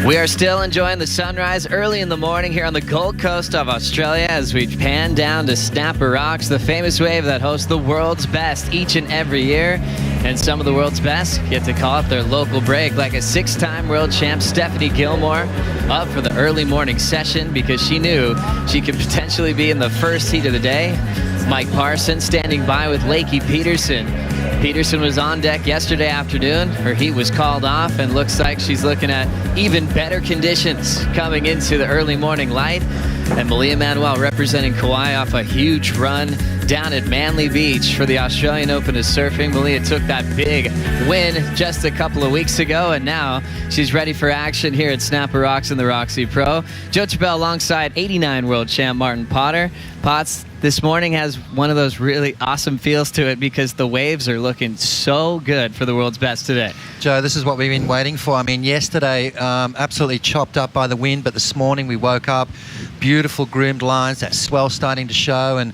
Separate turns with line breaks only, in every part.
We are still enjoying the sunrise early in the morning here on the Gold Coast of Australia as we pan down to Snapper Rocks, the famous wave that hosts the world's best each and every year. And some of the world's best get to call up their local break, like a 6-time world champ Stephanie Gilmore up for the early morning session because she knew she could potentially be in the first heat of the day. Mike Parson standing by with Lakey Peterson. Peterson was on deck yesterday afternoon. Her heat was called off and looks like she's looking at even better conditions coming into the early morning light. And Malia Manuel representing Kauai off a huge run down at Manly Beach for the Australian Open of Surfing. Malia took that big win just a couple of weeks ago, and now she's ready for action here at Snapper Rocks in the Roxy Pro. Joe Chabelle alongside 89 world champ Martin Potter. Potts, this morning has one of those really awesome feels to it because the waves are looking so good for the world's best today.
Joe, this is what we've been waiting for. I mean, yesterday, absolutely chopped up by the wind, but this morning we woke up, beautiful groomed lines, that swell starting to show, and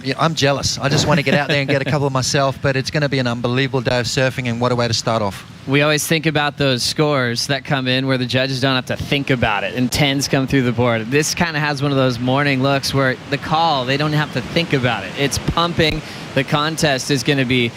yeah, I'm jealous. I just want to get out there and get a couple of myself, but it's going to be an unbelievable day of surfing, and what a way to start off.
We always think about those scores that come in where the judges don't have to think about it, and 10s come through the board. This kind of has one of those morning looks where the call, they don't have to think about it. It's pumping. The contest is going to be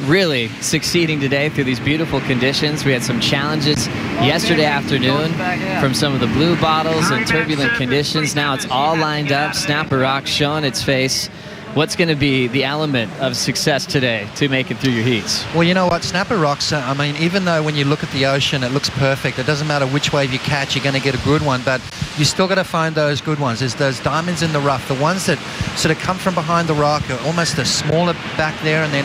really succeeding today through these beautiful conditions. We had some challenges yesterday afternoon from some of the blue bottles and turbulent conditions. Now it's all lined up. Snapper Rock showing its face. What's going to be the element of success today to make it through your heats?
Well, you know what? Snapper Rocks, I mean, even though when you look at the ocean, it looks perfect. It doesn't matter which wave you catch, you're going to get a good one, but you still got to find those good ones. There's those diamonds in the rough, the ones that sort of come from behind the rock, are almost a smaller back there, and then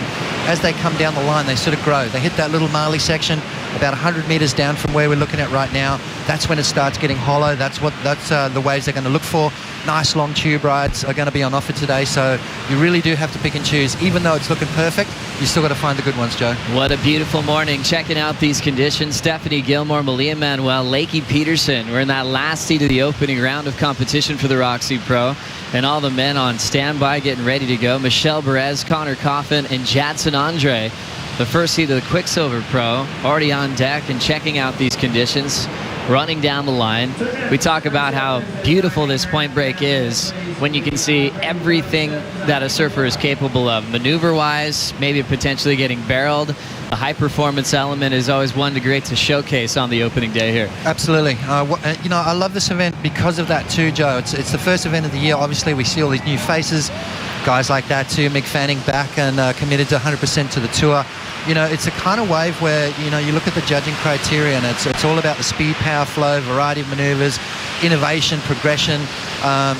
as they come down the line, they sort of grow. They hit that little marley section about 100 meters down from where we're looking at right now. That's when it starts getting hollow. That's the waves they're going to look for. Nice long tube rides are going to be on offer today, so you really do have to pick and choose. Even though it's looking perfect, you still got to find the good ones, Joe.
What a beautiful morning. Checking out these conditions. Stephanie Gilmore, Malia Manuel, Lakey Peterson. We're in that last heat of the opening round of competition for the Roxy Pro. And all the men on standby getting ready to go. Michelle Perez, Connor Coffin, and Jadson Andre. The first heat of the Quicksilver Pro already on deck and checking out these conditions, running down the line. We talk about how beautiful this point break is when you can see everything that a surfer is capable of. Maneuver-wise, maybe potentially getting barreled. The high-performance element is always one great to showcase on the opening day here.
Absolutely. You know, I love this event because of that too, Joe. It's the first event of the year. Obviously, we see all these new faces, guys like that too. Mick Fanning back and committed to 100% to the tour. You know, it's a kind of wave where, you know, you look at the judging criteria and it's all about the speed, power, flow, variety of maneuvers, innovation, progression.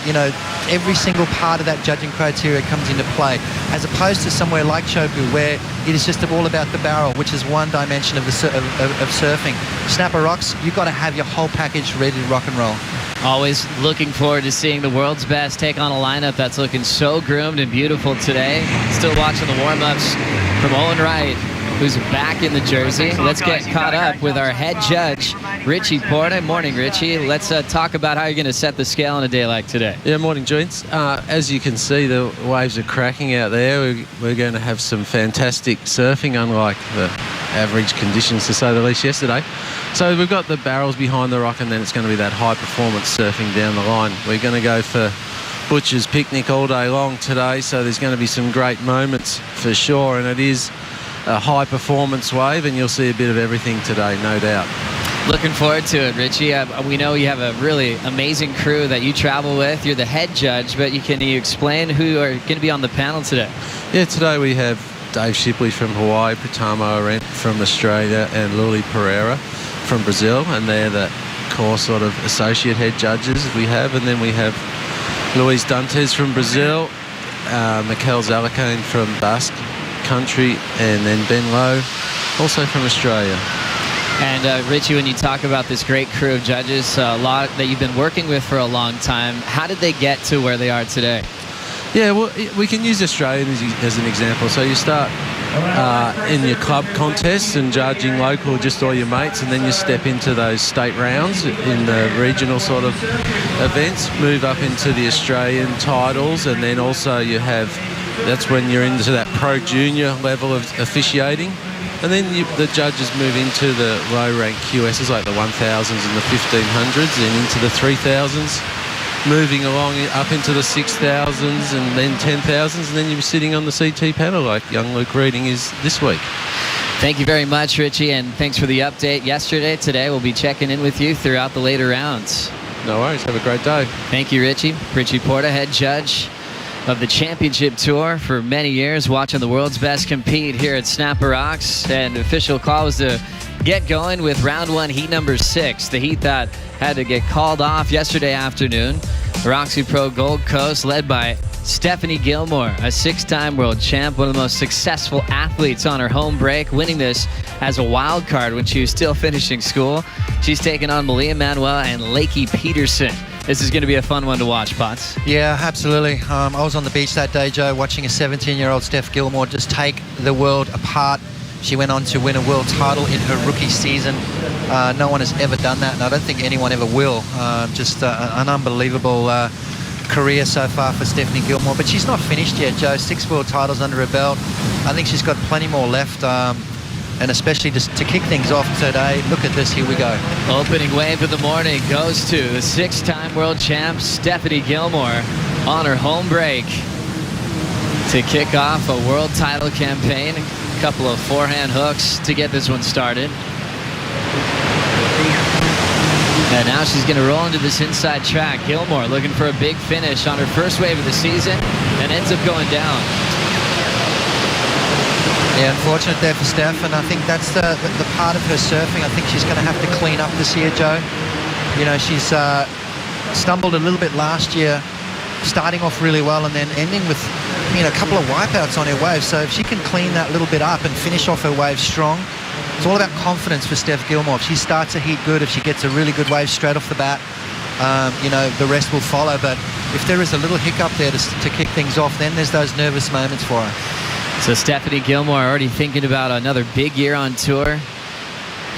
You know, every single part of that judging criteria comes into play, as opposed to somewhere like Chopu where it is just all about the barrel, which is one dimension of surfing. Snapper Rocks, you've got to have your whole package ready to rock and roll.
Always looking forward to seeing the world's best take on a lineup that's looking so groomed and beautiful today. Still watching the warm-ups from Owen Wright, who's back in the jersey. Let's get caught up with our head judge, Richie Porta. Morning, Richie. Let's talk about how you're going to set the scale on a day like today.
Yeah, morning, gents. As you can see, the waves are cracking out there. We're going to have some fantastic surfing, unlike the average conditions, to say the least, yesterday. So we've got the barrels behind the rock, and then it's going to be that high-performance surfing down the line. We're going to go for Butcher's Picnic all day long today, so there's going to be some great moments for sure, and it is a high-performance wave, and you'll see a bit of everything today, no doubt.
Looking forward to it, Richie. We know you have a really amazing crew that you travel with. You're the head judge, but can you explain who are going to be on the panel today?
Yeah, today we have Dave Shipley from Hawaii, Pratamo Arendt from Australia, and Luli Pereira from Brazil, and they're the core sort of associate head judges we have. And then we have Luis Dantes from Brazil, Mikel Zalakane from Basque Country, and then Ben Lowe, also from Australia.
And Richie, when you talk about this great crew of judges, a lot that you've been working with for a long time, how did they get to where they are today?
Yeah, well, we can use Australia as an example. So you start in your club contests and judging local, just all your mates, and then you step into those state rounds in the regional sort of events, move up into the Australian titles, and then also you have that's when you're into that pro junior level of officiating. And then the judges move into the low-rank QSs, like the 1000s and the 1500s, and into the 3000s, moving along up into the 6000s and then 10,000s, and then you're sitting on the CT panel like young Luke Reading is this week.
Thank you very much, Richie, and thanks for the update yesterday. Today we'll be checking in with you throughout the later rounds.
No worries. Have a great day.
Thank you, Richie. Richie Porta, head judge of the Championship Tour for many years, watching the world's best compete here at Snapper Rocks. And official call was to get going with round 1, heat number 6, the heat that had to get called off yesterday afternoon. The Roxy Pro Gold Coast, led by Stephanie Gilmore, a 6-time world champ, one of the most successful athletes on her home break, winning this as a wild card when she was still finishing school. She's taking on Malia Manuel and Lakey Peterson. This is going to be a fun one to watch, Potts.
Yeah, absolutely. I was on the beach that day, Joe, watching a 17-year-old Steph Gilmore just take the world apart. She went on to win a world title in her rookie season. No one has ever done that, and I don't think anyone ever will. Just an unbelievable career so far for Stephanie Gilmore. But she's not finished yet, Joe. 6 world titles under her belt. I think she's got plenty more left. And especially just to kick things off today, look at this, here we go.
Opening wave of the morning goes to the 6-time world champ, Stephanie Gilmore, on her home break to kick off a world title campaign. A couple of forehand hooks to get this one started. And now she's going to roll into this inside track. Gilmore looking for a big finish on her first wave of the season and ends up going down.
Yeah, unfortunate there for Steph, and I think that's the part of her surfing. I think she's going to have to clean up this year, Joe. You know, she's stumbled a little bit last year, starting off really well and then ending with, you know, a couple of wipeouts on her wave. So if she can clean that little bit up and finish off her wave strong, it's all about confidence for Steph Gilmore. If she starts a heat good, if she gets a really good wave straight off the bat, you know, the rest will follow. But if there is a little hiccup there to kick things off, then there's those nervous moments for her.
So Stephanie Gilmore already thinking about another big year on tour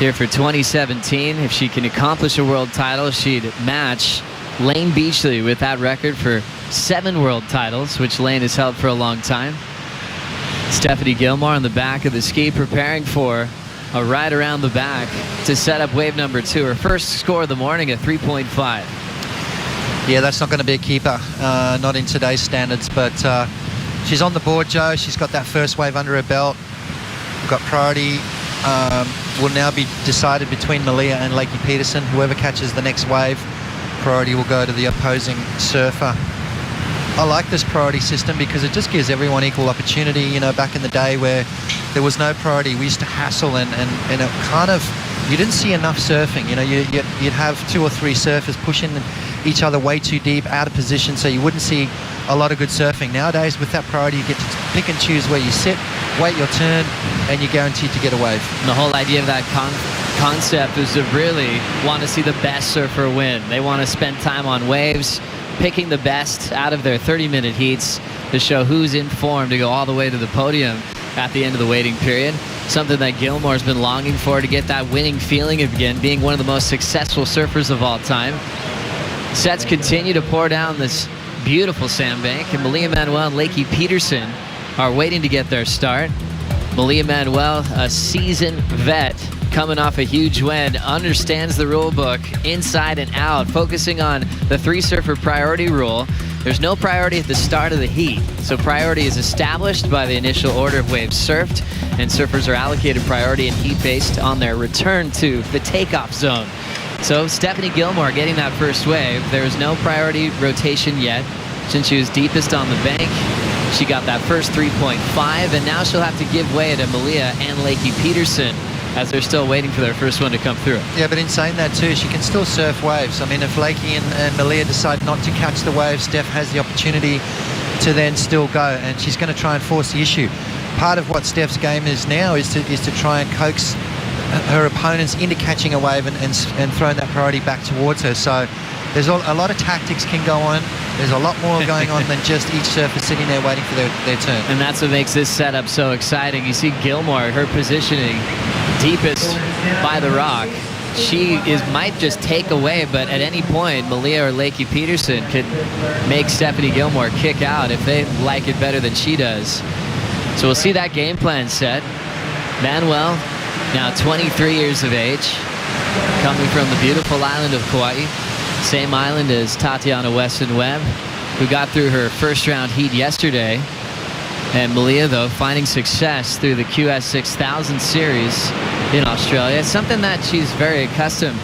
here for 2017. If she can accomplish a world title, she'd match Lane Beachley with that record for 7 world titles, which Lane has held for a long time. Stephanie Gilmore on the back of the ski, preparing for a ride around the back to set up wave number 2. Her first score of the morning, a 3.5.
Yeah, that's not going to be a keeper, not in today's standards, but she's on the board, Joe. She's got that first wave under her belt. We've got priority. Will now be decided between Malia and Lakey Peterson. Whoever catches the next wave, priority will go to the opposing surfer. I like this priority system because it just gives everyone equal opportunity. You know, back in the day where there was no priority, we used to hassle and it kind of, you didn't see enough surfing. You know, you'd have 2 or 3 surfers pushing each other way too deep, out of position, so you wouldn't see a lot of good surfing. Nowadays, with that priority, you get to pick and choose where you sit, wait your turn, and you're guaranteed to get a wave.
And the whole idea of that concept is to really want to see the best surfer win. They want to spend time on waves, picking the best out of their 30-minute heats to show who's in form to go all the way to the podium at the end of the waiting period. Something that Gilmore's been longing for, to get that winning feeling again, being one of the most successful surfers of all time. Sets continue to pour down this beautiful sandbank, and Malia Manuel and Lakey Peterson are waiting to get their start. Malia Manuel, a seasoned vet, coming off a huge win, understands the rule book inside and out, focusing on the 3-surfer priority rule. There's no priority at the start of the heat, so priority is established by the initial order of waves surfed, and surfers are allocated priority and heat based on their return to the takeoff zone. So Stephanie Gilmore getting that first wave. There is no priority rotation yet since she was deepest on the bank. She got that first 3.5, and now she'll have to give way to Malia and Lakey Peterson as they're still waiting for their first one to come through.
Yeah, but in saying that too, she can still surf waves. I mean, if Lakey and Malia decide not to catch the waves, Steph has the opportunity to then still go, and she's going to try and force the issue. Part of what Steph's game is now is to try and coax her opponents into catching a wave and throwing that priority back towards her. So there's a lot of tactics can go on. There's a lot more going on than just each surfer sitting there waiting for their turn.
And that's what makes this setup so exciting. You see Gilmore, her positioning deepest by the rock, she might just take away, but at any point, Malia or Lakey Peterson could make Stephanie Gilmore kick out if they like it better than she does. So we'll see that game plan set. Manuel, now 23 years of age, coming from the beautiful island of Kauai, same island as Tatiana Weston-Webb, who got through her first round heat yesterday. And Malia, though, finding success through the QS 6000 series in Australia. It's something that she's very accustomed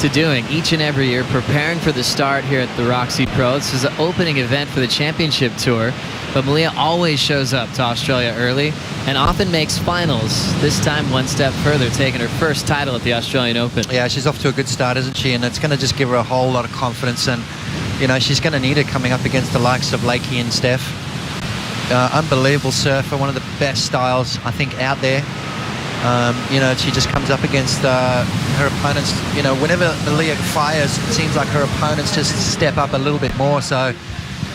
to doing each and every year, preparing for the start here at the Roxy Pro. This is the opening event for the championship tour, but Malia always shows up to Australia early and often makes finals, this time one step further, taking her first title at the Australian Open.
Yeah, she's off to a good start, isn't she? And it's going to just give her a whole lot of confidence, and you know, she's going to need it coming up against the likes of Lakey and Steph. Unbelievable surfer, one of the best styles I think out there. You know, she just comes up against her opponents. You know, whenever Malia fires, it seems like her opponents just step up a little bit more. So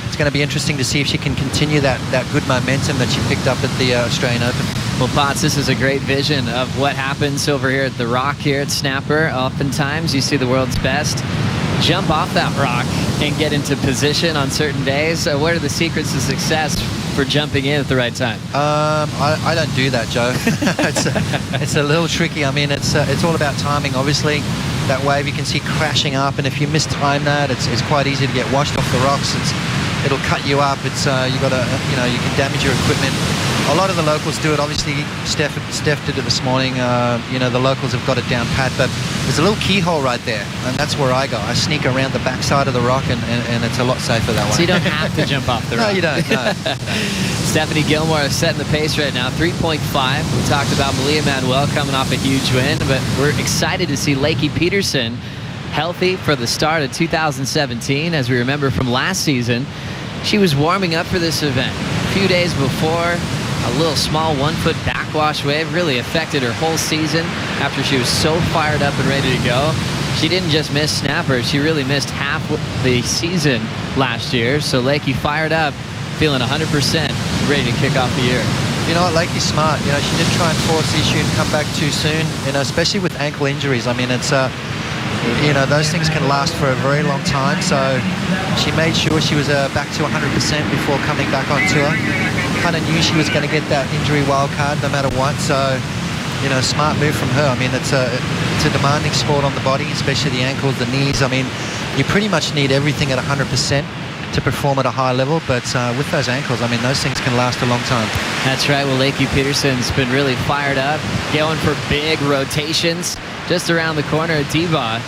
it's going to be interesting to see if she can continue that good momentum that she picked up at the Australian Open.
Well, Potts, this is a great vision of what happens over here at the Rock here at Snapper. Oftentimes you see the world's best jump off that rock and get into position on certain days. What are the secrets to success for jumping in at the right time?
I don't do that, Joe. it's a little tricky. I mean, it's all about timing. Obviously, that wave you can see crashing up, and if you mistime that, it's quite easy to get washed off the rocks. It'll cut you up. It's you got to, you know, you can damage your equipment. A lot of the locals do it. Obviously, Steph did it this morning. You know, the locals have got it down pat, but there's a little keyhole right there, and that's where I go. I sneak around the backside of the rock, and it's a lot safer that way.
So you don't have to jump off the rock.
No, you don't. No.
Stephanie Gilmore is setting the pace right now, 3.5. We talked about Malia Manuel coming off a huge win, but we're excited to see Lakey Peterson healthy for the start of 2017. As we remember from last season, she was warming up for this event. A few days before, a little small 1-foot backwash wave really affected her whole season after she was so fired up and ready to go. She didn't just miss snappers, she really missed half the season last year. So Lakey fired up, feeling 100% ready to kick off the year.
You know what, Lakey's smart. You know, she didn't try and force the issue and come back too soon, you know, especially with ankle injuries. I mean, it's you know, those things can last for a very long time. So she made sure she was back to 100% before coming back on tour. Kind of knew she was going to get that injury wild card no matter what. So, you know, smart move from her. I mean, it's a demanding sport on the body, especially the ankles, the knees. I mean, you pretty much need everything at 100% to perform at a high level, but with those ankles, I mean, those things can last a long time.
That's right. Well, Lakey Peterson's been really fired up, going for big rotations just around the corner at D-Bah.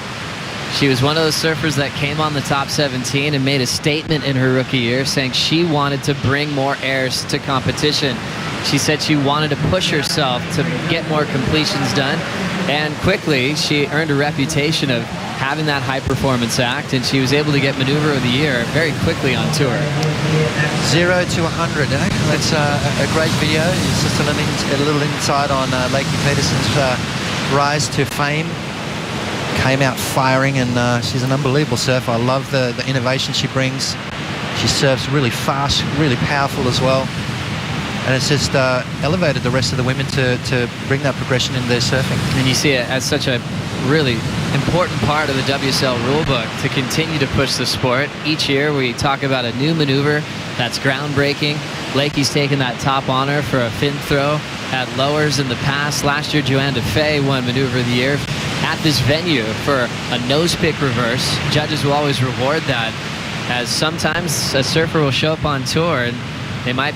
She was one of those surfers that came on the top 17 and made a statement in her rookie year saying she wanted to bring more airs to competition. She said she wanted to push herself to get more completions done, and quickly she earned a reputation of having that high performance act, and she was able to get maneuver of the year very quickly on tour.
0 to 100, eh? That's a great video. It's just a little insight on Lakey Peterson's rise to fame. Came out firing, and she's an unbelievable surfer. I love the innovation she brings. She surfs really fast, really powerful as well. And it's just elevated the rest of the women to bring that progression into their surfing.
And you see it as such a really important part of the WSL rulebook to continue to push the sport. Each year we talk about a new maneuver that's groundbreaking. Lakey's taken that top honor for a fin throw at lowers in the past. Last year, Joanne DeFay won maneuver of the year at this venue for a nose pick reverse. Judges will always reward that, as sometimes a surfer will show up on tour and they might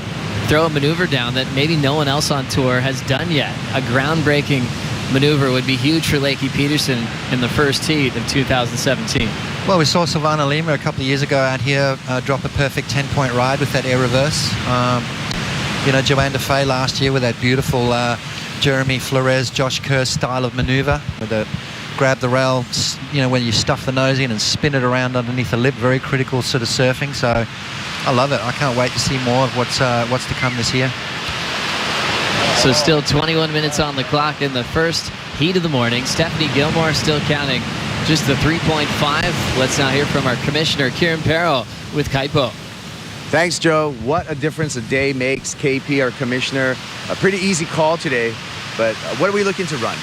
throw a maneuver down that maybe no one else on tour has done yet. A groundbreaking maneuver would be huge for Lakey Peterson in the first heat of 2017.
Well, we saw Silvana Lima a couple of years ago out here drop a perfect 10-point ride with that air reverse. You know, Joanne DeFay last year with that beautiful Jeremy Flores, Josh Kerr style of maneuver with the grab the rail, you know, when you stuff the nose in and spin it around underneath the lip. Very critical sort of surfing. So I love it. I can't wait to see more of what's to come this year.
So still 21 minutes on the clock in the first heat of the morning. Stephanie Gilmore still counting just the 3.5. Let's now hear from our commissioner, Kieran Perro, with Kaipo.
Thanks, Joe. What a difference a day makes. KP, our commissioner. A pretty easy call today, but what are we looking to run?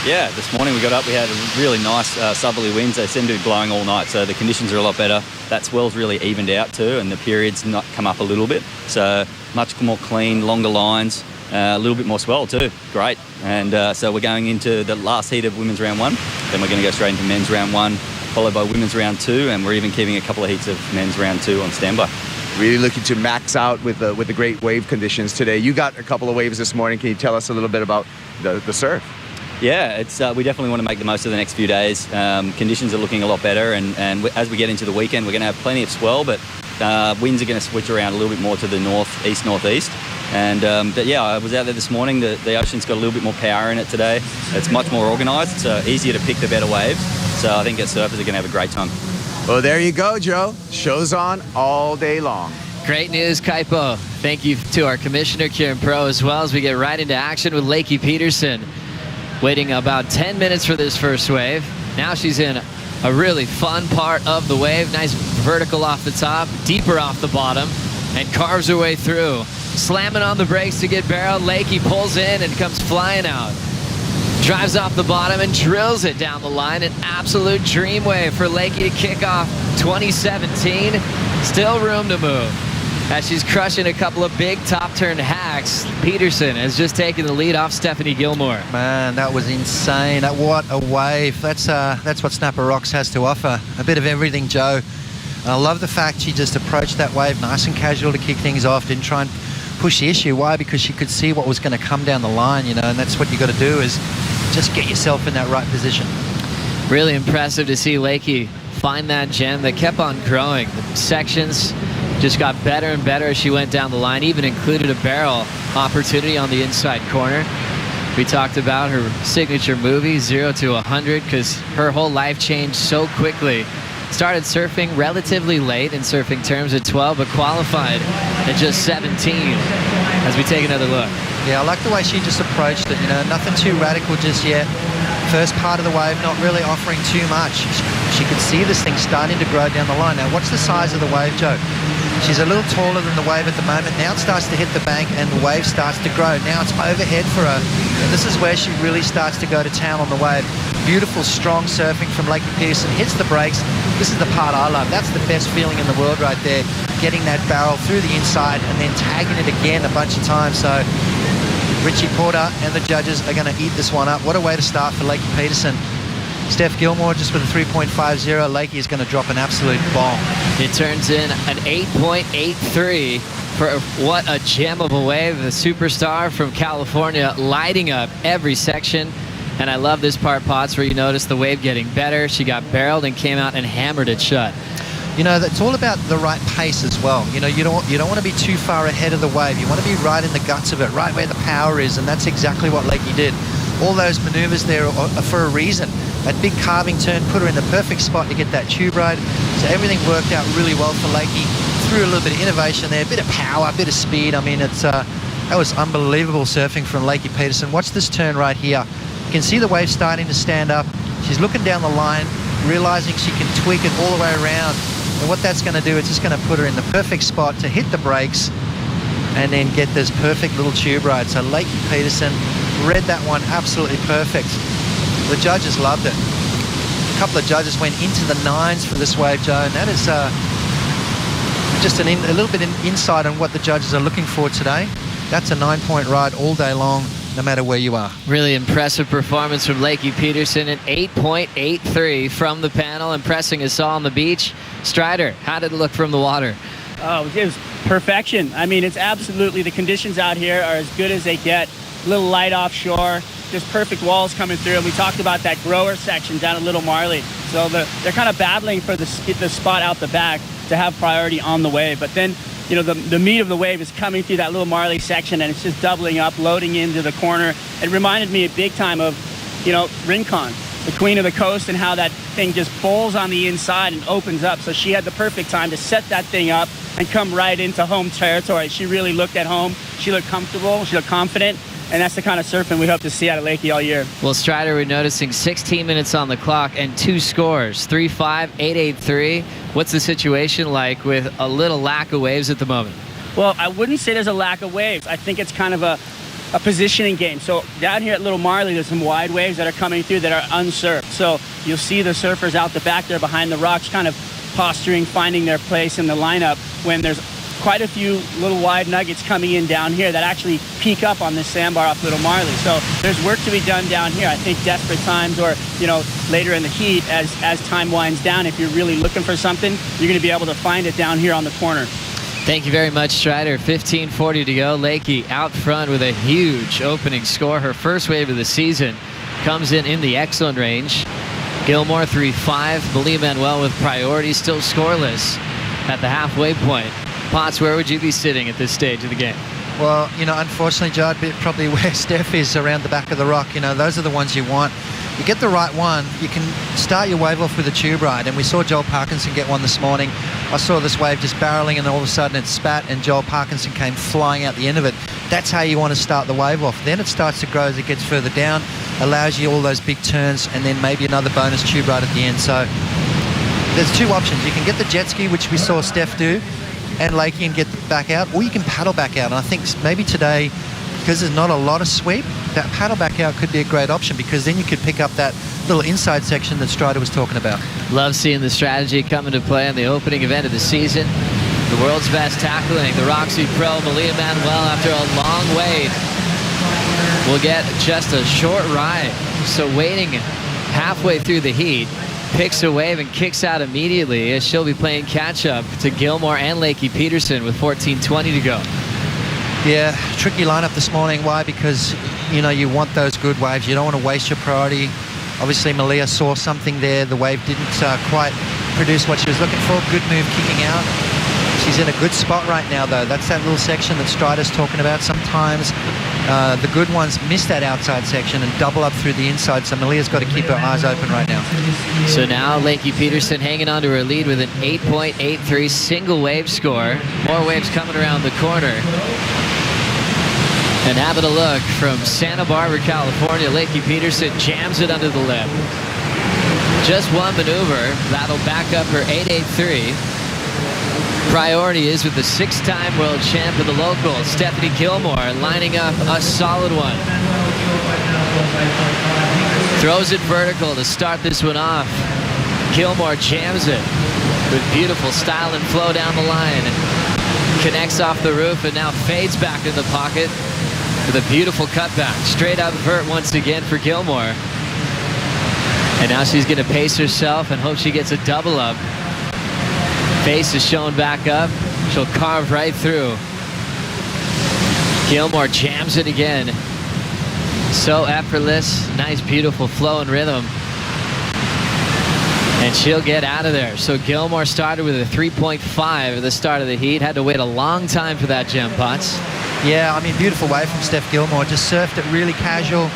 Yeah, this morning we got up, we had a really nice southerly winds. They seem to be blowing all night, so the conditions are a lot better. That swell's really evened out too, and the period's not come up a little bit. So much more clean, longer lines, a little bit more swell too. Great. And so we're going into the last heat of women's round 1. Then we're going to go straight into men's round 1, followed by women's round 2, and we're even keeping a couple of heats of men's round 2 on standby.
Really looking to max out with the great wave conditions today. You got a couple of waves this morning. Can you tell us a little bit about the surf?
Yeah, it's we definitely want to make the most of the next few days. Conditions are looking a lot better, and as we get into the weekend, we're going to have plenty of swell, but winds are going to switch around a little bit more to the northeast. But yeah, I was out there this morning. The ocean's got a little bit more power in it today. It's much more organised, so easier to pick the better waves. So I think our surfers are going to have a great time.
Well, there you go, Joe. Show's on all day long.
Great news, Kaipo. Thank you to our commissioner, Kieran Pro, as well as we get right into action with Lakey Peterson. Waiting about 10 minutes for this first wave. Now she's in a really fun part of the wave. Nice vertical off the top, deeper off the bottom, and carves her way through. Slamming on the brakes to get barreled. Lakey pulls in and comes flying out. Drives off the bottom and drills it down the line. An absolute dream wave for Lakey to kick off 2017. Still room to move. As she's crushing a couple of big top turn hacks, Peterson has just taken the lead off Stephanie Gilmore.
Man, that was insane. What a wave. That's what Snapper Rocks has to offer. A bit of everything, Joe. And I love the fact she just approached that wave nice and casual to kick things off. Didn't try and push the issue. Why? Because she could see what was going to come down the line, and that's what you got to do, is just get yourself in that right position.
Really impressive to see Lakey find that gem that kept on growing. The sections just got better and better as she went down the line, even included a barrel opportunity on the inside corner. We talked about her signature movie, 0 to 100, because her whole life changed so quickly. Started surfing relatively late in surfing terms at 12, but qualified at just 17 as we take another look.
Yeah, I like the way she just approached it, nothing too radical just yet. First part of the wave, not really offering too much. She could see this thing starting to grow down the line. Now, what's the size of the wave, Joe? She's a little taller than the wave at the moment. Now it starts to hit the bank and the wave starts to grow. Now it's overhead for her. And this is where she really starts to go to town on the wave. Beautiful, strong surfing from Lakey Peterson. Hits the brakes. This is the part I love. That's the best feeling in the world right there. Getting that barrel through the inside and then tagging it again a bunch of times. So Richie Porter and the judges are going to eat this one up. What a way to start for Lakey Peterson. Steph Gilmore just with a 3.50. Lakey is going to drop an absolute bomb.
It turns in an 8.83 for what a gem of a wave. The superstar from California lighting up every section. And I love this part, Potts, where you notice the wave getting better. She got barreled and came out and hammered it shut.
That's all about the right pace as well. You don't want to be too far ahead of the wave. You want to be right in the guts of it, right where the power is, and that's exactly what Lakey did. All those maneuvers there are for a reason. That big carving turn put her in the perfect spot to get that tube ride. So everything worked out really well for Lakey. Threw a little bit of innovation there, a bit of power, a bit of speed. I mean, that was unbelievable surfing from Lakey Peterson. Watch this turn right here. You can see the wave starting to stand up. She's looking down the line, realizing she can tweak it all the way around. And what that's going to do, it's just going to put her in the perfect spot to hit the brakes and then get this perfect little tube ride. So Lakey Peterson read that one absolutely perfect. The judges loved it. A couple of judges went into the 9s for this wave, Joe, and that is just a little bit of insight on what the judges are looking for today. That's a 9-point ride all day long, no matter where you are.
Really impressive performance from Lakey Peterson, an 8.83 from the panel, impressing us all on the beach. Strider, how did it look from the water?
Oh, it was perfection. I mean, it's absolutely, the conditions out here are as good as they get. A little light offshore, just perfect walls coming through. And we talked about that grower section down at Little Marley. So they're kind of battling for the spot out the back to have priority on the wave. But then, the meat of the wave is coming through that Little Marley section, and it's just doubling up, loading into the corner. It reminded me big time of, Rincon, the Queen of the Coast, and how that thing just bowls on the inside and opens up. So she had the perfect time to set that thing up and come right into home territory. She really looked at home. She looked comfortable. She looked confident. And that's the kind of surfing we hope to see out of Lakey all year.
Well, Strider, we're noticing 16 minutes on the clock and 2 scores, 3-5, 8-8-3. What's the situation like with a little lack of waves at the moment?
Well, I wouldn't say there's a lack of waves. I think it's kind of a a positioning game. So down here at Little Marley, there's some wide waves that are coming through that are unsurfed. So you'll see the surfers out the back there behind the rocks kind of posturing, finding their place in the lineup when there's quite a few little wide nuggets coming in down here that actually peak up on this sandbar off Little Marley. So there's work to be done down here. I think desperate times, or later in the heat as time winds down, if you're really looking for something, you're going to be able to find it down here on the corner.
Thank you very much, Strider. 15:40 to go. Lakey out front with a huge opening score. Her first wave of the season comes in the excellent range. Gilmore 3-5. Malia Manuel with priority, still scoreless at the halfway point. Potts, where would you be sitting at this stage of the game?
Well, unfortunately, Joe, I'd be probably where Steph is, around the back of the rock. Those are the ones you want. You get the right one, you can start your wave off with a tube ride. And we saw Joel Parkinson get one this morning. I saw this wave just barreling, and all of a sudden it spat, and Joel Parkinson came flying out the end of it. That's how you want to start the wave off. Then it starts to grow as it gets further down, allows you all those big turns, and then maybe another bonus tube ride at the end. So there's two options. You can get the jet ski, which we saw Steph do, and Lakey, and get back out, or you can paddle back out. And I think maybe today, because there's not a lot of sweep, that paddle back out could be a great option, because then you could pick up that little inside section that Strider was talking about. Love seeing the strategy come into play on the opening event of the season. The world's best tackling, the Roxy Pro, Malia Manuel, after a long wait, will get just a short ride. So waiting halfway through the heat, picks a wave and kicks out immediately, as she'll be playing catch-up to Gilmore and Lakey Peterson with 14:20 to go. Yeah, tricky lineup this morning. Why? Because, you want those good waves. You don't want to waste your priority. Obviously, Malia saw something there. The wave didn't quite produce what she was looking for. Good move kicking out. She's in a good spot right now, though. That's that little section that Strider's talking about. Sometimes the good ones miss that outside section and double up through the inside, so Malia's got to keep her eyes open right now. So now Lakey Peterson hanging on to her lead with an 8.83 single wave score. More waves coming around the corner. And having a look from Santa Barbara, California, Lakey Peterson jams it under the lip. Just one maneuver. That'll back up her 8.83. Priority is with the six-time world champ of the local, Stephanie Gilmore, lining up a solid one. Throws it vertical to start this one off. Gilmore jams it with beautiful style and flow down the line. Connects off the roof and now fades back in the pocket with a beautiful cutback. Straight up vert once again for Gilmore. And now she's going to pace herself and hope she gets a double up. Face is shown back up. She'll carve right through. Gilmore jams it again. So effortless. Nice, beautiful flow and rhythm. And she'll get out of there. So Gilmore started with a 3.5 at the start of the heat. Had to wait a long time for that, Jem Potts. Yeah, beautiful wave from Steph Gilmore. Just surfed it really casual.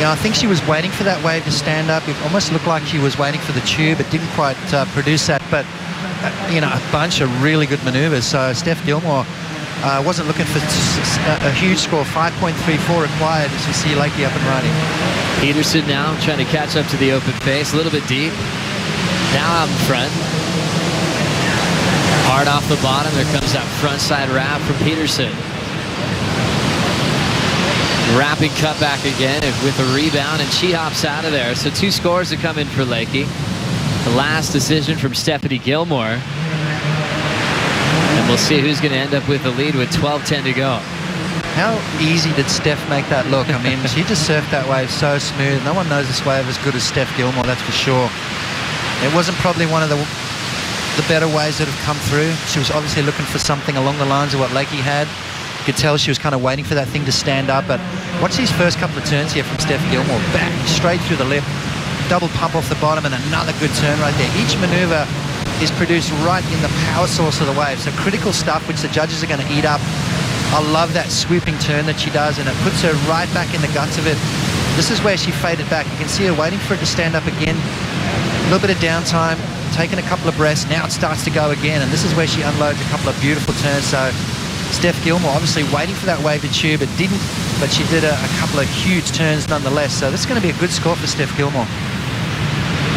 I think she was waiting for that wave to stand up. It almost looked like she was waiting for the tube. It didn't quite produce that, but a bunch of really good maneuvers. So Steph Gilmore wasn't looking for a huge score. 5.34 required as you see Lakey up and running. Peterson now trying to catch up to the open face, a little bit deep. Now out in front. Hard off the bottom. There comes that front side wrap from Peterson. Wrapping cutback again with a rebound, and she hops out of there. So two scores to come in for Lakey. The last decision from Stephanie Gilmore. And we'll see who's going to end up with the lead with 12:10 to go. How easy did Steph make that look? She just surfed that wave so smooth. No one knows this wave as good as Steph Gilmore, that's for sure. It wasn't probably one of the better waves that have come through. She was obviously looking for something along the lines of what Lakey had. You could tell she was kind of waiting for that thing to stand up. But watch these first couple of turns here from Steph Gilmore. Back, straight through the lip. Double pump off the bottom and another good turn right there. Each maneuver is produced right in the power source of the wave. So critical stuff which the judges are going to eat up. I love that swooping turn that she does, and it puts her right back in the guts of it. This is where she faded back. You can see her waiting for it to stand up again. A little bit of downtime, taking a couple of breaths. Now it starts to go again, and this is where she unloads a couple of beautiful turns. So Steph Gilmore obviously waiting for that wave to tube. It didn't, but she did a couple of huge turns nonetheless. So this is going to be a good score for Steph Gilmore.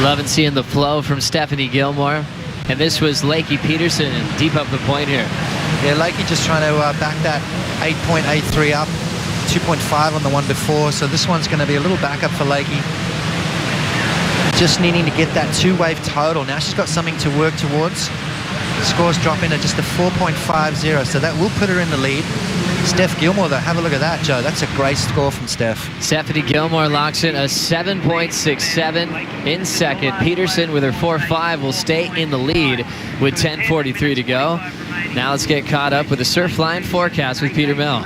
Loving seeing the flow from Stephanie Gilmore. And this was Lakey Peterson deep up the point here. Yeah, Lakey just trying to back that 8.83 up 2.5 on the one before, so this one's going to be a little backup for Lakey. Just needing to get that 2-wave total. Now she's got something to work towards. Scores drop into just a 4.50, so that will put her in the lead. Steph Gilmore, though, have a look at that, Joe. That's a great score from Steph.
Stephanie Gilmore locks in a 7.67 in second. Peterson with her 4.5 will stay in the lead with 10:43 to go. Now let's get caught up with the Surfline forecast with Peter Mill.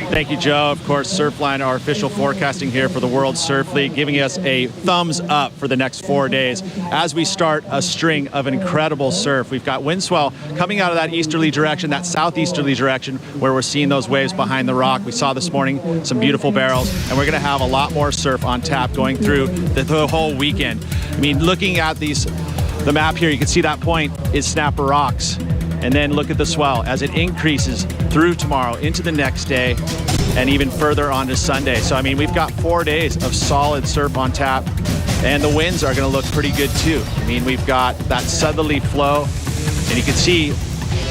Thank you, Joe. Of course, Surfline, our official forecasting here for the World Surf League, giving us a thumbs up for the next 4 days as we start a string of incredible surf. We've got wind swell coming out of that easterly direction, that southeasterly direction, where we're seeing those waves behind the rock. We saw this morning some beautiful barrels, and we're going to have a lot more surf on tap going through the whole weekend. I mean, looking at the map here, you can see that point is Snapper Rocks. And then look at the swell as it increases through tomorrow into the next day and even further on to Sunday. So, I mean, we've got 4 days of solid surf on tap, and the winds are going to look pretty good too. I mean, we've got that southerly flow, and you can see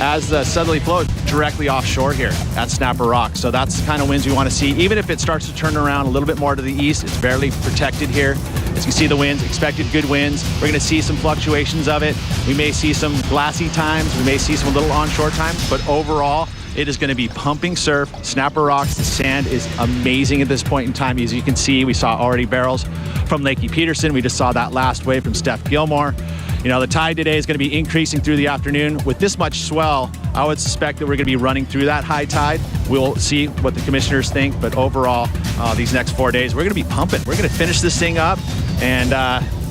as the southerly flow directly offshore here at Snapper Rock. So that's the kind of winds we want to see. Even if it starts to turn around a little bit more to the east, it's barely protected here. As you can see, the winds, expected good winds. We're going to see some fluctuations of it. We may see some glassy times. We may see some little onshore times. But overall, it is going to be pumping surf. Snapper Rocks, the sand is amazing at this point in time. As you can see, we saw already barrels from Lakey Peterson. We just saw that last wave from Steph Gilmore. You know, the tide today is going to be increasing through the afternoon. With this much swell, I would suspect that we're going to be running through that high tide. We'll see what the commissioners think, but overall, these next 4 days, we're going to be pumping. We're going to finish this thing up, and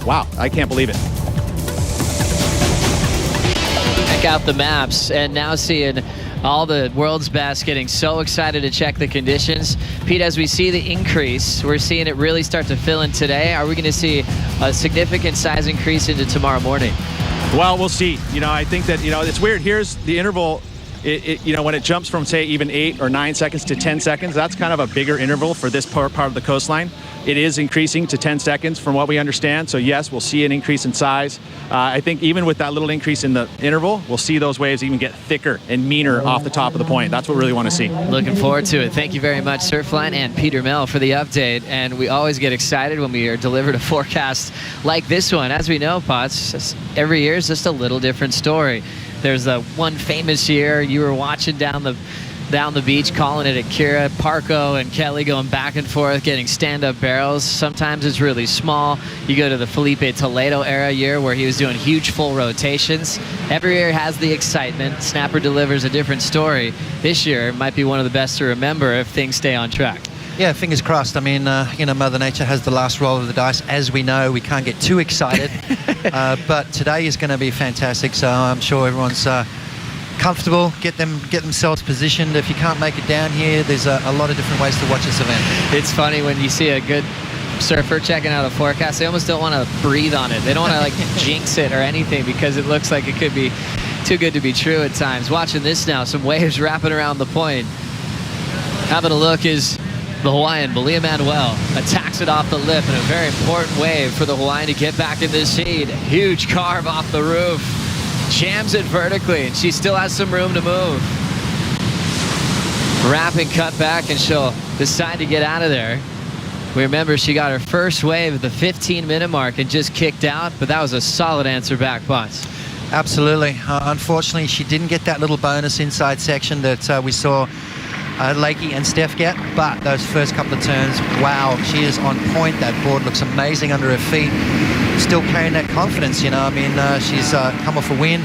wow, I can't believe it.
Check out the maps, and now seeing all the world's best getting so excited to check the conditions. Pete, as we see the increase, we're seeing it really start to fill in today. Are we going to see a significant size increase into tomorrow morning?
Well, we'll see. You know, I think that, you know, it's weird. Here's the interval. You know, when it jumps from, say, even 8 or 9 seconds to 10 seconds, that's kind of a bigger interval for this part of the coastline. It is increasing to 10 seconds from what we understand. So, yes, we'll see an increase in size. I think even with that little increase in the interval, we'll see those waves even get thicker and meaner off the top of the point. That's what we really want to see.
Looking forward to it. Thank you very much, Surfline and Peter Mill, for the update. And we always get excited when we are delivered a forecast like this one. As we know, Potts, every year is just a little different story. There's the one famous year you were watching down the beach, calling it Akira, Parco and Kelly going back and forth, getting stand-up barrels. Sometimes it's really small. You go to the Felipe Toledo era year where he was doing huge full rotations. Every year has the excitement. Snapper delivers a different story. This year might be one of the best to remember if things stay on track.
Yeah, fingers crossed. I mean, you know, Mother Nature has the last roll of the dice. As we know, we can't get too excited. But today is going to be fantastic, so I'm sure everyone's comfortable, get themselves positioned. If you can't make it down here, there's a lot of different ways to watch this event.
It's funny when you see a good surfer checking out a forecast, they almost don't want to breathe on it. They don't want to like jinx it or anything because it looks like it could be too good to be true at times. Watching this now, some waves wrapping around the point. Having a look is the Hawaiian, Malia Manuel, attacks it off the lip, and a very important wave for the Hawaiian to get back in this seed. Huge carve off the roof. Jams it vertically, and she still has some room to move. Wrapping cut back, and she'll decide to get out of there. We remember she got her first wave at the 15-minute mark and just kicked out, but that was a solid answer back, Potts.
Absolutely. Unfortunately, she didn't get that little bonus inside section that we saw Lakey and Steph get, but those first couple of turns, wow, she is on point. That board looks amazing under her feet. Still carrying that confidence, you know. I mean, she's come off a win,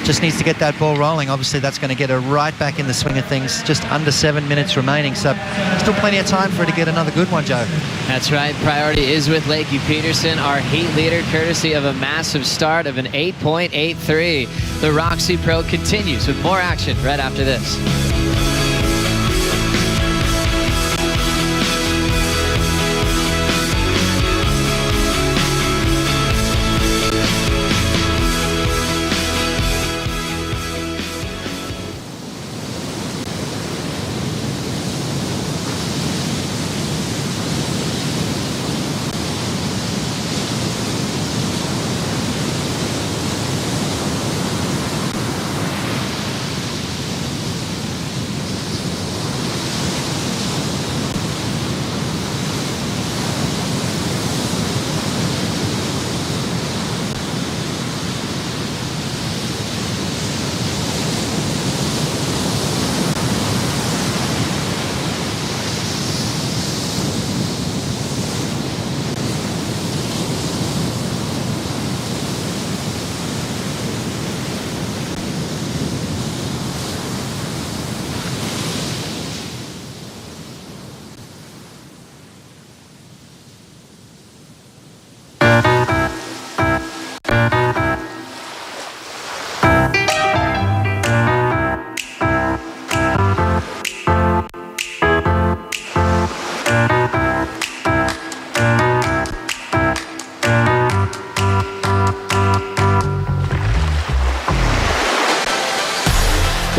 just needs to get that ball rolling. Obviously, that's going to get her right back in the swing of things. Just under 7 minutes remaining, so still plenty of time for her to get another good one, Joe.
That's right. Priority is with Lakey Peterson, our heat leader, courtesy of a massive start of an 8.83. The Roxy Pro continues with more action right after this.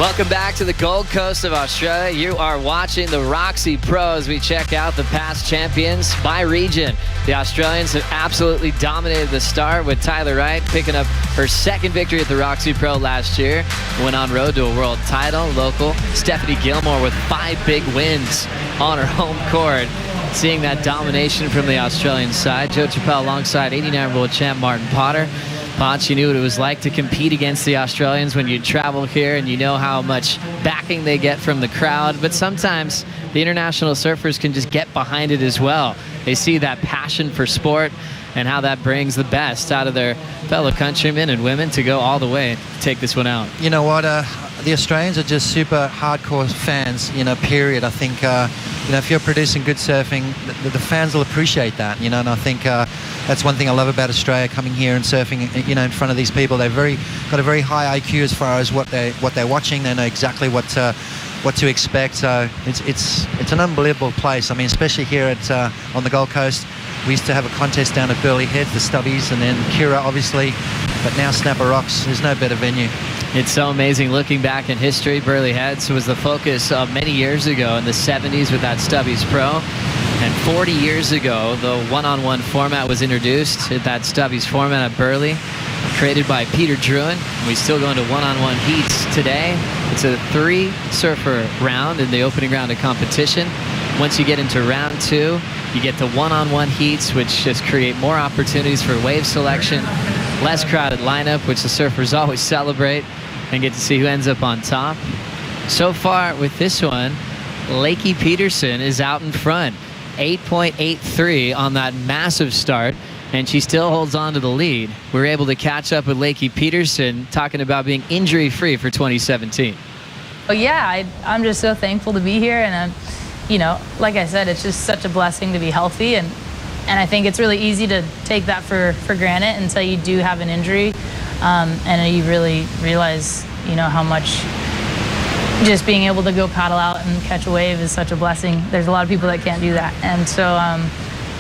Welcome back to the Gold Coast of Australia. You are watching the Roxy Pro as we check out the past champions by region. The Australians have absolutely dominated the start with Tyler Wright picking up her second victory at the Roxy Pro last year. Went on road to a world title. Local Stephanie Gilmore with 5 big wins on her home court. Seeing that domination from the Australian side. Joe Chappelle alongside 89 world champ Martin Potter. Potts, you knew what it was like to compete against the Australians when you travel here, and you know how much backing they get from the crowd. But sometimes the international surfers can just get behind it as well. They see that passion for sport and how that brings the best out of their fellow countrymen and women to go all the way to take this one out.
You know what? The Australians are just super hardcore fans, period. I think, if you're producing good surfing, the fans will appreciate that, and I think that's one thing I love about Australia, coming here and surfing, in front of these people. They've got a very high IQ as far as what they're watching. They know exactly what to expect. So it's an unbelievable place. I mean, especially here on the Gold Coast. We used to have a contest down at Burleigh Head, the Stubbies, and then Kira, obviously, but now Snapper Rocks. There's no better venue.
It's so amazing looking back in history. Burleigh Heads was the focus of many years ago in the 70s with that Stubbies Pro. And 40 years ago, the one-on-one format was introduced at that Stubbies format at Burleigh, created by Peter Druin. We still go into one-on-one heats today. It's a 3-surfer round in the opening round of competition. Once you get into round 2, you get to one-on-one heats, which just create more opportunities for wave selection, less crowded lineup, which the surfers always celebrate, and get to see who ends up on top. So far with this one, Lakey Peterson is out in front. 8.83 on that massive start, and she still holds on to the lead. We're able to catch up with Lakey Peterson, talking about being injury-free for 2017.
Well, yeah, I'm just so thankful to be here, and like I said, it's just such a blessing to be healthy, and I think it's really easy to take that for granted until you do have an injury, and you really realize, how much just being able to go paddle out and catch a wave is such a blessing. There's a lot of people that can't do that, and so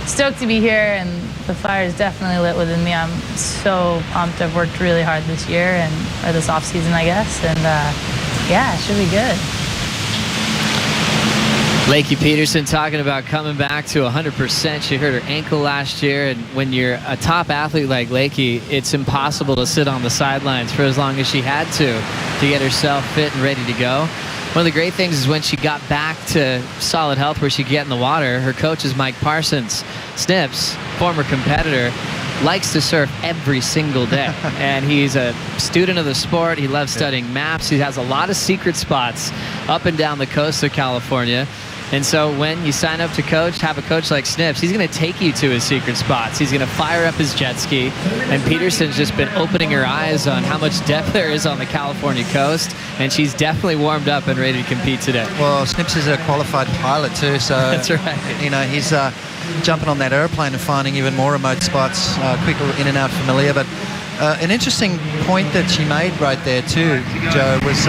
stoked to be here, and the fire is definitely lit within me. I'm so pumped. I've worked really hard this year, or this off season, I guess, and yeah, it should be good.
Lakey Peterson talking about coming back to 100%. She hurt her ankle last year, and when you're a top athlete like Lakey, it's impossible to sit on the sidelines for as long as she had to get herself fit and ready to go. One of the great things is when she got back to solid health where she could get in the water, her coach is Mike Parsons. Snips, former competitor, likes to surf every single day, and he's a student of the sport. He loves studying maps. He has a lot of secret spots up and down the coast of California. And so when you sign up to coach, have a coach like Snips, he's going to take you to his secret spots. He's going to fire up his jet ski. And Peterson's just been opening her eyes on how much depth there is on the California coast. And she's definitely warmed up and ready to compete today.
Well, Snips is a qualified pilot too, so
that's right.
He's jumping on that airplane and finding even more remote spots, quicker in and out familiar. But an interesting point that she made right there too, Joe, was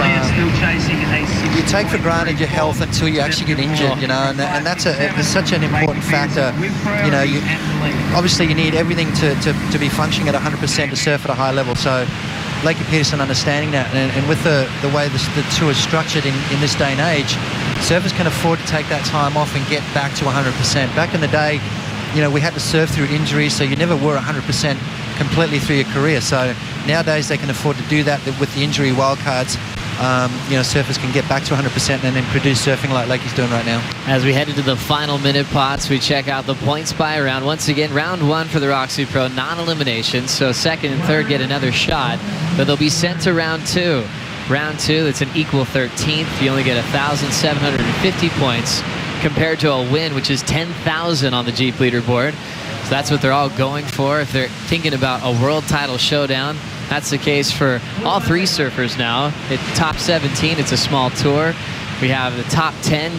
you take for granted your health until you actually get injured, and that's such an important factor. Obviously you need everything to be functioning at 100% to surf at a high level. So Lakey Peterson understanding that, and with the way the tour is structured in this day and age, surfers can afford to take that time off and get back to 100%. Back in the day, we had to surf through injuries, so you never were 100% completely through your career. So nowadays they can afford to do that with the injury wildcards. Surfers can get back to 100% and then produce surfing like Lakey's doing right now.
As we head into the final minute pots, we check out the points by round. Once again, round 1 for the Roxy Pro, non-elimination, so second and third get another shot, but they'll be sent to round 2. Round 2, that's an equal 13th. You only get 1,750 points compared to a win, which is 10,000 on the Jeep leaderboard. So that's what they're all going for. If they're thinking about a world title showdown, that's the case for all 3 surfers now. At top 17, it's a small tour. We have the top 10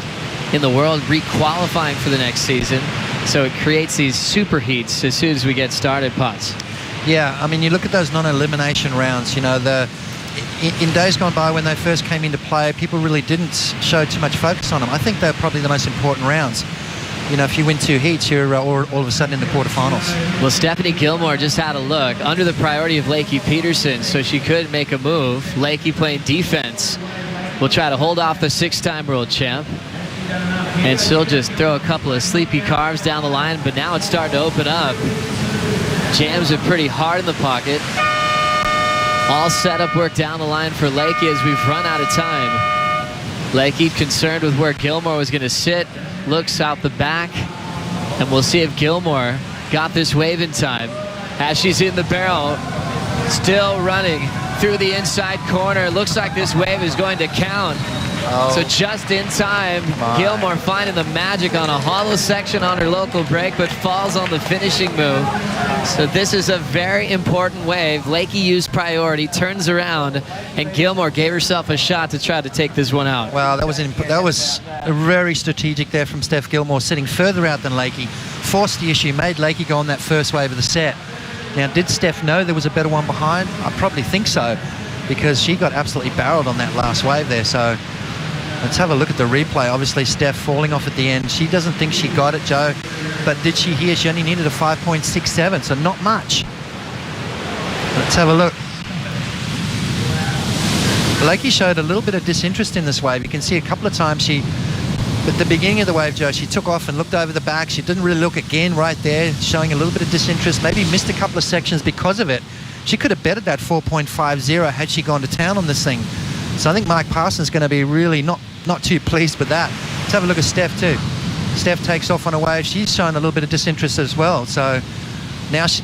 in the world re-qualifying for the next season. So it creates these super heats as soon as we get started, Potts.
Yeah, I mean, you look at those non-elimination rounds, in days gone by when they first came into play, people really didn't show too much focus on them. I think they're probably the most important rounds. If you win 2 heats, you're all of a sudden in the quarterfinals.
Well, Stephanie Gilmore just had a look under the priority of Lakey Peterson, so she could make a move. Lakey playing defense will try to hold off the 6-time world champ. And she'll just throw a couple of sleepy carves down the line, but now it's starting to open up. Jams it pretty hard in the pocket. All setup work down the line for Lakey as we've run out of time. Lakey concerned with where Gilmore was going to sit, looks out the back, and we'll see if Gilmore got this wave in time. As she's in the barrel, still running through the inside corner. Looks like this wave is going to count. So just in time, Gilmore finding the magic on a hollow section on her local break, but falls on the finishing move. So this is a very important wave. Lakey used priority, turns around, and Gilmore gave herself a shot to try to take this one out.
Wow, that was very strategic there from Steph Gilmore, sitting further out than Lakey. Forced the issue, made Lakey go on that first wave of the set. Now, did Steph know there was a better one behind? I probably think so, because she got absolutely barreled on that last wave there. So let's have a look at the replay. Obviously, Steph falling off at the end. She doesn't think she got it, Joe. But did she hear? She only needed a 5.67, so not much. Let's have a look. Lakey showed a little bit of disinterest in this wave. You can see a couple of times at the beginning of the wave, Joe, she took off and looked over the back. She didn't really look again right there, showing a little bit of disinterest. Maybe missed a couple of sections because of it. She could have betted that 4.50 had she gone to town on this thing. So I think Mike Parsons is going to be really not too pleased with that. Let's have a look at Steph too. Steph takes off on a wave. She's shown a little bit of disinterest as well. So now she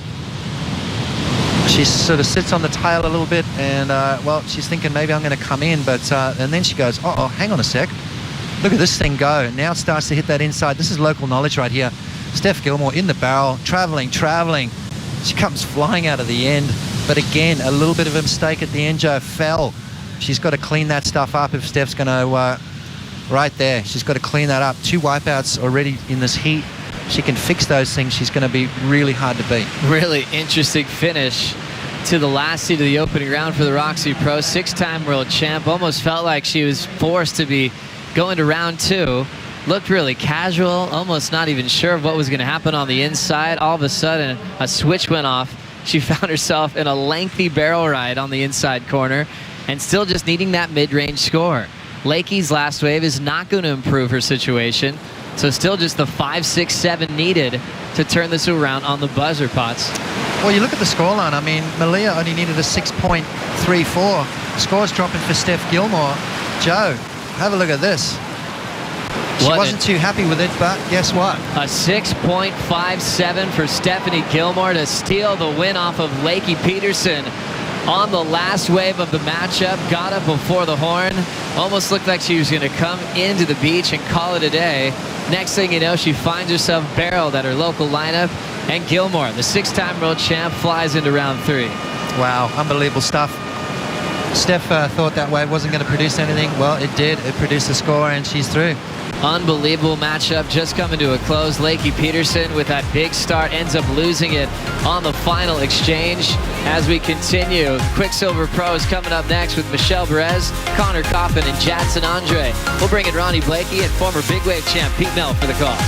sort of sits on the tail a little bit, and well, she's thinking maybe I'm going to come in, but and then she goes, oh, hang on a sec. Look at this thing go. Now it starts to hit that inside. This is local knowledge right here. Steph Gilmore in the barrel, traveling. She comes flying out of the end. But again, a little bit of a mistake at the end, Joe. Fell. She's got to clean that stuff up if Steph's going to, right there. She's got to clean that up. 2 wipeouts already in this heat. She can fix those things. She's going to be really hard to beat.
Really interesting finish to the last seed of the opening round for the Roxy Pro. 6-time world champ. Almost felt like she was forced to be going to round 2. Looked really casual, almost not even sure of what was going to happen on the inside. All of a sudden, a switch went off. She found herself in a lengthy barrel ride on the inside corner and still just needing that mid-range score. Lakey's last wave is not going to improve her situation, so still just the 5, 6, 7 needed to turn this around on the buzzer, Potts.
Well, you look at the scoreline. I mean, Malia only needed a 6.34. Scores dropping for Steph Gilmore. Joe, have a look at this. She wasn't too happy with it, but guess what?
A 6.57 for Stephanie Gilmore to steal the win off of Lakey Peterson on the last wave of the matchup. Got up before the horn. Almost looked like she was going to come into the beach and call it a day. Next thing you know, she finds herself barreled at her local lineup. And Gilmore, the 6-time world champ, flies into round 3.
Wow, unbelievable stuff. Steph thought that wave wasn't going to produce anything. Well, it did. It produced a score, and she's through.
Unbelievable matchup, just coming to a close. Lakey Peterson with that big start ends up losing it on the final exchange. As we continue, Quicksilver Pros coming up next with Michelle Perez, Connor Coffin, and Jadson Andre. We'll bring in Ronnie Blakey and former big wave champ Pete Mel for the call.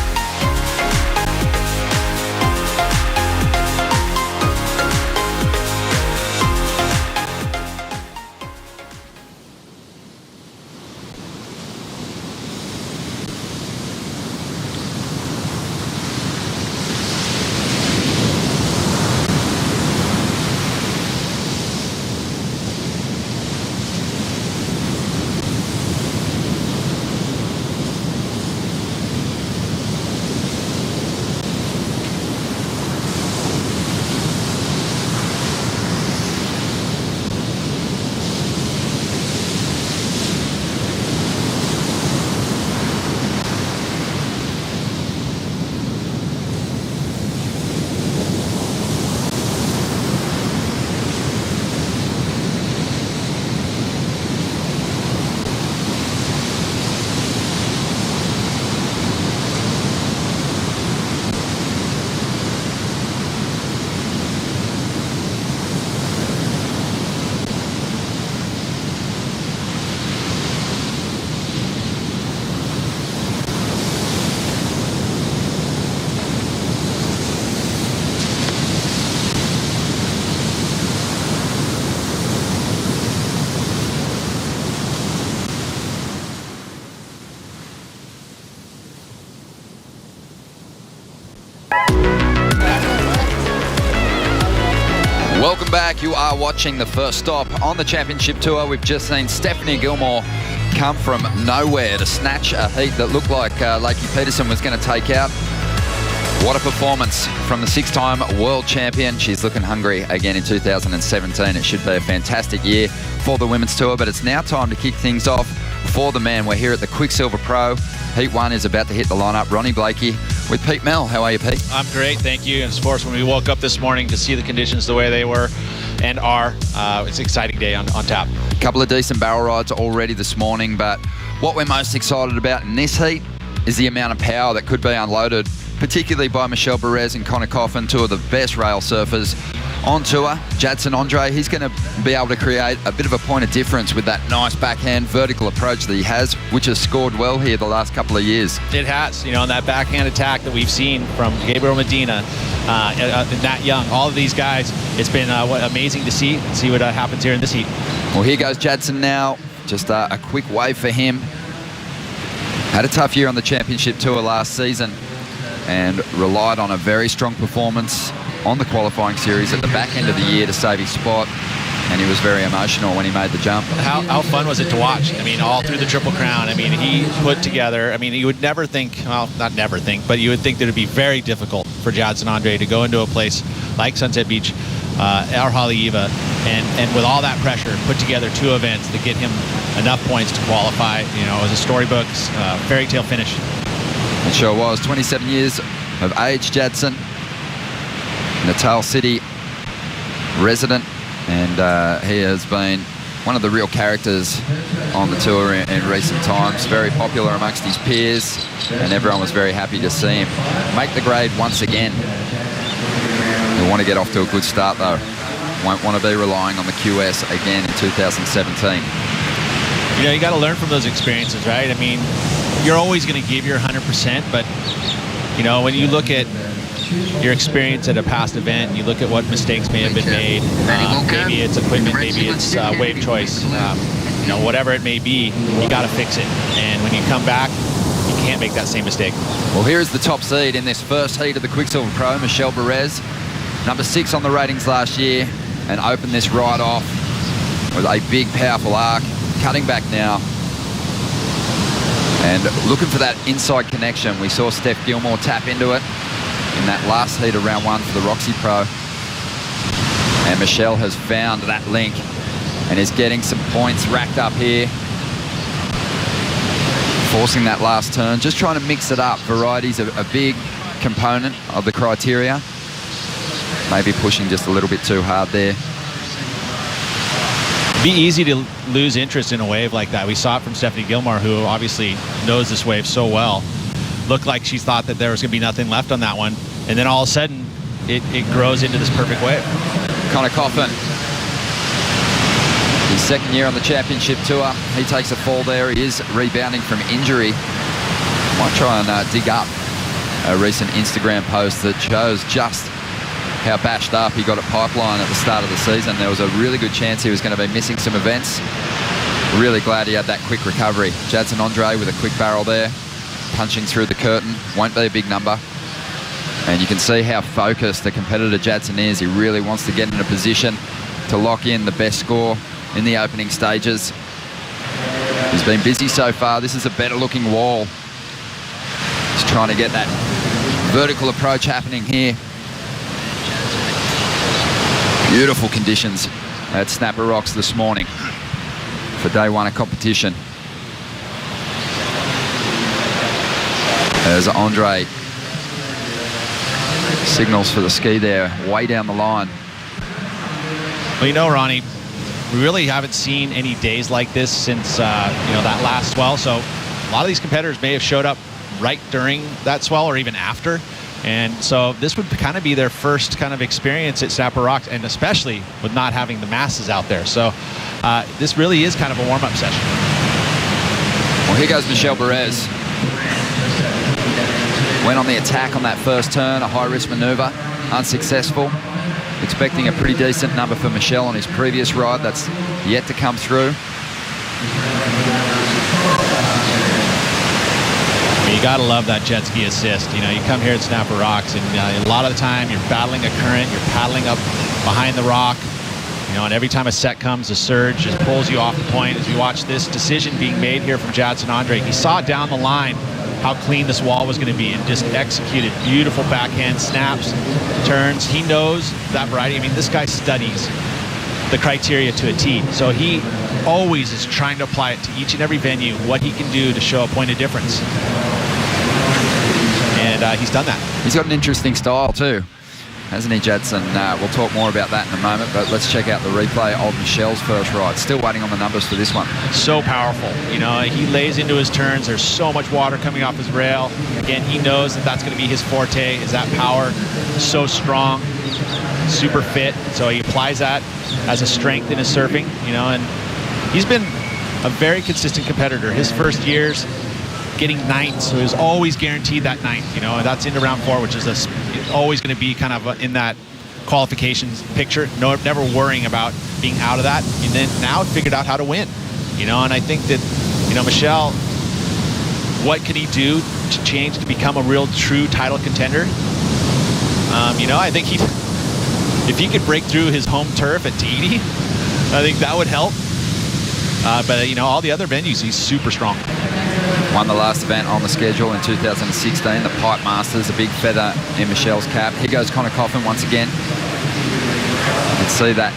Welcome back. You are watching the first stop on the championship tour. We've just seen Stephanie Gilmore come from nowhere to snatch a heat that looked like Lakey Peterson was going to take out. What a performance from the 6-time world champion. She's looking hungry again in 2017. It should be a fantastic year for the women's tour, but it's now time to kick things off for the men. We're here at the Quicksilver Pro. Heat 1 is about to hit the lineup. Ronnie Blakey with Pete Mell. How are you, Pete?
I'm great, thank you. And of course, when we woke up this morning to see the conditions the way they were and are, it's an exciting day on tap.
A couple of decent barrel rides already this morning, but what we're most excited about in this heat is the amount of power that could be unloaded, particularly by Michelle Perez and Connor Coffin, two of the best rail surfers on tour. Jadson Andre, he's going to be able to create a bit of a point of difference with that nice backhand vertical approach that he has, which has scored well here the last couple of years.
It has, you know, and that backhand attack that we've seen from Gabriel Medina, Nat Young, all of these guys, it's been amazing to see what happens here in this heat.
Well, here goes Jadson now. Just a quick wave for him. Had a tough year on the championship tour last season and relied on a very strong performance on the qualifying series at the back end of the year to save his spot, and he was very emotional when he made the jump.
How fun was it to watch? I mean, all through the Triple Crown, I mean, he put together, I mean, you would never think, well, not never think, but you would think that it would be very difficult for Jadson Andre to go into a place like Sunset Beach or Haleiwa, and with all that pressure, put together two events that get him enough points to qualify. You know, it was a storybook fairy tale finish.
It sure was. 27 years of age, Jadson. Natal City resident, and he has been one of the real characters on the tour in recent times. Very popular amongst his peers, and everyone was very happy to see him make the grade once again. We want to get off to a good start though. Won't want to be relying on the QS again in 2017.
You know, you got to learn from those experiences, right? I mean, you're always going to give your 100%, but you know, when you look at your experience at a past event, you look at what mistakes may have been made. Maybe it's equipment, maybe it's wave choice. You know, whatever it may be, you got to fix it. And when you come back, you can't make that same mistake.
Well, here's the top seed in this first heat of the Quicksilver Pro, Michelle Perez, number 6 on the ratings last year, and opened this ride off with a big, powerful arc, cutting back now. And looking for that inside connection. We saw Steph Gilmore tap into it in that last heat of round 1 for the Roxy Pro. And Michelle has found that link and is getting some points racked up here. Forcing that last turn, just trying to mix it up. Variety's a big component of the criteria. Maybe pushing just a little bit too hard there.
Be easy to lose interest in a wave like that. We saw it from Stephanie Gilmore, who obviously knows this wave so well. Looked like she thought that there was going to be nothing left on that one, and then all of a sudden it grows into this perfect wave.
Connor Coffin, his second year on the championship tour, he takes a fall there. He is rebounding from injury. Might try and dig up a recent Instagram post that shows just how bashed up he got at Pipeline at the start of the season. There was a really good chance he was going to be missing some events. Really glad he had that quick recovery. Jadson Andre with a quick barrel there, punching through the curtain. Won't be a big number. And you can see how focused the competitor Jadson is. He really wants to get in a position to lock in the best score in the opening stages. He's been busy so far. This is a better looking wall. Just trying to get that vertical approach happening here. Beautiful conditions at Snapper Rocks this morning for day 1 of competition. There's Andre. Signals for the ski there, way down the line.
Well, you know, Ronnie, we really haven't seen any days like this since, you know, that last swell. So a lot of these competitors may have showed up right during that swell or even after. And so this would kind of be their first kind of experience at Snapper Rocks, and especially with not having the masses out there. So this really is kind of a warm-up session.
Well, here goes Michelle Perez. Went on the attack on that first turn, a high-risk maneuver, unsuccessful. Expecting a pretty decent number for Michelle on his previous ride. That's yet to come through.
You got to love that jet ski assist. You come here at Snapper Rocks, and a lot of the time you're battling a current, you're paddling up behind the rock, and every time a set comes, a surge just pulls you off the point. As you watch this decision being made here from Jadson Andre, he saw down the line how clean this wall was going to be and just executed beautiful backhand snaps, turns. He knows that variety. I mean, this guy studies the criteria to a T. So he always is trying to apply it to each and every venue, what he can do to show a point of difference. And he's done that.
He's got an interesting style too, hasn't he, Jadson? We'll talk more about that in a moment, but let's check out the replay of Michel's first ride. Still waiting on the numbers for this one.
So powerful. He lays into his turns. There's so much water coming off his rail. Again, he knows that that's going to be his forte, is that power. So strong, super fit. So he applies that as a strength in his surfing, and he's been a very consistent competitor. His first years getting ninth, so he was always guaranteed that ninth, and that's into round 4, which is always going to be kind of in that qualifications picture. Never worrying about being out of that. And then now figured out how to win, and I think that, Michel, what can he do to change to become a real true title contender? I think if he could break through his home turf at Tahiti, I think that would help. But all the other venues, he's super strong.
Won the last event on the schedule in 2016, the Pipe Masters, a big feather in Michel's cap. Here goes Connor Coffin once again. You can see that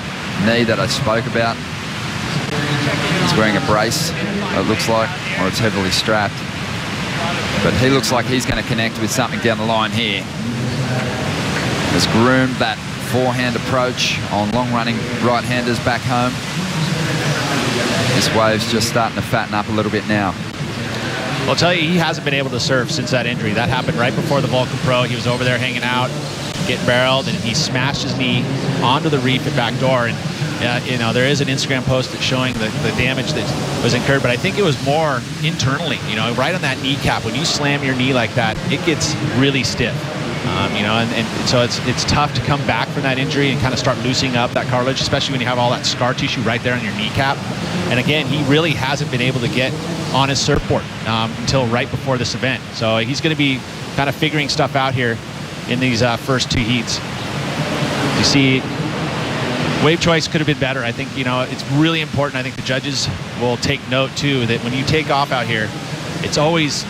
knee that I spoke about. He's wearing a brace, it looks like, or it's heavily strapped. But he looks like he's going to connect with something down the line here. Has groomed that forehand approach on long-running right-handers back home. This wave's just starting to fatten up a little bit now.
I'll tell you, he hasn't been able to surf since that injury. That happened right before the Vulcan Pro. He was over there hanging out, getting barreled, and he smashed his knee onto the reef at backdoor. And there is an Instagram post that's showing the damage that was incurred, but I think it was more internally. Right on that kneecap. When you slam your knee like that, it gets really stiff. And so it's tough to come back from that injury and kind of start loosening up that cartilage, especially when you have all that scar tissue right there on your kneecap. And again, he really hasn't been able to get on his surfboard until right before this event. So he's going to be kind of figuring stuff out here in these first 2 heats. You see, wave choice could have been better. I think, it's really important. I think the judges will take note too, that when you take off out here, it's always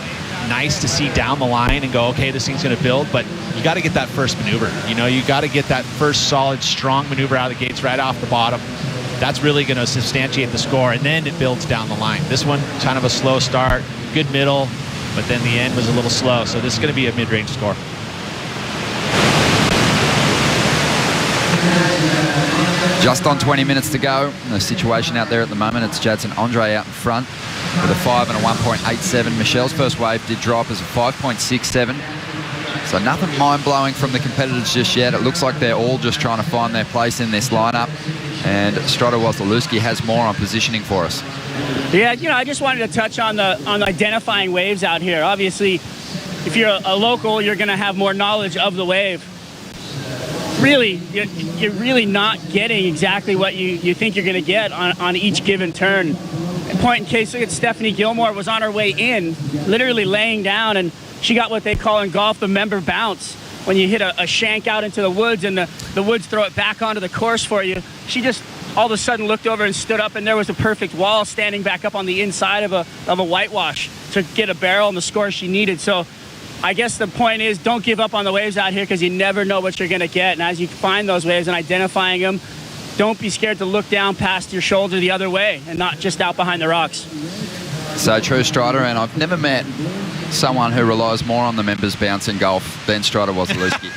nice to see down the line and go, okay, this thing's going to build, but you got to get that first maneuver. You got to get that first solid, strong maneuver out of the gates right off the bottom. That's really going to substantiate the score, and then it builds down the line. This one, kind of a slow start, good middle, but then the end was a little slow. So this is going to be a mid-range score.
Just on 20 minutes to go. The situation out there at the moment, it's Jadson Andre out in front with a 5 and a 1.87. Michel's first wave did drop as a 5.67. So nothing mind-blowing from the competitors just yet. It looks like they're all just trying to find their place in this lineup. And Strato Wozlowski has more on positioning for us.
Yeah, I just wanted to touch on identifying waves out here. Obviously, if you're a local, you're going to have more knowledge of the wave. Really, you're really not getting exactly what you think you're going to get on each given turn. Point in case, look at Stephanie Gilmore was on her way in, literally laying down, and she got what they call in golf the member bounce. When you hit a shank out into the woods and the woods throw it back onto the course for you, she just all of a sudden looked over and stood up, and there was a perfect wall standing back up on the inside of a whitewash to get a barrel and the score she needed. So I guess the point is, don't give up on the waves out here, because you never know what you're going to get. And as you find those waves and identifying them, don't be scared to look down past your shoulder the other way and not just out behind the rocks.
So true, Strider, and I've never met someone who relies more on the members bounce in golf than Strider Wozlowski.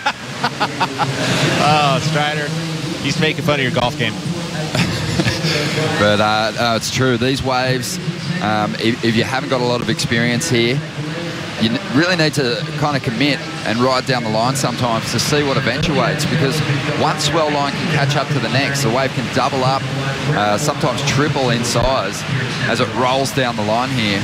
Oh, Strider, he's making fun of your golf game.
But it's true. These waves, if you haven't got a lot of experience here, you really need to kind of commit and ride down the line sometimes to see what eventuates, because one swell line can catch up to the next. The wave can double up, sometimes triple in size as it rolls down the line here,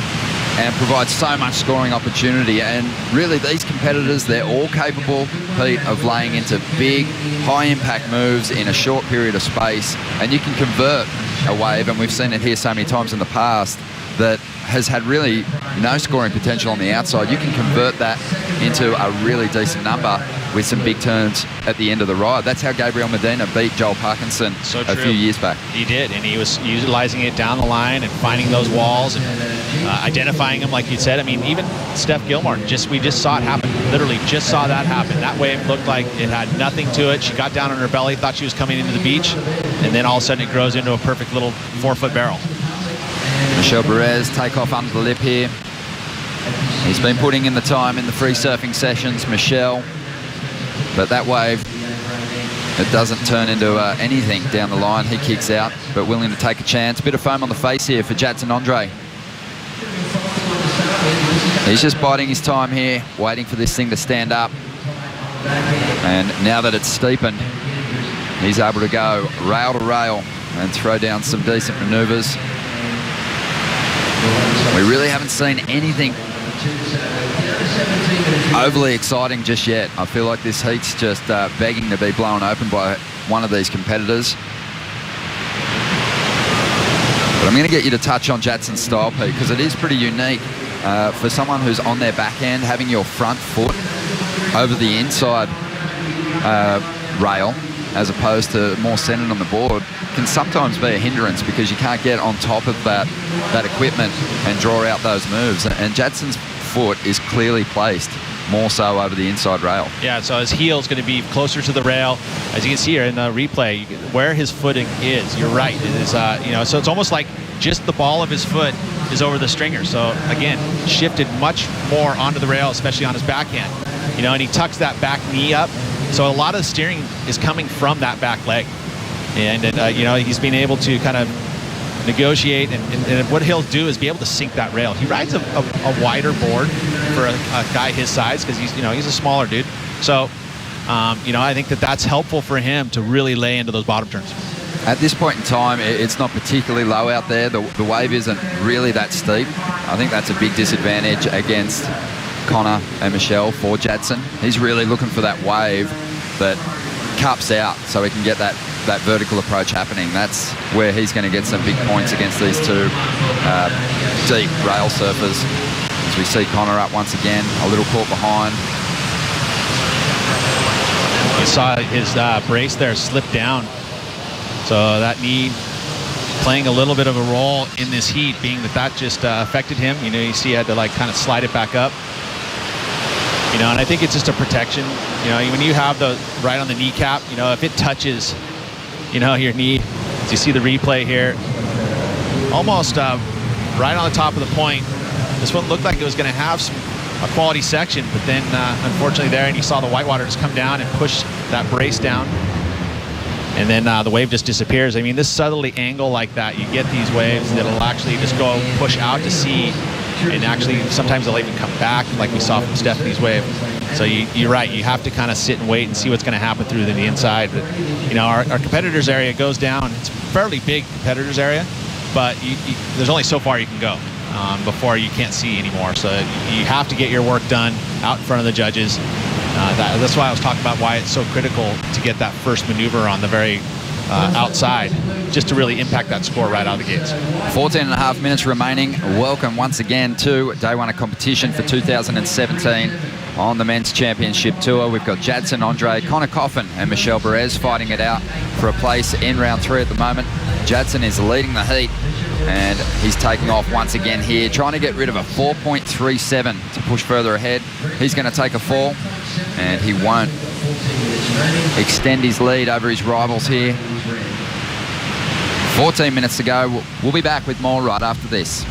and provides so much scoring opportunity. And really, these competitors, they're all capable, Pete, of laying into big, high-impact moves in a short period of space, and you can convert a wave, and we've seen it here so many times in the past, that has had really no scoring potential on the outside. You can convert that into a really decent number with some big turns at the end of the ride. That's how Gabriel Medina beat Joel Parkinson a few years back.
He did, and he was utilizing it down the line and finding those walls and identifying them, like you said. I mean, even Steph Gilmore, we just saw it happen. Literally just saw that happen. That wave looked like it had nothing to it. She got down on her belly, thought she was coming into the beach, and then all of a sudden it grows into a perfect little 4-foot barrel.
Michelle Perez take off under the lip here. He's been putting in the time in the free surfing sessions, Michelle. But that wave, it doesn't turn into anything down the line. He kicks out, but willing to take a chance. Bit of foam on the face here for Jadson Andre. He's just biding his time here, waiting for this thing to stand up. And now that it's steepened, he's able to go rail to rail and throw down some decent maneuvers. We really haven't seen anything overly exciting just yet. I feel like this heat's just begging to be blown open by one of these competitors. But I'm going to get you to touch on Jadson's style, Pete, because it is pretty unique for someone who's on their backhand. Having your front foot over the inside rail as opposed to more centered on the board can sometimes be a hindrance because you can't get on top of that equipment and draw out those moves. And Jadson's foot is clearly placed more so over the inside rail.
Yeah, so his heel is going to be closer to the rail. As you can see here in the replay, where his footing is, you're right. It is, so it's almost like just the ball of his foot is over the stringer. So again, shifted much more onto the rail, especially on his backhand. And he tucks that back knee up. So a lot of the steering is coming from that back leg. And he's been able to kind of negotiate, and what he'll do is be able to sink that rail. He rides a wider board for a guy his size because he's a smaller dude. So I think that's helpful for him to really lay into those bottom turns.
At this point in time, it's not particularly low out there. The wave isn't really that steep. I think that's a big disadvantage against Connor and Michelle for Jadson. He's really looking for that wave that cups out so he can get that vertical approach happening. That's where he's going to get some big points against these two deep rail surfers. As we see Connor up once again, a little caught behind.
You saw his brace there slip down. So that knee playing a little bit of a role in this heat, being that just affected him. You see he had to kind of slide it back up. And I think it's just a protection. When you have the right on the kneecap, if it touches, your knee, as you see the replay here, almost right on the top of the point. This one looked like it was going to have a quality section, but then unfortunately there, and you saw the whitewater just come down and push that brace down. And then the wave just disappears. I mean, this southerly angle like that, you get these waves that'll actually just go push out to sea, and actually sometimes they'll even come back, like we saw from Stephanie's wave. So you're right, you have to kind of sit and wait and see what's going to happen through the inside. But our competitors area goes down. It's a fairly big competitors area, but there's only so far you can go before you can't see anymore. So you have to get your work done out in front of the judges. That's why I was talking about why it's so critical to get that first maneuver on the very outside, just to really impact that score right out of the gates.
14 and a half minutes remaining. Welcome once again to day one of competition for 2017 on the Men's Championship Tour. We've got Jadson Andre, Connor Coffin and Michelle Perez fighting it out for a place in round 3 at the moment. Jadson is leading the heat and he's taking off once again here, trying to get rid of a 4.37 to push further ahead. He's going to take a fall and he won't extend his lead over his rivals here. 14 minutes to go. We'll be back with more right after this.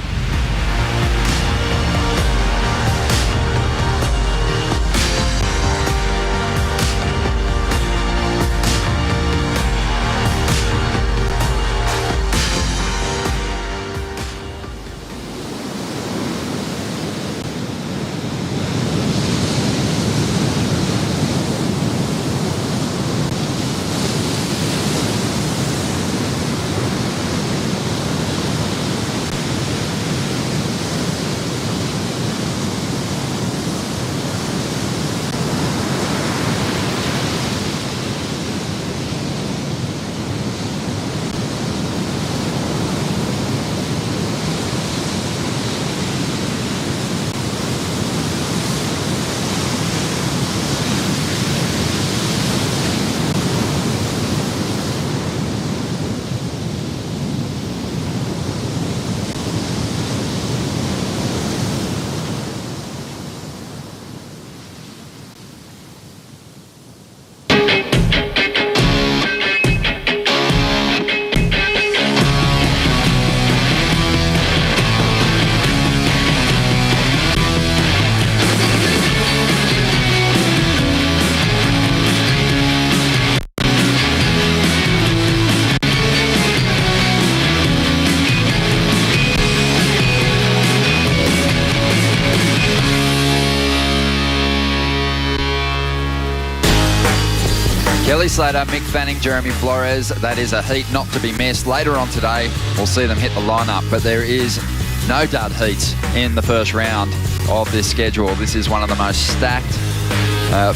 Billy Slater, Mick Fanning, Jeremy Flores. That is a heat not to be missed. Later on today, we'll see them hit the lineup, but there is no dud heats in the first round of this schedule. This is one of the most stacked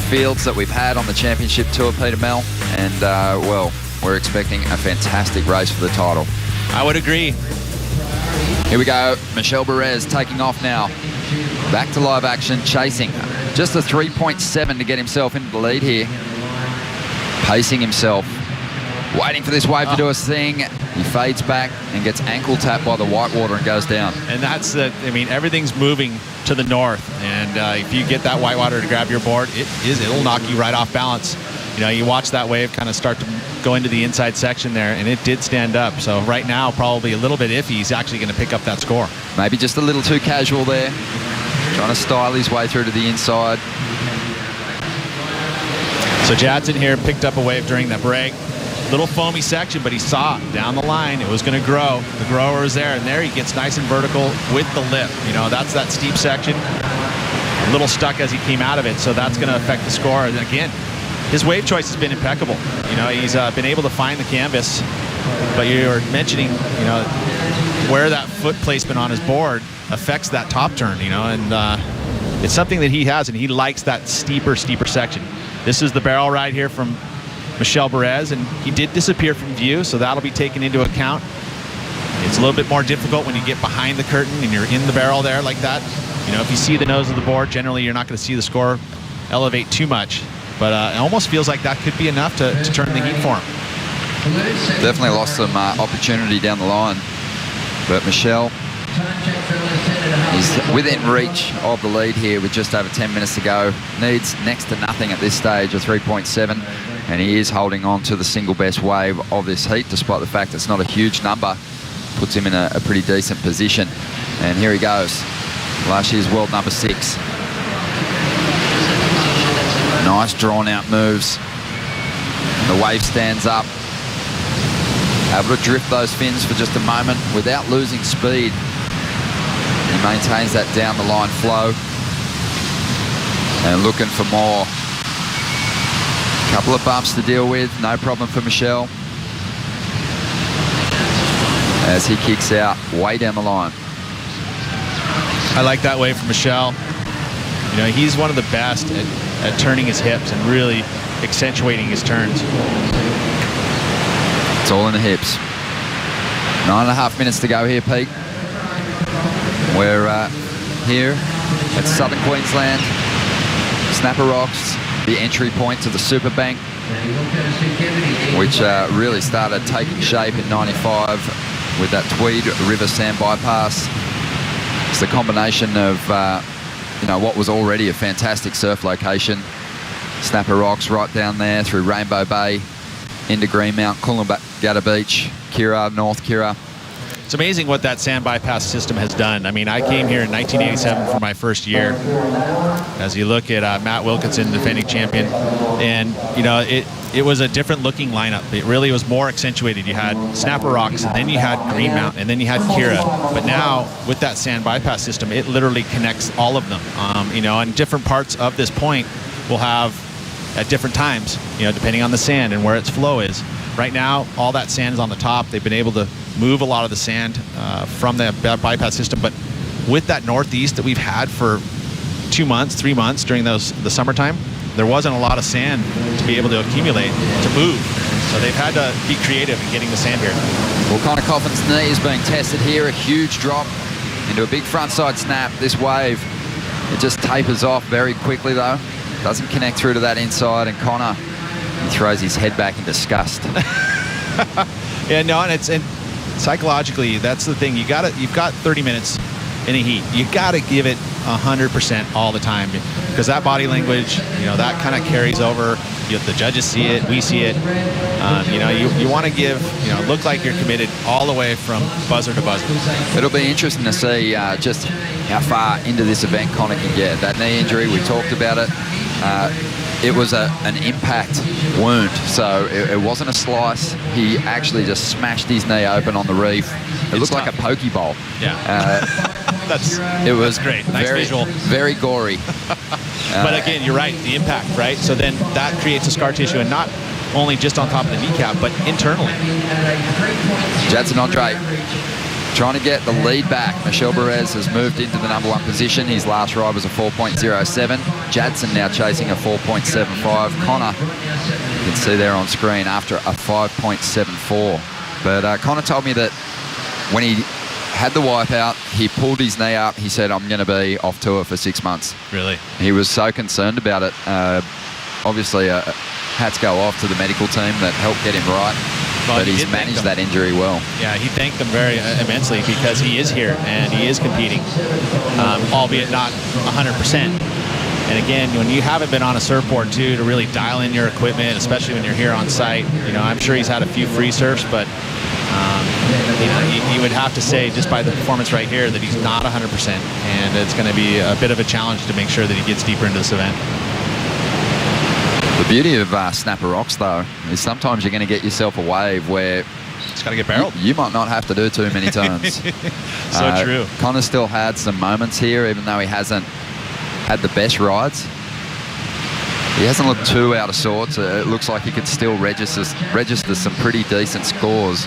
fields that we've had on the championship tour, Peter Mel, and well, we're expecting a fantastic race for the title.
I would agree.
Here we go, Michel Perez taking off now. Back to live action, chasing. Just a 3.7 to get himself into the lead here. Pacing himself, waiting for this wave to do his thing. He fades back and gets ankle tapped by the whitewater and goes down.
And that's the, I mean, everything's moving to the north. And if you get that whitewater to grab your board, it'll knock you right off balance. You know, you watch that wave kind of start to go into the inside section there, and it did stand up. So right now, probably a little bit iffy. He's actually going to pick up that score.
Maybe just a little too casual there. Trying to style his way through to the inside.
So Jadson here picked up a wave during that break. Little foamy section, but he saw down the line it was going to grow. The grower was there, and there he gets nice and vertical with the lip. You know, that's that steep section. A little stuck as he came out of it, so that's going to affect the score. And again, his wave choice has been impeccable. You know, he's been able to find the canvas, but you were mentioning, you know, where that foot placement on his board affects that top turn, you know, and it's something that he has, and he likes that steeper section. This is the barrel ride here from Michel Perez, and he did disappear from view, so that'll be taken into account. It's a little bit more difficult when you get behind the curtain and you're in the barrel there like that. You know, if you see the nose of the board, generally you're not going to see the score elevate too much. But it almost feels like that could be enough to turn the heat for him.
Definitely lost some opportunity down the line. But Michel is within reach of the lead here with just over 10 minutes to go. Needs next to nothing at this stage, a 3.7. And he is holding on to the single best wave of this heat, despite the fact it's not a huge number. Puts him in a pretty decent position. And here he goes. Last year's world number 6. Nice drawn out moves. And the wave stands up. Able to drift those fins for just a moment without losing speed. He maintains that down the line flow. And looking for more. Couple of bumps to deal with, no problem for Michel. As he kicks out way down the line.
I like that wave from Michel. You know, he's one of the best at turning his hips and really accentuating his turns.
It's all in the hips. 9.5 minutes to go here, Pete. We're here at Southern Queensland, Snapper Rocks, the entry point to the Super Bank, which really started taking shape in '95 with that Tweed River Sand Bypass. It's the combination of you know, what was already a fantastic surf location. Snapper Rocks right down there through Rainbow Bay into Greenmount, Coolangatta Beach, Kirra, North Kirra.
It's amazing what that sand bypass system has done. I mean, I came here in 1987 for my first year. As you look at Matt Wilkinson, defending champion, and you know, it was a different looking lineup. It really was more accentuated. You had Snapper Rocks, and then you had Greenmount, and then you had Kirra. But now with that sand bypass system, it literally connects all of them. You know, and different parts of this point will have at different times, you know, depending on the sand and where its flow is. Right now, all that sand is on the top. They've been able to move a lot of the sand from the bypass system, but with that northeast that we've had for 2 months, 3 months during the summertime, there wasn't a lot of sand to be able to accumulate to move. So they've had to be creative in getting the sand here.
Well, Connor Coffin's knee is being tested here. A huge drop into a big frontside snap. This wave, it just tapers off very quickly though. Doesn't connect through to that inside, and Connor, he throws his head back in disgust.
Yeah, no, and psychologically, that's the thing. You've got 30 minutes in a heat. You got to give it 100% all the time, because that body language, you know, that kind of carries over. The judges see it, we see it. You know, you want to give, you know, look like you're committed all the way from buzzer to buzzer.
It'll be interesting to see just how far into this event Connor can get. That knee injury, we talked about it. It was an impact wound, so it wasn't a slice. He actually just smashed his knee open on the reef. It looked like a pokeball.
Yeah.
It was
great. Nice
very,
visual.
very gory.
But again, you're right, the impact, right? So then that creates a scar tissue, and not only just on top of the kneecap, but internally.
Jadson Andre trying to get the lead back. Michel Perez has moved into the number 1 position. His last ride was a 4.07. Jadson now chasing a 4.75. Connor, you can see there on screen, after a 5.74. But Connor told me that when he had the wipeout, he pulled his knee up. He said, I'm going to be off tour for 6 months.
Really?
He was so concerned about it. Obviously, hats go off to the medical team that helped get him right. But he's managed that injury well.
Yeah, he thanked them very immensely because he is here and he is competing, albeit not 100%. And again, when you haven't been on a surfboard too, to really dial in your equipment, especially when you're here on site, you know, I'm sure he's had a few free surfs, but you know, you would have to say just by the performance right here that he's not 100%, and it's going to be a bit of a challenge to make sure that he gets deeper into this event.
The beauty of Snapper Rocks, though, is sometimes you're going to get yourself a wave where
it's got to get barreled.
You might not have to do too many turns.
So true.
Connor still had some moments here, even though he hasn't had the best rides. He hasn't looked too out of sorts. It looks like he could still register some pretty decent scores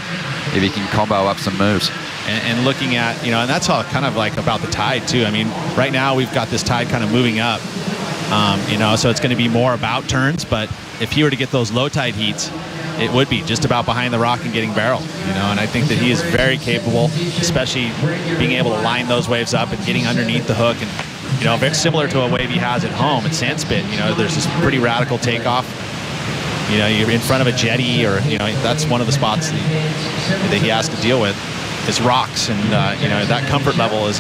if he can combo up some moves.
And looking at, you know, and that's all kind of like about the tide too. I mean, right now we've got this tide kind of moving up. You know, so it's going to be more about turns, but if he were to get those low tide heats, it would be just about behind the rock and getting barreled, you know, and I think that he is very capable, especially being able to line those waves up and getting underneath the hook. And, you know, very similar to a wave he has at home at Sandspit, you know, there's this pretty radical takeoff. You know, you're in front of a jetty, or, you know, that's one of the spots that he has to deal with. It's rocks, and, you know, that comfort level is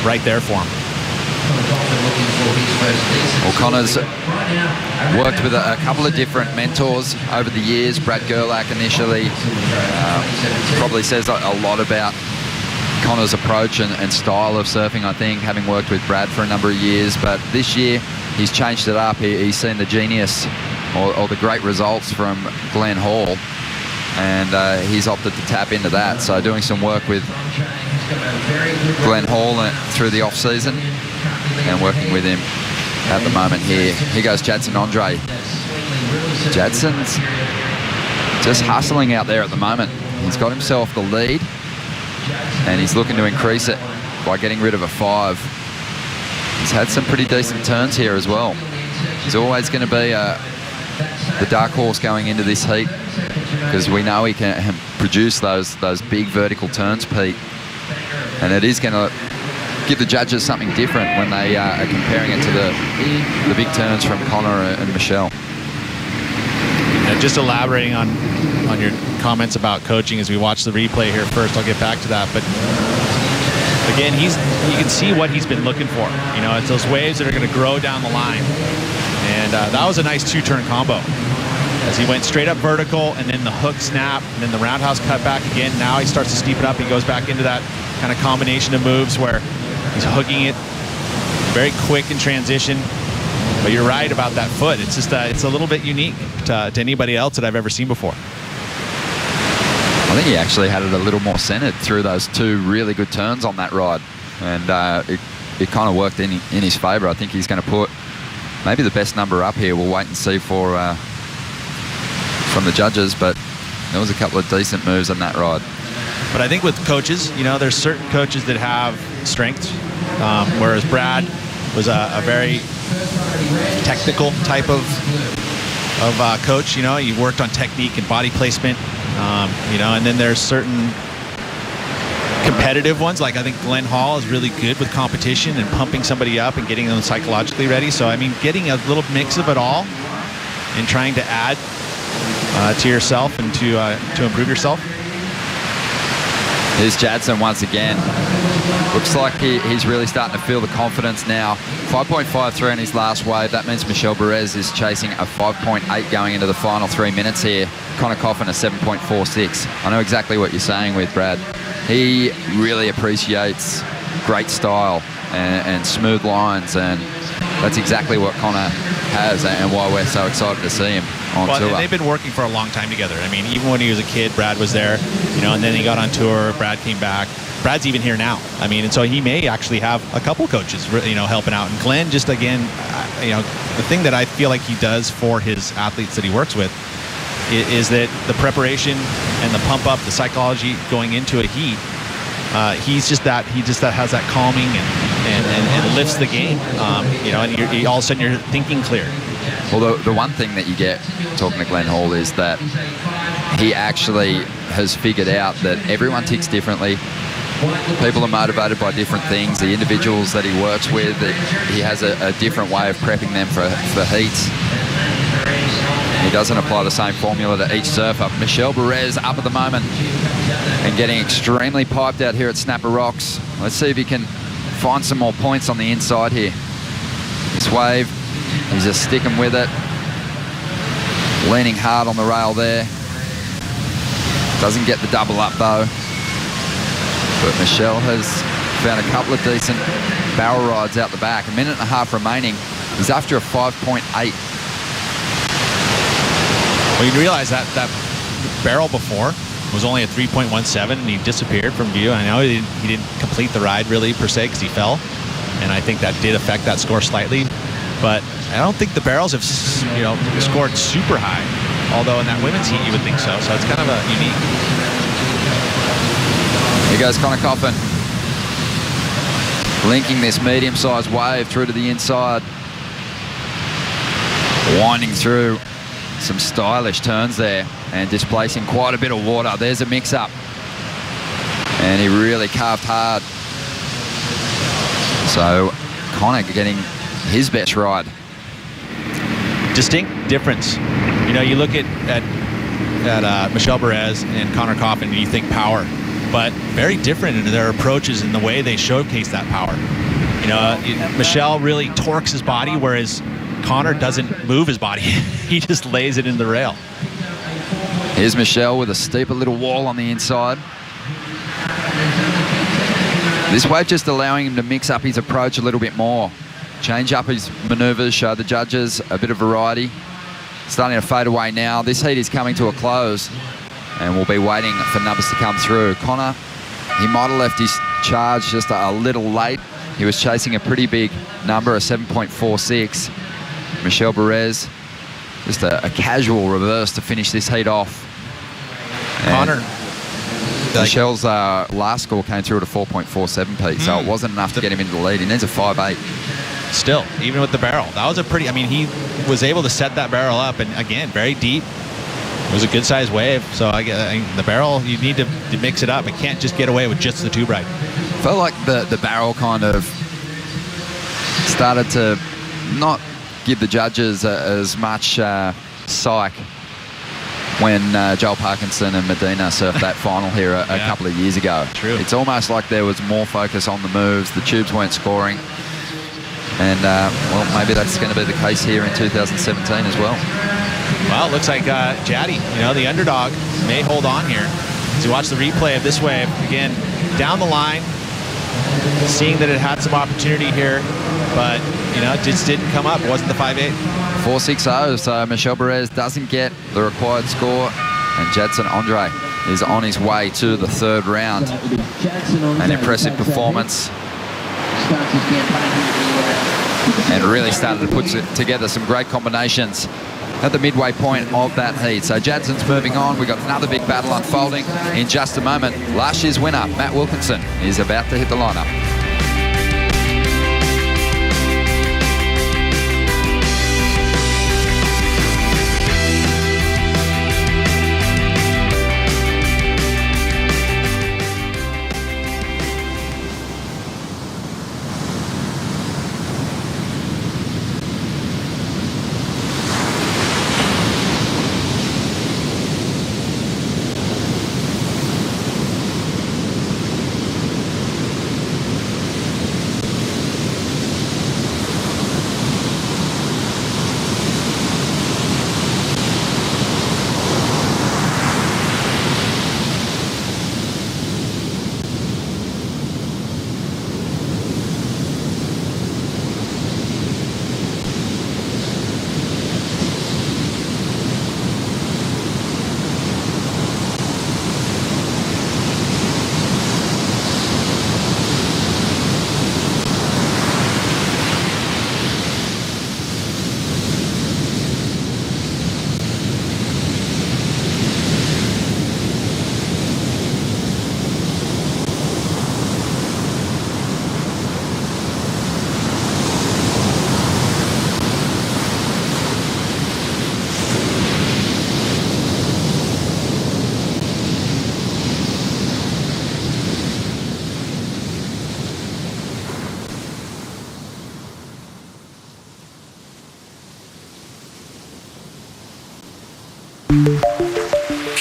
right there for him.
Well, Connor's worked with a couple of different mentors over the years. Brad Gerlach initially probably says a lot about Connor's approach and style of surfing, I think, having worked with Brad for a number of years. But this year, he's changed it up. He's seen the genius or the great results from Glenn Hall, and he's opted to tap into that. So doing some work with Glenn Hall through the off-season and working with him at the moment here. Here goes Jadson Andre. Jadson's just hustling out there at the moment. He's got himself the lead, and he's looking to increase it by getting rid of a 5. He's had some pretty decent turns here as well. He's always going to be the dark horse going into this heat, because we know he can produce those big vertical turns, Pete. And it is going to give the judges something different when they are comparing it to the big turns from Connor and Michelle.
Yeah, just elaborating on your comments about coaching as we watch the replay here first, I'll get back to that. But again, you can see what he's been looking for. You know, it's those waves that are going to grow down the line. And that was a nice 2-turn combo, as he went straight up vertical, and then the hook snap, and then the roundhouse cut back again. Now he starts to steepen up. He goes back into that kind of combination of moves where he's hooking it very quick in transition. But you're right about that foot. It's just it's a little bit unique to anybody else that I've ever seen before.
I think he actually had it a little more centered through those 2 really good turns on that ride, and it kind of worked in his favor. I think he's going to put maybe the best number up here. We'll wait and see from the judges, but there was a couple of decent moves on that ride.
But I think with coaches, you know, there's certain coaches that have strengths, whereas Brad was a very technical type of coach. You know, he worked on technique and body placement, you know, and then there's certain competitive ones. Like I think Glenn Hall is really good with competition and pumping somebody up and getting them psychologically ready. So, I mean, getting a little mix of it all and trying to add to yourself and to improve yourself.
Here's Jadson once again. Looks like he's really starting to feel the confidence now. 5.53 in his last wave. That means Michel Perez is chasing a 5.8 going into the final 3 minutes here. Connor Coffin a 7.46. I know exactly what you're saying with Brad. He really appreciates great style and smooth lines, and that's exactly what Connor has, and why we're so excited to see him on tour.
And they've been working for a long time together. I mean, even when he was a kid, Brad was there, you know, and then he got on tour, Brad came back. Brad's even here now. I mean, and so he may actually have a couple coaches, you know, helping out. And Glenn, just again, you know, the thing that I feel like he does for his athletes that he works with is that the preparation and the pump up, the psychology going into a heat, he just has that calming and lifts the game, and all of a sudden you're thinking clear.
Well, the one thing that you get talking to Glenn Hall is that he actually has figured out that everyone ticks differently. People are motivated by different things. The individuals that he works with, he has a different way of prepping them for heats. He doesn't apply the same formula to each surfer. Michel Perez up at the moment and getting extremely piped out here at Snapper Rocks. Let's see if he can find some more points on the inside here. This wave, he's just sticking with it. Leaning hard on the rail there. Doesn't get the double up though. But Michel has found a couple of decent barrel rides out the back. A minute and a half remaining. He's after a 5.8.
Well, you realize that barrel before was only a 3.17 and he disappeared from view. I know he didn't complete the ride really per se because he fell. And I think that did affect that score slightly. But I don't think the barrels have, scored super high. Although in that women's heat you would think so. So it's kind of a unique.
Here goes Connor Coffin. Linking this medium-sized wave through to the inside. Winding through some stylish turns there and displacing quite a bit of water. There's a mix-up. And he really carved hard. So Connor getting his best ride.
Distinct difference. You look at Michel Perez and Connor Coffin and you think power, but very different in their approaches and the way they showcase that power. Michel really torques his body, whereas Connor doesn't move his body. He just lays it in the rail.
Here's Michel with a steeper little wall on the inside. This wave just allowing him to mix up his approach a little bit more. Change up his maneuvers, show the judges a bit of variety. Starting to fade away now. This heat is coming to a close and we'll be waiting for numbers to come through. Connor, he might have left his charge just a little late. He was chasing a pretty big number, a 7.46. Michel Perez, just a casual reverse to finish this heat off. And
Connor.
Michel's last score came through at a 4.47, Pete, so it wasn't enough to get him into the lead. He needs a 5.8.
Still, even with the barrel. That was he was able to set that barrel up, and again, very deep. It was a good-sized wave, so the barrel, you need to mix it up. It can't just get away with just the tube ride.
Felt like the barrel kind of started to not give the judges as much psych when Joel Parkinson and Medina surfed that final here a couple of years ago.
True.
It's almost like there was more focus on the moves. The tubes weren't scoring. And, maybe that's going to be the case here in 2017 as well.
Well, it looks like Jaddy, the underdog, may hold on here. As you watch the replay of this wave, again, down the line, seeing that it had some opportunity here, but, it just didn't come up. It wasn't the 5.8.
4.60, so Michel Perez doesn't get the required score, and Jadson Andre is on his way to the third round. An impressive performance. And really started to put together some great combinations at the midway point of that heat. So Jadson's moving on. We've got another big battle unfolding in just a moment. Last year's winner, Matt Wilkinson, is about to hit the lineup.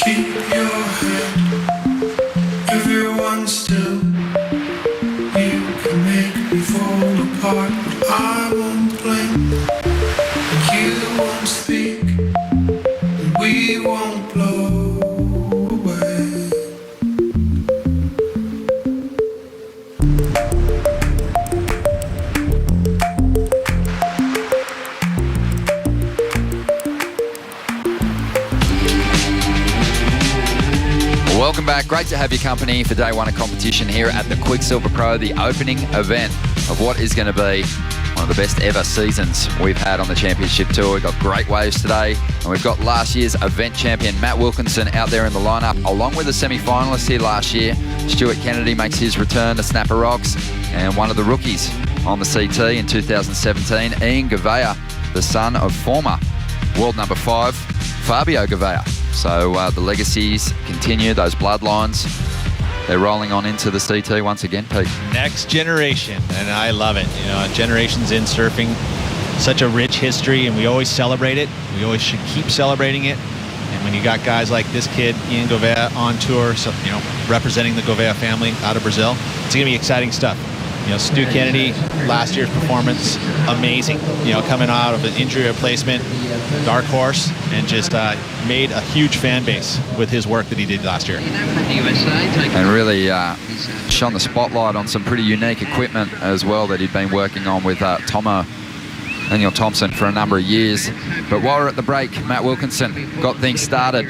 keep your hand. Everyone still. You can make me fall apart, but I won't blink. And you won't speak, and we won't blow away.
Welcome back. Great to have your company for day one of competition here at the Quicksilver Pro, the opening event of what is going to be one of the best ever seasons we've had on the Championship Tour. We've got great waves today, and we've got last year's event champion Matt Wilkinson out there in the lineup, along with the semi-finalist here last year. Stuart Kennedy makes his return to Snapper Rocks, and one of the rookies on the CT in 2017, Ian Gouveia, the son of former world number 5 Fabio Gouveia. So the legacies continue, those bloodlines. They're rolling on into the CT once again, Pete.
Next generation, and I love it. You know, generations in surfing, such a rich history, and we always celebrate it. We always should keep celebrating it. And when you got guys like this kid, Ian Gouveia, on tour, so, you know, representing the Gouveia family out of Brazil, it's going to be exciting stuff. You know, Stu Kennedy, last year's performance, amazing. You know, coming out of an injury replacement, dark horse, and just made a huge fan base with his work that he did last year.
And really shone the spotlight on some pretty unique equipment as well that he'd been working on with Daniel Thompson for a number of years. But while we're at the break, Matt Wilkinson got things started.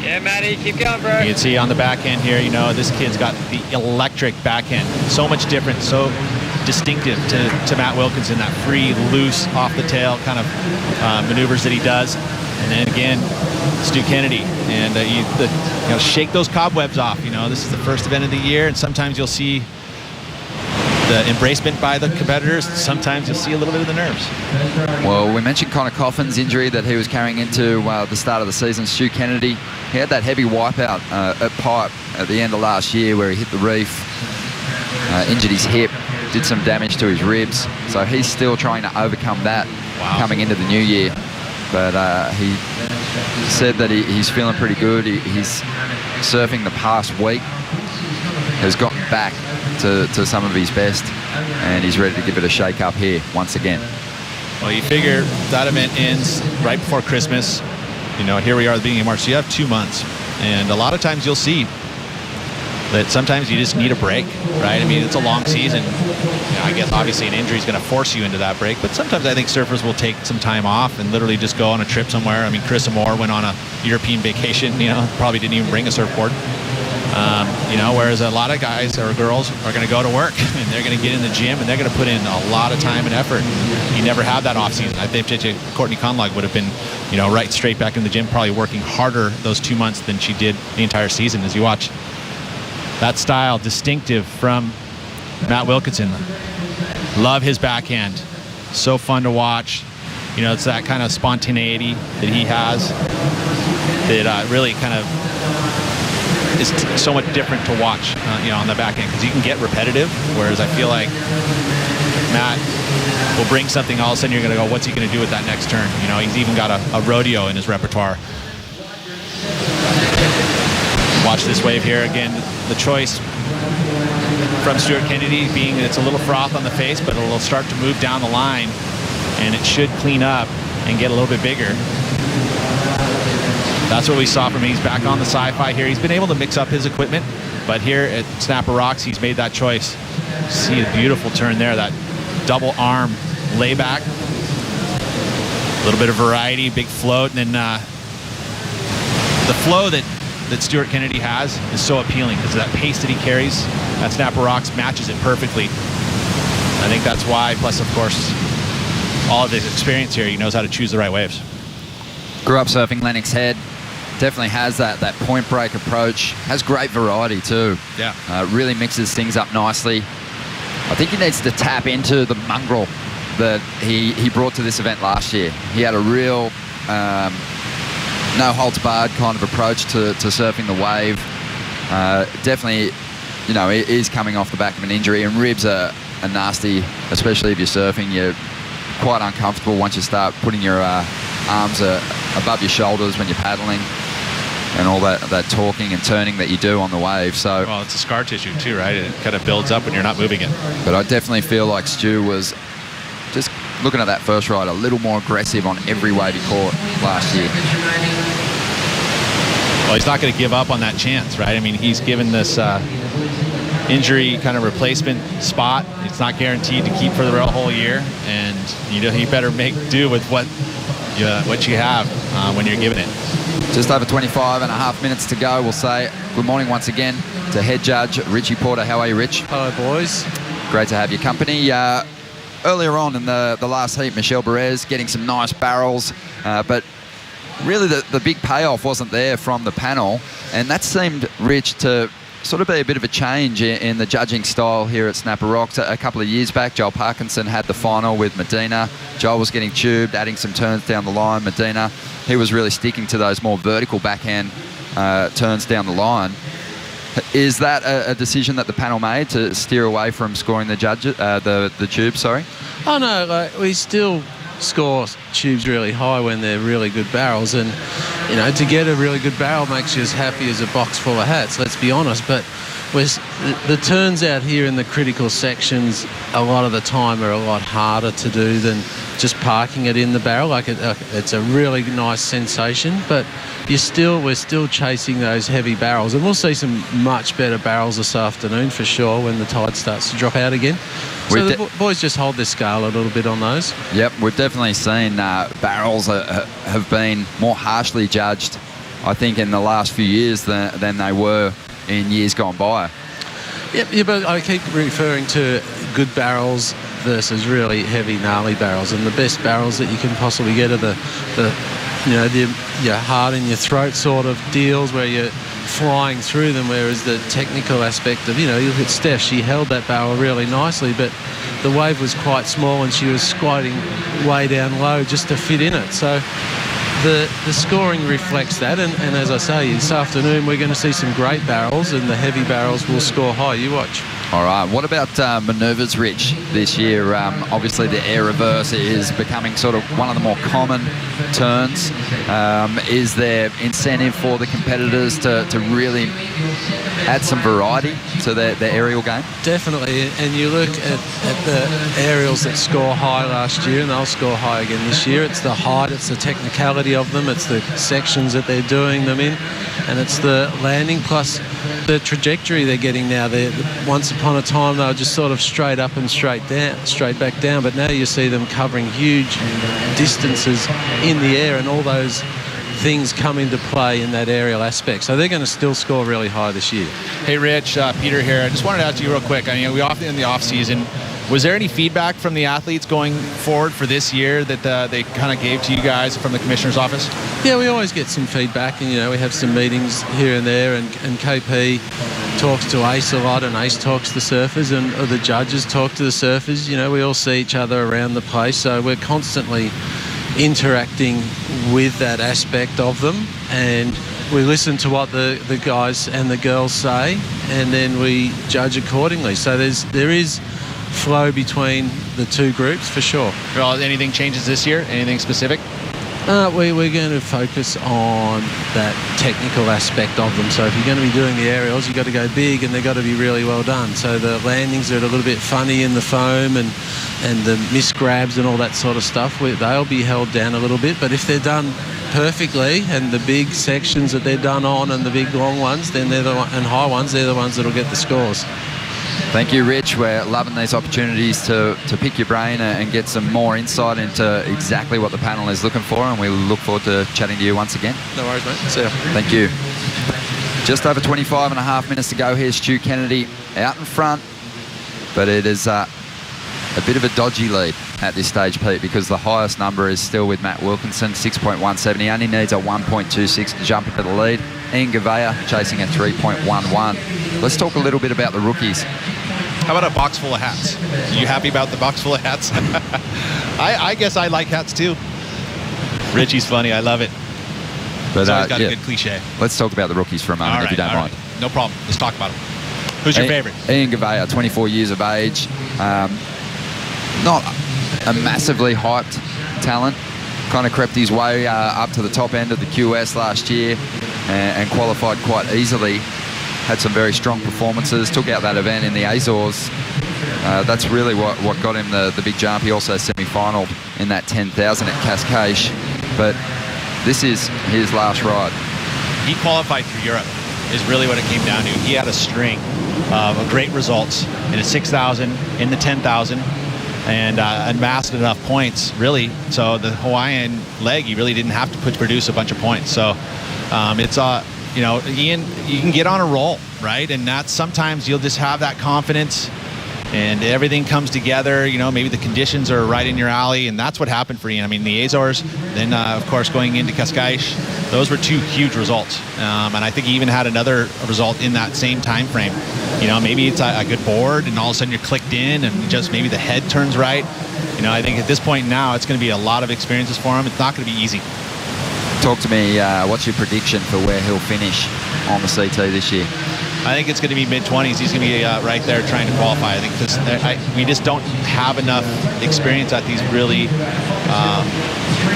Yeah, Matty, keep going, bro.
You can see on the back end here, you know, this kid's got the electric back end. So much different, so distinctive to Matt Wilkinson, that free, loose, off the tail kind of maneuvers that he does. And then again, Stu Kennedy, and you know, shake those cobwebs off. You know, this is the first event of the year, and sometimes you'll see the embracement by the competitors. Sometimes you'll see a little bit of the nerves.
Well, we mentioned Connor Coffin's injury that he was carrying into the start of the season. Stu Kennedy, he had that heavy wipeout at Pipe at the end of last year where he hit the reef, injured his hip, did some damage to his ribs. So he's still trying to overcome that coming into the new year. But he said that he's feeling pretty good. He's surfing the past week, has gotten back to some of his best, and he's ready to give it a shake up here once again.
Well, you figure that event ends right before Christmas. You know, here we are at the beginning of March, so you have 2 months. And a lot of times you'll see that sometimes you just need a break, right? I mean, it's a long season. You know, I guess obviously an injury is going to force you into that break, but sometimes I think surfers will take some time off and literally just go on a trip somewhere. I mean, Chris Amore went on a European vacation, you know, probably didn't even bring a surfboard. You know, whereas a lot of guys or girls are going to go to work and they're going to get in the gym and they're going to put in a lot of time and effort. You never have that off season. I think Courtney Conlog would have been, you know, right straight back in the gym, probably working harder those 2 months than she did the entire season. As you watch that style, distinctive from Matt Wilkinson. Love his backhand. So fun to watch. You know, it's that kind of spontaneity that he has that really kind of is so much different to watch, you know, on the back end, because you can get repetitive, whereas I feel like Matt will bring something, all of a sudden you're going to go, what's he going to do with that next turn? You know, he's even got a rodeo in his repertoire. Watch this wave here again. The choice from Stuart Kennedy being that it's a little froth on the face, but it'll start to move down the line, and it should clean up and get a little bit bigger. That's what we saw from him. He's back on the sci-fi here. He's been able to mix up his equipment, but here at Snapper Rocks, he's made that choice. See a beautiful turn there, that double arm layback. A little bit of variety, big float, and then the flow that Stuart Kennedy has is so appealing because that pace that he carries at Snapper Rocks matches it perfectly. I think that's why, plus of course, all of his experience here, he knows how to choose the right waves.
Grew up surfing Lennox Head. Definitely has that point break approach. Has great variety too.
Yeah.
Really mixes things up nicely. I think he needs to tap into the mongrel that he brought to this event last year. He had a real no holds barred kind of approach to surfing the wave. Definitely, you know, he is coming off the back of an injury, and ribs are nasty, especially if you're surfing. You're quite uncomfortable once you start putting your arms above your shoulders when you're paddling. and all that talking and turning that you do on the wave. So,
well, it's a scar tissue too, right? It kind of builds up when you're not moving it.
But I definitely feel like Stu was just looking at that first ride a little more aggressive on every wave he caught last year.
Well, he's not going to give up on that chance, right? I mean, he's given this injury kind of replacement spot. It's not guaranteed to keep for the whole year, and you better make do with what you have when you're giving it.
Just over 25 and a half minutes to go. We'll say good morning once again to head judge Richie Porter. How are you, Rich?
Hello, boys.
Great to have your company. Earlier on in the last heat, Michelle Perez getting some nice barrels, but really the big payoff wasn't there from the panel, and that seemed, Rich, to sort of be a bit of a change in the judging style here at Snapper Rocks. A couple of years back, Joel Parkinson had the final with Medina. Joel was getting tubed, adding some turns down the line. Medina, he was really sticking to those more vertical backhand turns down the line. Is that a decision that the panel made to steer away from scoring the tube? Sorry.
Oh no, we still score tubes really high when they're really good barrels, and to get a really good barrel makes you as happy as a box full of hats, let's be honest. But the turns out here in the critical sections a lot of the time are a lot harder to do than just parking it in the barrel. It's a really nice sensation, but we're still chasing those heavy barrels, and we'll see some much better barrels this afternoon for sure when the tide starts to drop out again. So the boys just hold their scale a little bit on those. Yep,
we've definitely seen barrels have been more harshly judged, I think, in the last few years than they were in years gone by.
Yep, but I keep referring to good barrels versus really heavy, gnarly barrels, and the best barrels that you can possibly get are the heart in your throat sort of deals where you're flying through them, whereas the technical aspect of, you look at Steph, she held that barrel really nicely, but the wave was quite small and she was squatting way down low just to fit in it. So the scoring reflects that, and as I say, this afternoon we're going to see some great barrels, and the heavy barrels will score high. You watch.
All right, what about manoeuvres, Rich, this year? Obviously the air reverse is becoming sort of one of the more common turns. Is there incentive for the competitors to really add some variety to their aerial game?
Definitely, and you look at the aerials that score high last year, and they'll score high again this year. It's the height, it's the technicality of them, it's the sections that they're doing them in, and it's the landing plus the trajectory they're getting now. Once upon a time they were just sort of straight up and straight back down, but now you see them covering huge distances in the air, and all those things come into play in that aerial aspect. So they're going to still score really high this year.
Hey Rich, Peter here. I just wanted to ask you real quick. I mean, we often in the off season, was there any feedback from the athletes going forward for this year that they kind of gave to you guys from the commissioner's office?
Yeah, we always get some feedback, and we have some meetings here and there, and KP talks to Ace a lot, and Ace talks to the surfers, and the judges talk to the surfers. We all see each other around the place, so we're constantly interacting with that aspect of them, and we listen to what the guys and the girls say, and then we judge accordingly. So there is flow between the two groups for sure.
Well, anything changes this year? Anything specific?
We're going to focus on that technical aspect of them. So if you're going to be doing the aerials, you've got to go big, and they've got to be really well done. So the landings are a little bit funny in the foam, and the misgrabs and all that sort of stuff, they'll be held down a little bit. But if they're done perfectly, and the big sections that they're done on, and the big long ones, then and high ones, they're the ones that'll get the scores.
Thank you, Rich. We're loving these opportunities to pick your brain and get some more insight into exactly what the panel is looking for, and we look forward to chatting to you once again.
No worries, mate. See ya.
Thank you. Just over 25 and a half minutes to go. Here's Stu Kennedy out in front, but it is a bit of a dodgy lead at this stage, Pete, because the highest number is still with Matt Wilkinson, 6.17. He only needs a 1.26 to jump into the lead. Ian Gavea chasing a 3.11. Let's talk a little bit about the rookies.
How about a box full of hats? Are you happy about the box full of hats? I guess I like hats too. Richie's funny. I love it. But always got a good cliche.
Let's talk about the rookies for a moment, if you don't mind.
No problem. Let's talk about them. Who's your favorite?
Ian Gavea, 24 years of age. Not a massively hyped talent. Kind of crept his way up to the top end of the QS last year. and qualified quite easily. Had some very strong performances, took out that event in the Azores. That's really what got him the big jump. He also semi-finaled in that 10,000 at Cascais, but this is his last ride.
He qualified for Europe is really what it came down to. He had a string of great results in a 6,000, in the 10,000, and amassed enough points, really. So the Hawaiian leg, he really didn't have to produce a bunch of points. So it's you know, Ian, you can get on a roll, right? And that's sometimes you'll just have that confidence and everything comes together. You know, maybe the conditions are right in your alley, and that's what happened for Ian. I mean, the Azores, then of course going into Cascais, those were two huge results. And I think he even had another result in that same time frame. You know, maybe it's a good board and all of a sudden you're clicked in and just maybe the head turns right. You know, I think at this point now it's going to be a lot of experiences for him. It's not going to be easy.
Talk to me, what's your prediction for where he'll finish on the CT this year?
I think it's going to be mid-20s. He's going to be right there trying to qualify. I think we just don't have enough experience at these really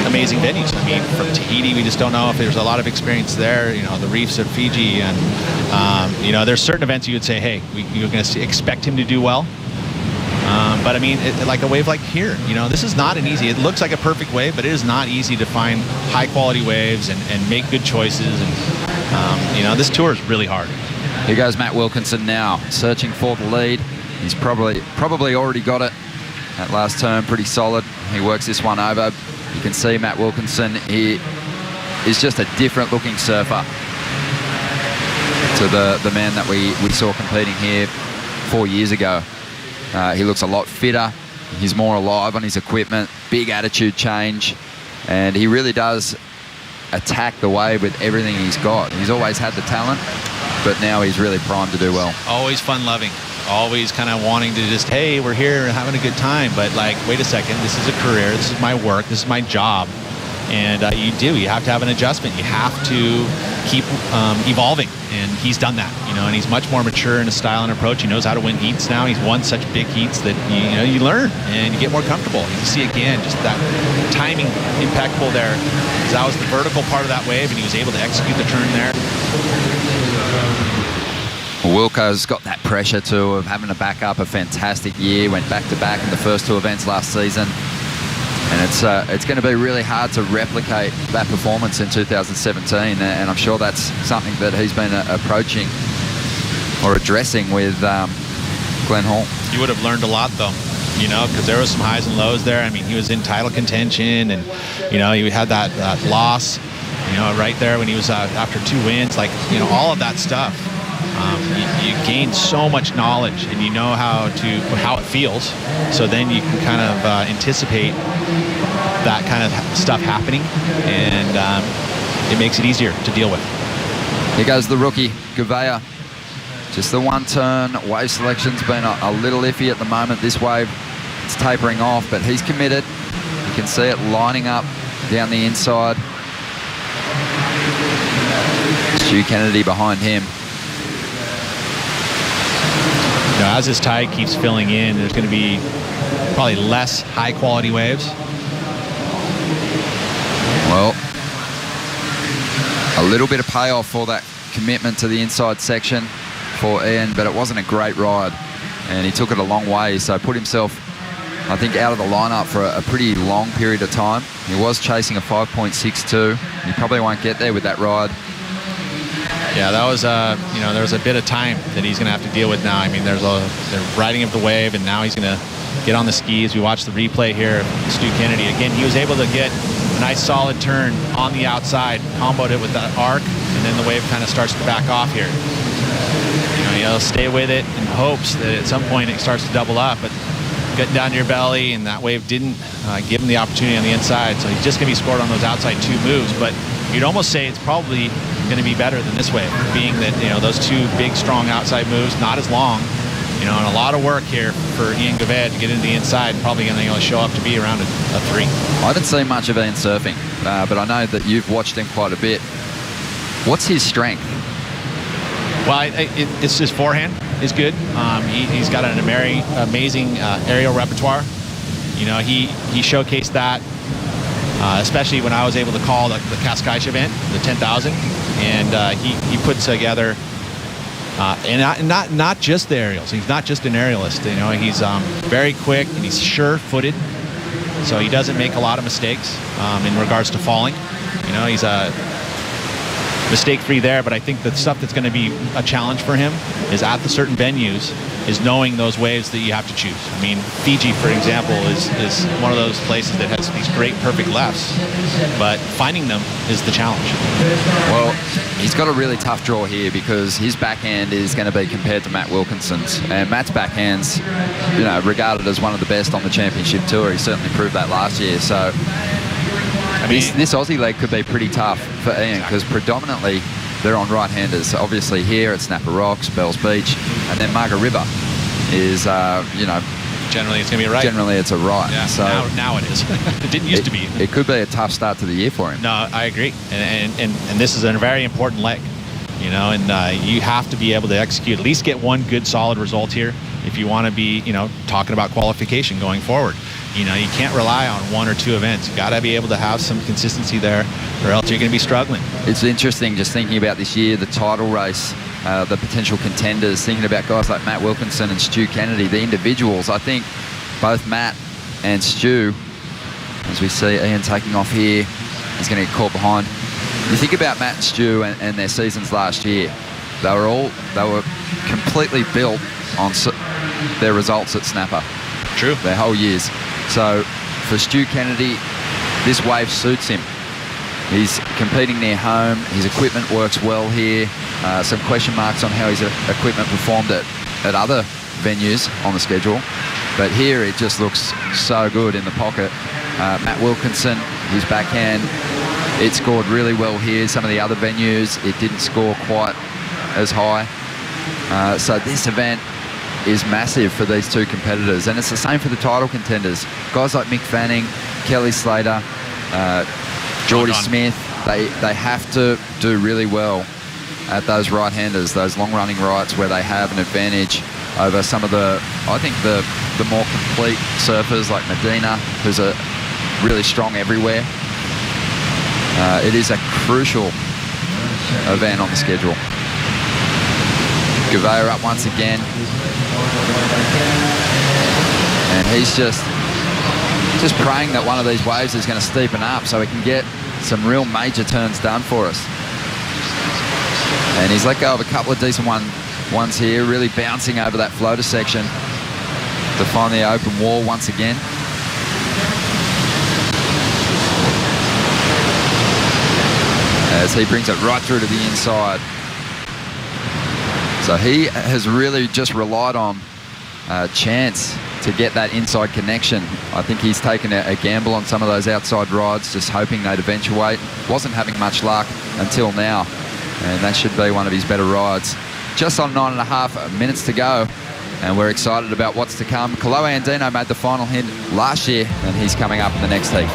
amazing venues. I mean, from Tahiti, we just don't know if there's a lot of experience there. You know, the reefs of Fiji, and you know, there's certain events you would say, hey, you're going to expect him to do well. But I mean, like a wave like here, you know, this is not an easy, it looks like a perfect wave, but it is not easy to find high quality waves and make good choices. And, you know, this tour is really hard.
Here goes Matt Wilkinson now, searching for the lead. He's probably already got it. That last turn, pretty solid. He works this one over. You can see Matt Wilkinson, he is just a different looking surfer to the man that we saw competing here 4 years ago. He looks a lot fitter. He's more alive on his equipment, big attitude change, and he really does attack the wave with everything he's got. He's always had the talent, but now he's really primed to do well.
Always fun-loving, always kind of wanting to just, hey, we're here and having a good time, but like, wait a second, this is a career, this is my work, this is my job. And you have to have an adjustment. You have to keep evolving, and he's done that, you know, and he's much more mature in his style and approach. He knows how to win heats now. He's won such big heats that, you know, you learn and you get more comfortable. You see again, just that timing impeccable there. That was the vertical part of that wave, and he was able to execute the turn there.
Wilco's got that pressure too of having to back up a fantastic year, went back-to-back in the first two events last season. And it's going to be really hard to replicate that performance in 2017, and I'm sure that's something that he's been approaching or addressing with Glenn Hall.
You would have learned a lot, though, you know, because there was some highs and lows there. I mean, he was in title contention, and, you know, he had that loss, you know, right there when he was after 2 wins, like, you know, all of that stuff. You gain so much knowledge, and you know how it feels, so then you can kind of anticipate that kind of stuff happening, and it makes it easier to deal with.
Here goes the rookie, Gouveia. Just the one turn. Wave selection's been a little iffy at the moment. This wave, it's tapering off, but he's committed. You can see it lining up down the inside. Stu Kennedy behind him.
You know, as this tide keeps filling in, there's going to be probably less high-quality waves.
Well, a little bit of payoff for that commitment to the inside section for Ian, but it wasn't a great ride, and he took it a long way, so put himself, I think, out of the lineup for a pretty long period of time. He was chasing a 5.62. He probably won't get there with that ride.
Yeah, that was, you know, there's a bit of time that he's going to have to deal with now. I mean, there's the riding of the wave, and now he's going to get on the skis. We watched the replay here of Stu Kennedy. Again, he was able to get a nice solid turn on the outside, comboed it with that arc, and then the wave kind of starts to back off here. You know, he'll stay with it in hopes that at some point it starts to double up, but getting down to your belly, and that wave didn't give him the opportunity on the inside, so he's just going to be scored on those outside 2 moves. But you'd almost say it's probably going to be better than this wave, being that, you know, those 2 big, strong outside moves, not as long, you know, and a lot of work here for Ian Gouveia to get into the inside, and probably going to only show up to be around a 3.
I haven't seen much of Ian surfing, but I know that you've watched him quite a bit. What's his strength?
Well, it's his forehand is good. He's got an amazing aerial repertoire. You know, he showcased that, especially when I was able to call the Cascais event, the 10,000. and he puts together. And not just the aerials. He's not just an aerialist. He's very quick and he's sure-footed, so he doesn't make a lot of mistakes in regards to falling. He's mistake-free there, but I think the stuff that's going to be a challenge for him is at the certain venues is knowing those waves that you have to choose. I mean, Fiji, for example, is one of those places that has these great perfect lefts, but finding them is the challenge.
Well, he's got a really tough draw here because his backhand is going to be compared to Matt Wilkinson's, and Matt's backhand's, regarded as one of the best on the championship tour. He certainly proved that last year. So this Aussie leg could be pretty tough for Ian because predominantly they're on right-handers. Obviously here at Snapper Rocks, Bells Beach, and then Margaret River is,
generally it's going to be a right.
Generally it's a right.
Yeah,
so
now it is. It didn't used to be.
It could be a tough start to the year for him.
No, I agree. And this is a very important leg, and you have to be able to execute, at least get one good solid result here if you want to be, talking about qualification going forward. You can't rely on one or two events. You got to be able to have some consistency there, or else you're going to be struggling.
It's interesting just thinking about this year, the title race, the potential contenders, thinking about guys like Matt Wilkinson and Stu Kennedy, the individuals. I think both Matt and Stu, as we see Ian taking off here, he's going to get caught behind. You think about Matt and Stu and their seasons last year. They were completely built on their results at Snapper.
True.
Their whole years. So for Stu Kennedy, this wave suits him. He's competing near home. His equipment works well here. Some question marks on how his equipment performed at other venues on the schedule. But here it just looks so good in the pocket. Matt Wilkinson, his backhand, it scored really well here. Some of the other venues, it didn't score quite as high. So this event is massive for these two competitors, and it's the same for the title contenders. Guys like Mick Fanning, Kelly Slater, Geordie Smith, they have to do really well at those right-handers, those long-running rights where they have an advantage over some of the more complete surfers like Medina, who's a really strong everywhere. It is a crucial event on the schedule. Gouveia up once again. And he's just praying that one of these waves is going to steepen up so he can get some real major turns done for us. And he's let go of a couple of decent ones here, really bouncing over that floater section to find the open wall once again. As he brings it right through to the inside. So he has really just relied on chance to get that inside connection. I think he's taken a gamble on some of those outside rides, just hoping they'd eventuate. Wasn't having much luck until now, and that should be one of his better rides. Just on 9.5 minutes to go, and we're excited about what's to come. Kolohe Andino made the final hit last year, and he's coming up in the next heat.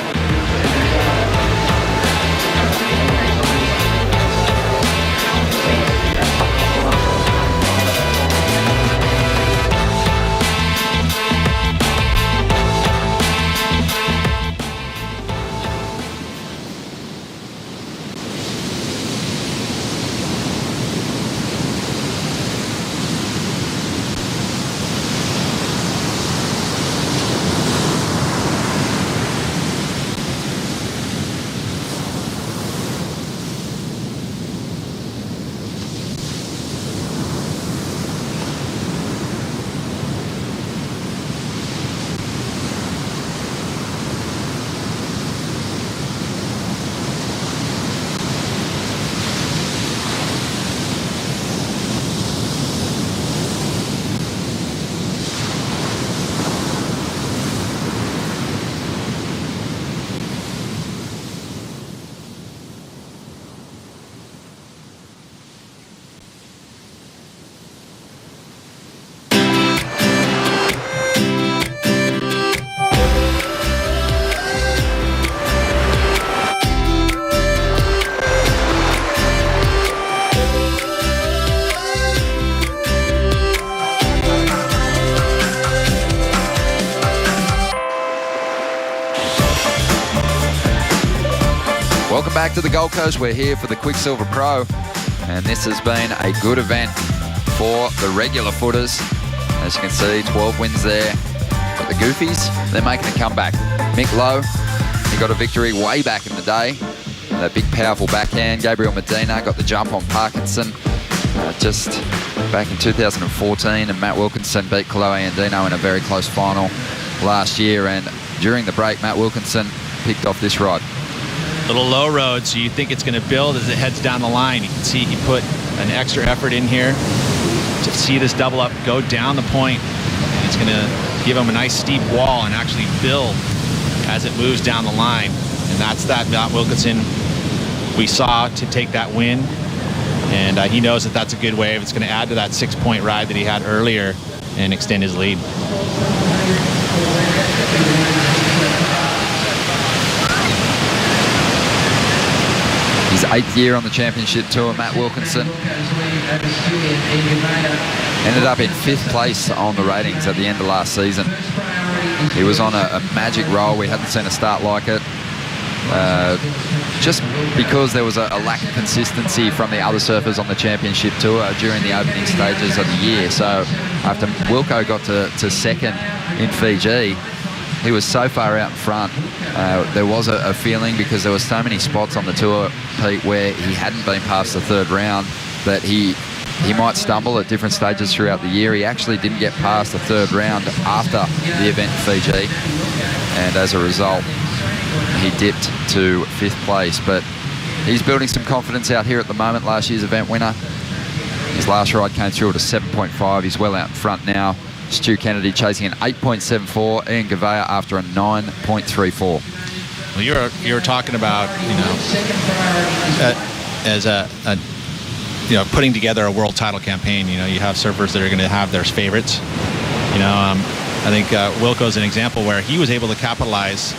Welcome back to the Gold Coast. We're here for the Quicksilver Pro, and this has been a good event for the regular footers. As you can see, 12 wins there. But the Goofies, they're making a comeback. Mick Lowe, he got a victory way back in the day. That big, powerful backhand. Gabriel Medina got the jump on Parkinson just back in 2014, and Matt Wilkinson beat Kaloe Andino in a very close final last year. And during the break, Matt Wilkinson picked off this rod.
Little low road, so you think it's going to build as it heads down the line. You can see he put an extra effort in here to see this double up go down the point. And it's going to give him a nice steep wall and actually build as it moves down the line. And that's that Matt Wilkinson we saw to take that win. And he knows that that's a good wave. It's going to add to that 6-point ride that he had earlier and extend his lead.
His 8th year on the championship tour, Matt Wilkinson ended up in 5th place on the ratings at the end of last season. He was on a magic roll. We hadn't seen a start like it. Just because there was a lack of consistency from the other surfers on the championship tour during the opening stages of the year. So after Wilco got to second in Fiji, he was so far out in front. There was a feeling, because there were so many spots on the tour, Pete, where he hadn't been past the 3rd round, that he might stumble at different stages throughout the year. He actually didn't get past the 3rd round after the event in Fiji, and as a result, he dipped to 5th place. But he's building some confidence out here at the moment. Last year's event winner. His last ride came through at a 7.5. He's well out in front now. Stu Kennedy chasing an 8.74. Ian Gavea after a 9.34.
Well, you're talking about, as a putting together a world title campaign. You have surfers that are going to have their favorites. I think Wilco's an example where he was able to capitalize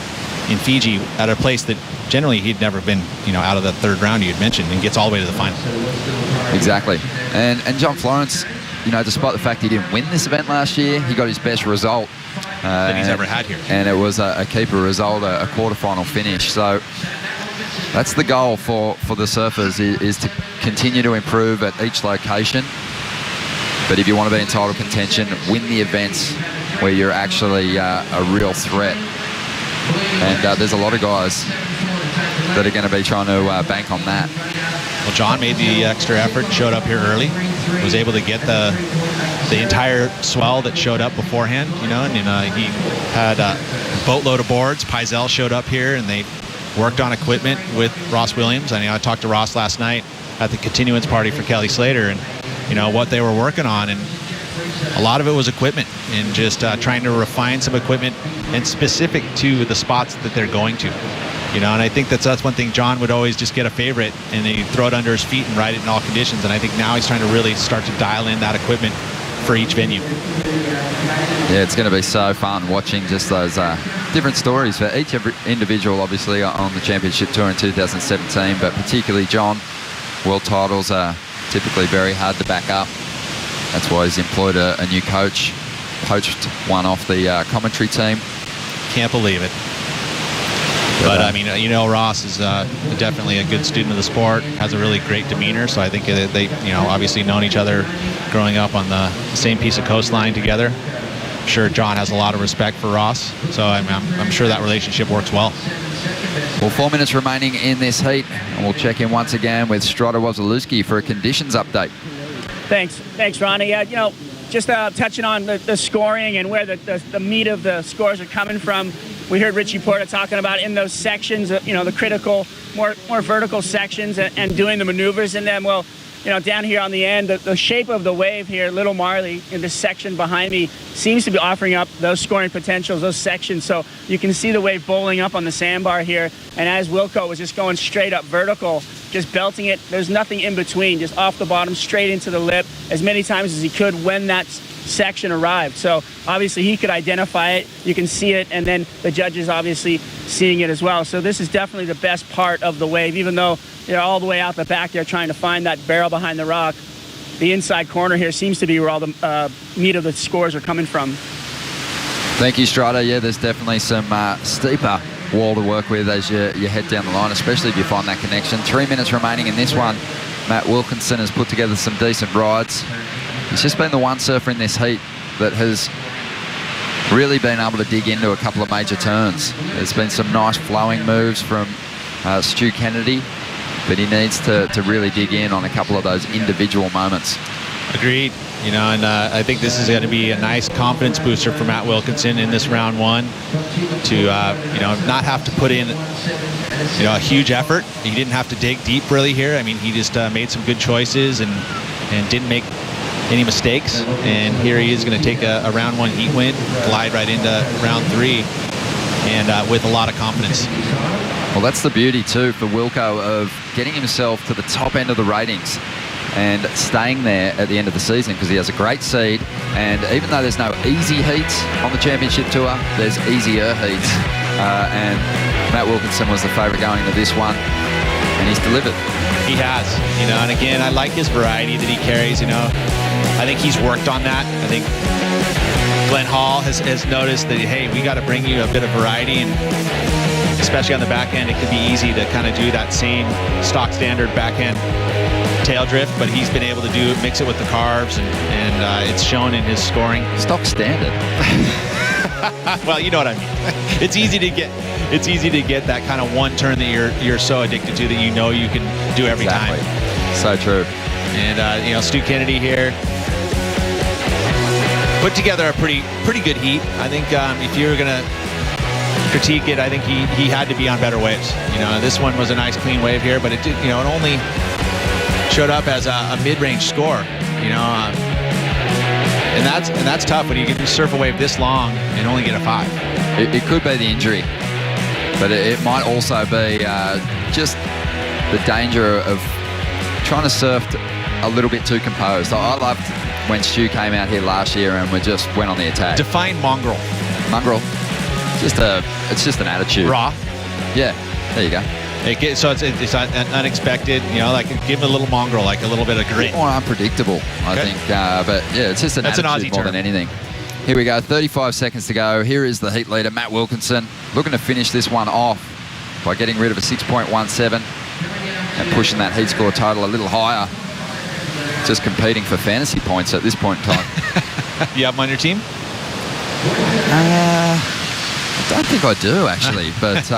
in Fiji at a place that generally he'd never been, out of the 3rd round you had mentioned, and gets all the way to the final.
Exactly. And John Florence, despite the fact he didn't win this event last year, he got his best result
that he's ever had here.
And it was a keeper result, a quarterfinal finish. So that's the goal for the surfers, is to continue to improve at each location. But if you want to be in title contention, win the events where you're actually a real threat. And there's a lot of guys that are going to be trying to bank on that.
Well, John made the extra effort, showed up here early, was able to get the entire swell that showed up beforehand, and he had a boatload of boards. Paizel showed up here, and they worked on equipment with Ross Williams. I talked to Ross last night at the continuance party for Kelly Slater, and what they were working on, and a lot of it was equipment and just trying to refine some equipment and specific to the spots that they're going to. And I think that's one thing. John would always just get a favorite and then he'd throw it under his feet and ride it in all conditions. And I think now he's trying to really start to dial in that equipment for each venue.
Yeah, it's going to be so fun watching just those different stories for each individual, obviously, on the championship tour in 2017, but particularly John. World titles are typically very hard to back up. That's why he's employed a new coach, poached one off the commentary team.
Can't believe it. But Ross is definitely a good student of the sport, has a really great demeanor. So I think they obviously known each other growing up on the same piece of coastline together. I'm sure John has a lot of respect for Ross. So I'm sure that relationship works well.
Well, 4 minutes remaining in this heat, and we'll check in once again with Strada Wozalewski for a conditions update.
Thanks, Ronnie. Yeah, just touching on the scoring and where the meat of the scores are coming from. We heard Richie Porta talking about in those sections, the critical, more vertical sections and doing the maneuvers in them. Well, down here on the end, the shape of the wave here, Little Marley, in this section behind me, seems to be offering up those scoring potentials, those sections. So you can see the wave bowling up on the sandbar here. And as Wilco was just going straight up vertical, just belting it, there's nothing in between, just off the bottom, straight into the lip, as many times as he could when that section arrived. So obviously he could identify it, you can see it, and then the judges obviously seeing it as well. So this is definitely the best part of the wave, even though they're all the way out the back there trying to find that barrel behind the rock. The inside corner here seems to be where all the meat of the scores are coming from.
Thank you, Strada. Yeah, there's definitely some steeper wall to work with as you head down the line, especially if you find that connection. 3 minutes remaining in this one. Matt Wilkinson has put together some decent rides. He's just been the one surfer in this heat that has really been able to dig into a couple of major turns. There's been some nice flowing moves from Stu Kennedy, but he needs to really dig in on a couple of those individual moments.
Agreed. You know, and I think this is going to be a nice confidence booster for Matt Wilkinson in this round one to, you know, not have to put in, you know, a huge effort. He didn't have to dig deep really here. I mean, he just made some good choices and didn't make any mistakes. And here he is going to take a round one heat win, glide right into round three, and with a lot of confidence.
Well, that's the beauty too for Wilco of getting himself to the top end of the ratings and staying there at the end of the season, because he has a great seed, and even though there's no easy heats on the championship tour, there's easier heats, and Matt Wilkinson was the favourite going into this one, and he's delivered.
He has, you know, and again, I like his variety that he carries. You know, I think he's worked on that. I think Glenn Hall has noticed that, hey, we got to bring you a bit of variety, and especially on the back end, it could be easy to kind of do that same stock standard backhand tail drift, but he's been able to mix it with the carves, and it's shown in his scoring.
Stock standard.
Well, you know what I mean. It's easy to get that kind of one turn that you're so addicted to that you know you can do every time.
So true.
And you know, Stu Kennedy here put together a pretty good heat. I think if you were gonna critique it, I think he had to be on better waves. You know, this one was a nice clean wave here, but it did, you know, it only showed up as a mid-range score, you know, and that's tough when you can surf a wave this long and only get a 5.
It could be the injury, but it might also be just the danger of trying to surf a little bit too composed. I loved when Stu came out here last year and we just went on the attack.
Define mongrel.
Mongrel. It's just an attitude.
Raw.
Yeah, there you go.
So it's unexpected, you know, like give him a little mongrel, like a little bit of grit.
More unpredictable, I think. But yeah, it's just an attitude more than anything. Here we go, 35 seconds to go. Here is the heat leader, Matt Wilkinson, looking to finish this one off by getting rid of a 6.17 and pushing that heat score total a little higher. Just competing for fantasy points at this point in time.
You have him on your team?
I don't think I do, actually, but...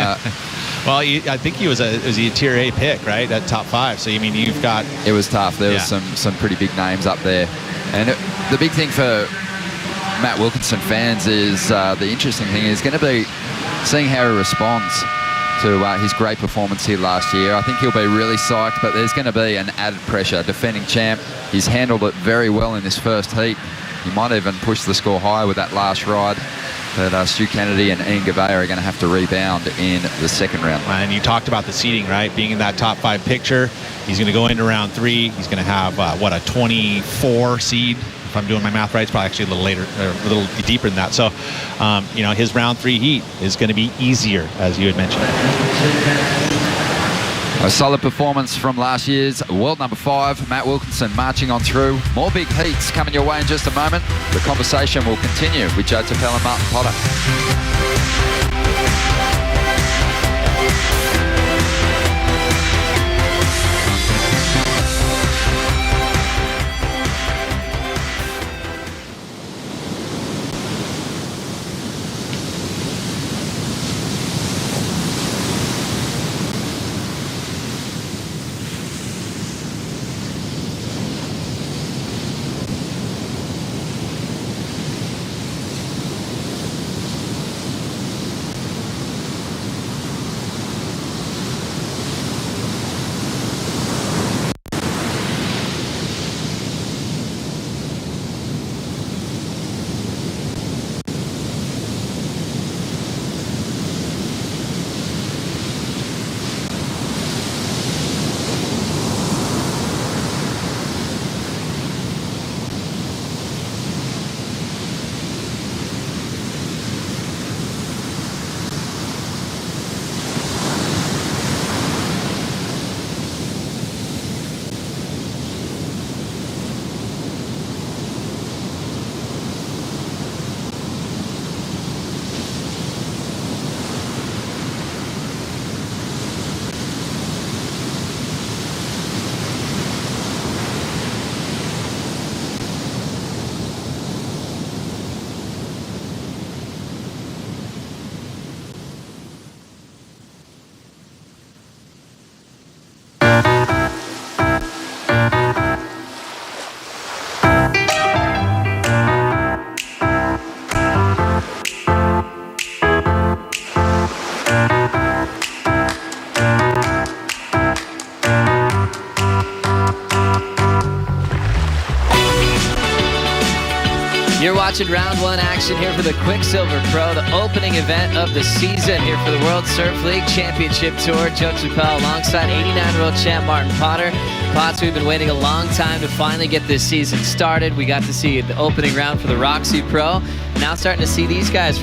Well, I think he was a tier A pick, right? At top 5. So, I mean, you've got...
It was tough. There was some pretty big names up there. And the big thing for Matt Wilkinson fans is the interesting thing is going to be seeing how he responds to his great performance here last year. I think he'll be really psyched, but there's going to be an added pressure. Defending champ, he's handled it very well in this first heat. He might even push the score higher with that last ride. But Stu Kennedy and Ian Gavay are going to have to rebound in the second round.
And you talked about the seeding, right? Being in that top 5 picture. He's going to go into round 3. He's going to have, a 24 seed. If I'm doing my math right, it's probably actually a little later, or a little deeper than that. So, you know, his round 3 heat is going to be easier, as you had mentioned.
A solid performance from last year's world number 5, Matt Wilkinson, marching on through. More big heats coming your way in just a moment. The conversation will continue with Joe Tappell and Martin Potter.
You're watching round one action here for the Quicksilver Pro, the opening event of the season here for the World Surf League Championship Tour. Joe Chappelle alongside 89-year-old champ Martin Potter. Potts, we've been waiting a long time to finally get this season started. We got to see the opening round for the Roxy Pro. Now starting to see these guys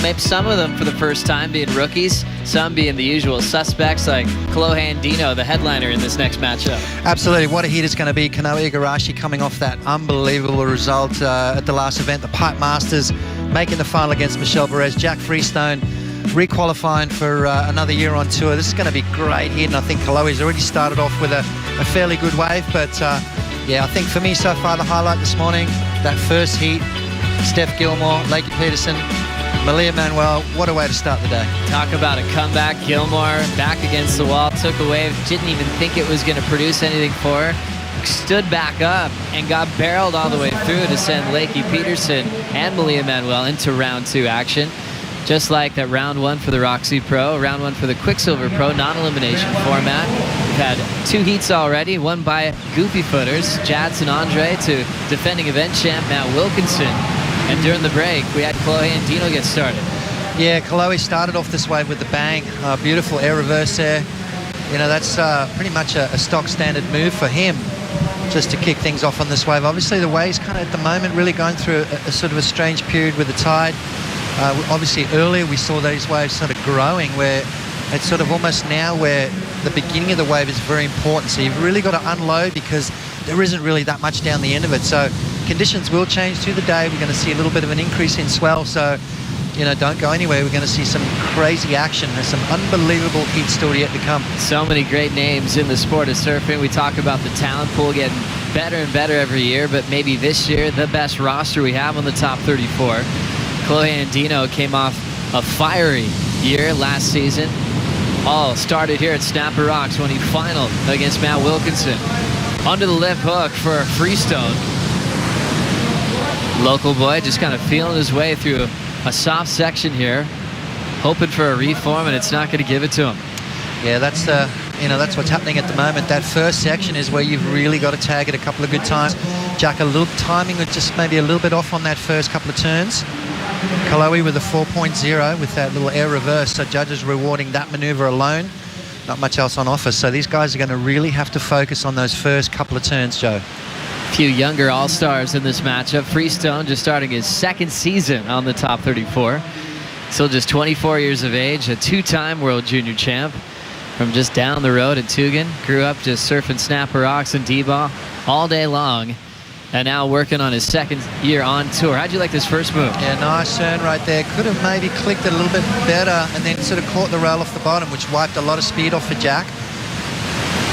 maybe some of them for the first time being rookies, some being the usual suspects like Kolohe Dino, the headliner in this next matchup.
Absolutely. What a heat it's going to be. Kanoa Igarashi coming off that unbelievable result at the last event, the Pipe Masters, making the final against Michel Perez. Jack Freestone re-qualifying for another year on tour. This is going to be great here, and I think Kolohe's already started off with a fairly good wave, but yeah, I think for me so far the highlight this morning, that first heat, Steph Gilmore, Lakey Peterson, Malia Manuel, what a way to start the day.
Talk about a comeback. Gilmore back against the wall, took a wave, didn't even think it was going to produce anything for her, stood back up and got barreled all the way through to send Lakey Peterson and Malia Manuel into round two action. Just like that round one for the Roxy Pro, round one for the Quicksilver Pro, non-elimination format. We've had two heats already, one by goofy footers, Jadson Andre to defending event champ Matt Wilkinson. And during the break, we had Kolohe and Dino get started.
Yeah, Kolohe started off this wave with the bang. Beautiful air reverse there. You know, that's pretty much a stock standard move for him, just to kick things off on this wave. Obviously, the wave's kind of at the moment really going through a sort of a strange period with the tide. Obviously, earlier we saw those waves sort of growing, where it's sort of almost now where the beginning of the wave is very important. So you've really got to unload because there isn't really that much down the end of it. So conditions will change through the day. We're going to see a little bit of an increase in swell. So, you know, don't go anywhere. We're going to see some crazy action. There's some unbelievable heat still yet to come.
So many great names in the sport of surfing. We talk about the talent pool getting better and better every year, but maybe this year the best roster we have on the top 34. Kolohe and Dino came off a fiery year last season. All started here at Snapper Rocks when he finaled against Matt Wilkinson. Under the lip hook for Freestone. Local boy just kind of feeling his way through a soft section here, hoping for a reform, and it's not going to give it to him.
Yeah, that's that's what's happening at the moment. That first section is where you've really got to tag it a couple of good times. Jack, a little timing was just maybe a little bit off on that first couple of turns. Kolohe with a 4.0 with that little air reverse, so judges rewarding that maneuver alone. Not much else on offer, so these guys are going to really have to focus on those first couple of turns, Joe.
A few younger all-stars in this matchup. Freestone just starting his second season on the top 34. Still just 24 years of age, a two-time world junior champ from just down the road in Tugan. Grew up just surfing Snapper Rocks and D-ball all day long, and now working on his second year on tour. How'd you like this first move?
Yeah, nice turn right there. Could have maybe clicked it a little bit better and then sort of caught the rail off the bottom, which wiped a lot of speed off for Jack.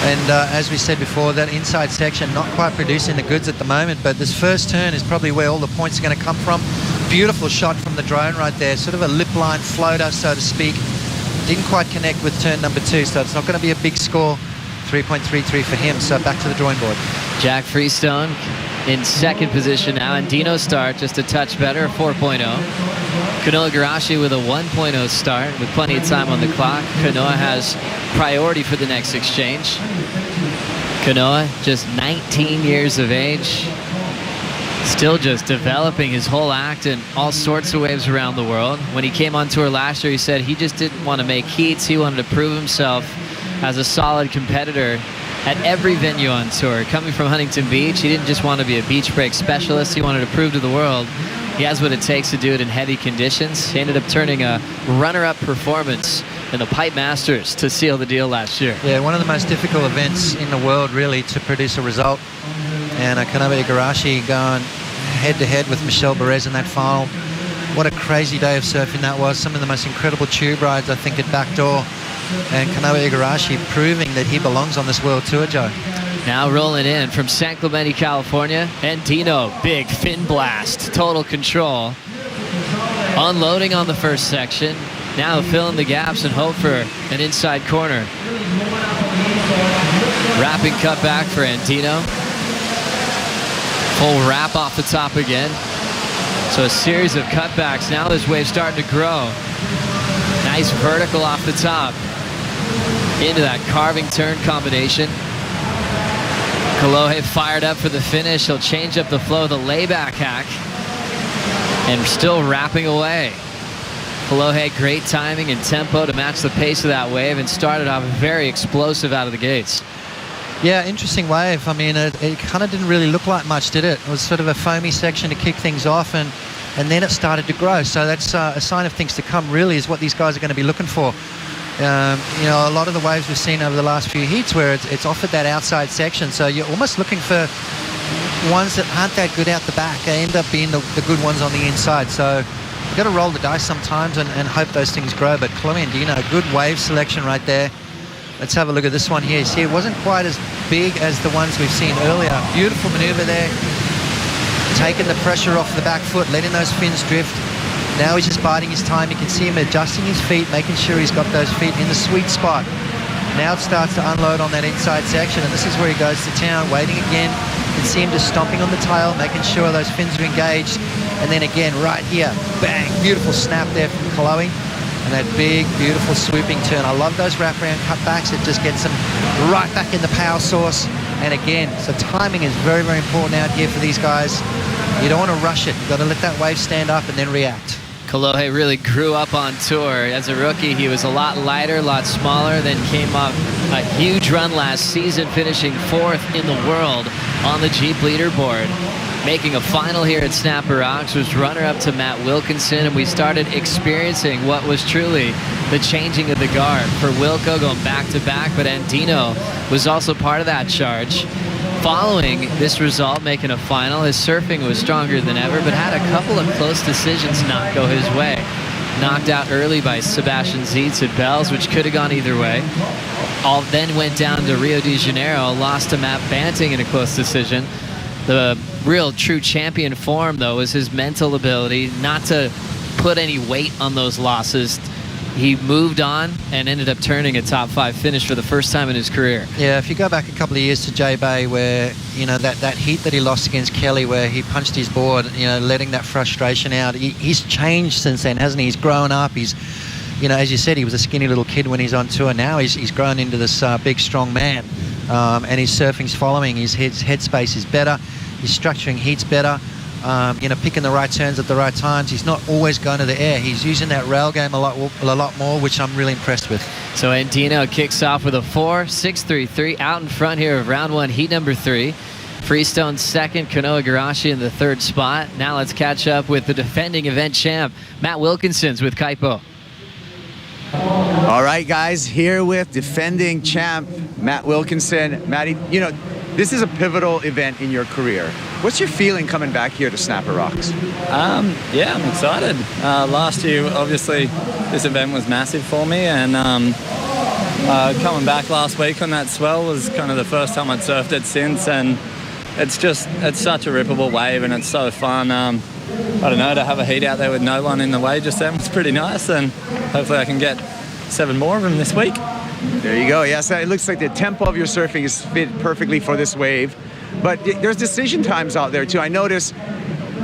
And as we said before, that inside section not quite producing the goods at the moment, but this first turn is probably where all the points are going to come from. Beautiful shot from the drone right there, sort of a lip line floater, so to speak. Didn't quite connect with turn number 2, so it's not going to be a big score. 3.33 for him, so back to the drawing board.
Jack Freestone in second position now, and Dino start just a touch better, a 4.0. Kanoa Igarashi with a 1.0 start with plenty of time on the clock. Kanoa has priority for the next exchange. Kanoa, just 19 years of age, still just developing his whole act in all sorts of waves around the world. When he came on tour last year, he said he just didn't want to make heats. He wanted to prove himself as a solid competitor at every venue on tour. Coming from Huntington Beach, he didn't just want to be a beach break specialist. He wanted to prove to the world he has what it takes to do it in heavy conditions. He ended up turning a runner-up performance in the Pipe Masters to seal the deal last year.
Yeah, one of the most difficult events in the world, really, to produce a result. And Kanoa Igarashi going head-to-head with Michel Perez in that final. What a crazy day of surfing that was. Some of the most incredible tube rides, I think, at Backdoor. And Kanoa Igarashi proving that he belongs on this world tour, Joe.
Now rolling in from San Clemente, California, and Dino, big fin blast, total control. Unloading on the first section. Now fill in the gaps and hope for an inside corner. Wrapping cutback for Andino. Full wrap off the top again. So a series of cutbacks. Now this wave's starting to grow. Nice vertical off the top. Into that carving turn combination. Kolohe fired up for the finish. He'll change up the flow, the layback hack. And still wrapping away. Kolohe, great timing and tempo to match the pace of that wave and started off very explosive out of the gates.
Yeah, interesting wave. I mean, it kind of didn't really look like much, did it? It was sort of a foamy section to kick things off, and then it started to grow. So that's a sign of things to come, really, is what these guys are going to be looking for. You know, a lot of the waves we've seen over the last few heats where it's offered that outside section. So you're almost looking for ones that aren't that good out the back. They end up being the good ones on the inside. So you've got to roll the dice sometimes and hope those things grow. But Chloe and Dino, good wave selection right there. Let's have a look at this one here. See, it wasn't quite as big as the ones we've seen earlier. Beautiful maneuver there. Taking the pressure off the back foot, letting those fins drift. Now he's just biding his time. You can see him adjusting his feet, making sure he's got those feet in the sweet spot. Now it starts to unload on that inside section, and this is where he goes to town, waiting again. You can see him just stomping on the tail, making sure those fins are engaged. And then again, right here, bang, beautiful snap there from Chloe. And that big, beautiful swooping turn. I love those wraparound cutbacks. It just gets them right back in the power source. And again, so timing is very, very important out here for these guys. You don't want to rush it. You've got to let that wave stand up and then react.
Kolohe really grew up on tour. As a rookie, he was a lot lighter, a lot smaller, then came up a huge run last season, finishing 4th in the world on the Jeep leaderboard. Making a final here at Snapper Rocks, was runner-up to Matt Wilkinson, and we started experiencing what was truly the changing of the guard for Wilco going back-to-back, but Andino was also part of that charge. Following this result, making a final, his surfing was stronger than ever, but had a couple of close decisions not go his way. Knocked out early by Sebastian Zietz at Bells, which could have gone either way. All then went down to Rio de Janeiro, lost to Matt Banting in a close decision. The real true champion form, though, was his mental ability not to put any weight on those losses. He moved on and ended up turning a top 5 finish for the first time in his career.
Yeah, if you go back a couple of years to J-Bay, where, you know, that heat that he lost against Kelly, where he punched his board, you know, letting that frustration out, he's changed since then, hasn't he? He's grown up. He's, you know, as you said, he was a skinny little kid when he's on tour. Now he's grown into this big, strong man, and his surfing's following. His headspace is better. He's structuring heats better. You know, picking the right turns at the right times. He's not always going to the air. He's using that rail game a lot more, which I'm really impressed with.
So Andino kicks off with a 4.633 out in front here of round 1, heat number 3. Freestone second, Kanoa Garashi in the 3rd spot. Now let's catch up with the defending event champ, Matt Wilkinson's with Kaipo.
All right, guys, here with defending champ Matt Wilkinson. Matty, you know, this is a pivotal event in your career. What's your feeling coming back here to Snapper Rocks?
Yeah, I'm excited. Last year, obviously, this event was massive for me, and coming back last week on that swell was kind of the first time I'd surfed it since, and it's such a rippable wave, and it's so fun. I don't know, to have a heat out there with no one in the way just then was pretty nice, and hopefully I can get 7 more of them this week.
There you go. Yes, it looks like the tempo of your surfing is fit perfectly for this wave. But there's decision times out there too. I notice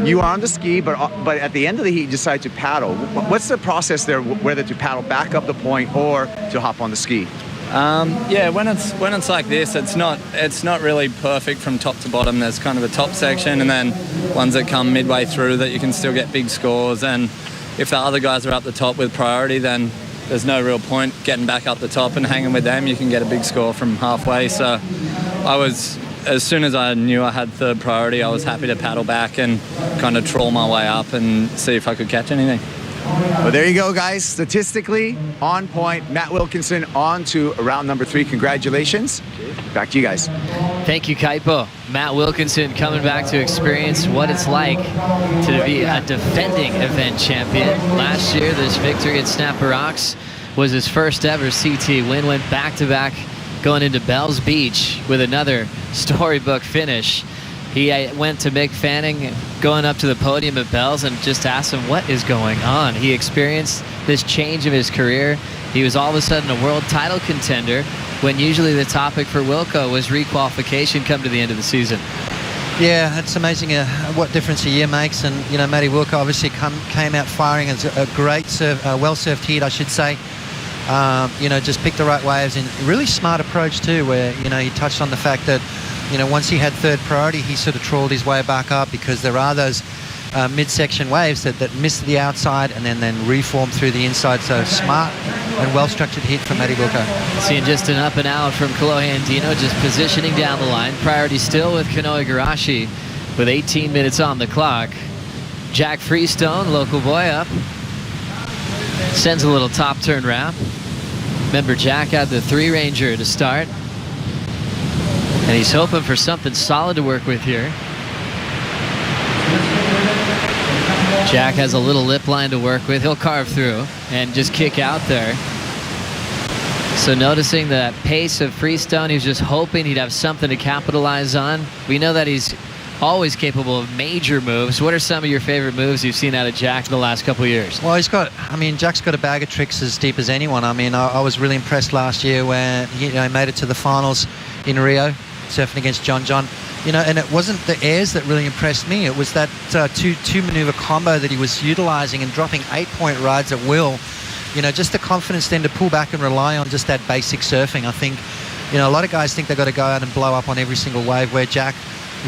you are on the ski, but at the end of the heat you decide to paddle. What's the process there, whether to paddle back up the point or to hop on the ski?
Yeah, when it's like this, it's not really perfect from top to bottom. There's kind of a top section and then ones that come midway through that you can still get big scores. And if the other guys are up the top with priority, then there's no real point getting back up the top and hanging with them. You can get a big score from halfway. So as soon as I knew I had 3rd priority, I was happy to paddle back and kind of trawl my way up and see if I could catch anything.
Well, there you go, guys. Statistically on point. Matt Wilkinson on to round number 3. Congratulations. Back to you guys.
Thank you, Kaipo. Matt Wilkinson coming back to experience what it's like to be a defending event champion. Last year, this victory at Snapper Rocks was his first ever CT win. Went back-to-back going into Bells Beach with another storybook finish. He went to Mick Fanning going up to the podium at Bells and just asked him what is going on. He experienced this change of his career. He was all of a sudden a world title contender when usually the topic for Wilco was requalification come to the end of the season.
Yeah, it's amazing what difference a year makes. And, you know, Matty Wilco obviously came out firing as a great well-surfed heat, I should say. You know, just picked the right waves and really smart approach too, where, you know, he touched on the fact that, you know, once he had 3rd priority, he sort of trawled his way back up because there are those midsection waves that miss the outside and then reform through the inside. So smart and well-structured hit from Matty Wilco.
Seeing just an up and out from Kolohe Andino, just positioning down the line. Priority still with Kanoe Igarashi with 18 minutes on the clock. Jack Freestone, local boy, up. Sends a little top turn wrap. Remember, Jack had the 3 Ranger to start. And he's hoping for something solid to work with here. Jack has a little lip line to work with. He'll carve through and just kick out there. So noticing that pace of Freestone, he was just hoping he'd have something to capitalize on. We know that he's always capable of major moves. What are some of your favorite moves you've seen out of Jack in the last couple of years?
Well, Jack's got a bag of tricks as deep as anyone. I was really impressed last year when he made it to the finals in Rio, surfing against John. And it wasn't the airs that really impressed me. It was that two maneuver combo that he was utilizing and dropping 8-point rides at will. Just the confidence then to pull back and rely on just that basic surfing. I think, a lot of guys think they've got to go out and blow up on every single wave, where Jack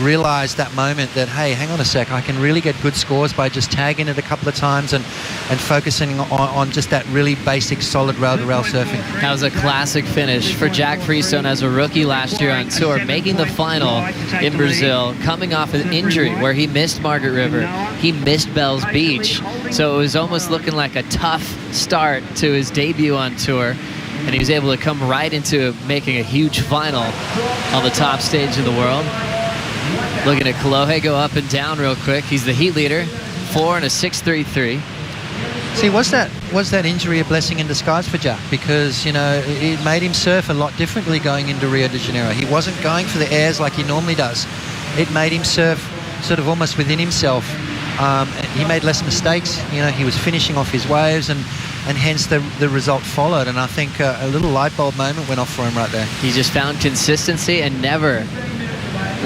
realized that moment that, hey, hang on a sec, I can really get good scores by just tagging it a couple of times and focusing on just that really basic, solid rail-to-rail surfing.
That was a classic finish for Jack Freestone as a rookie last year on tour, making the final in Brazil, coming off an injury where he missed Margaret River, he missed Bells Beach. So it was almost looking like a tough start to his debut on tour. And he was able to come right into making a huge final on the top stage in the world. Looking at Kolohe go up and down real quick. He's the heat leader, 4 and a 6.33.
See, was that injury a blessing in disguise for Jack? Because, it made him surf a lot differently going into Rio de Janeiro. He wasn't going for the airs like he normally does. It made him surf sort of almost within himself. He made less mistakes. He was finishing off his waves, and hence the result followed. And I think a little light bulb moment went off for him right there.
He just found consistency and never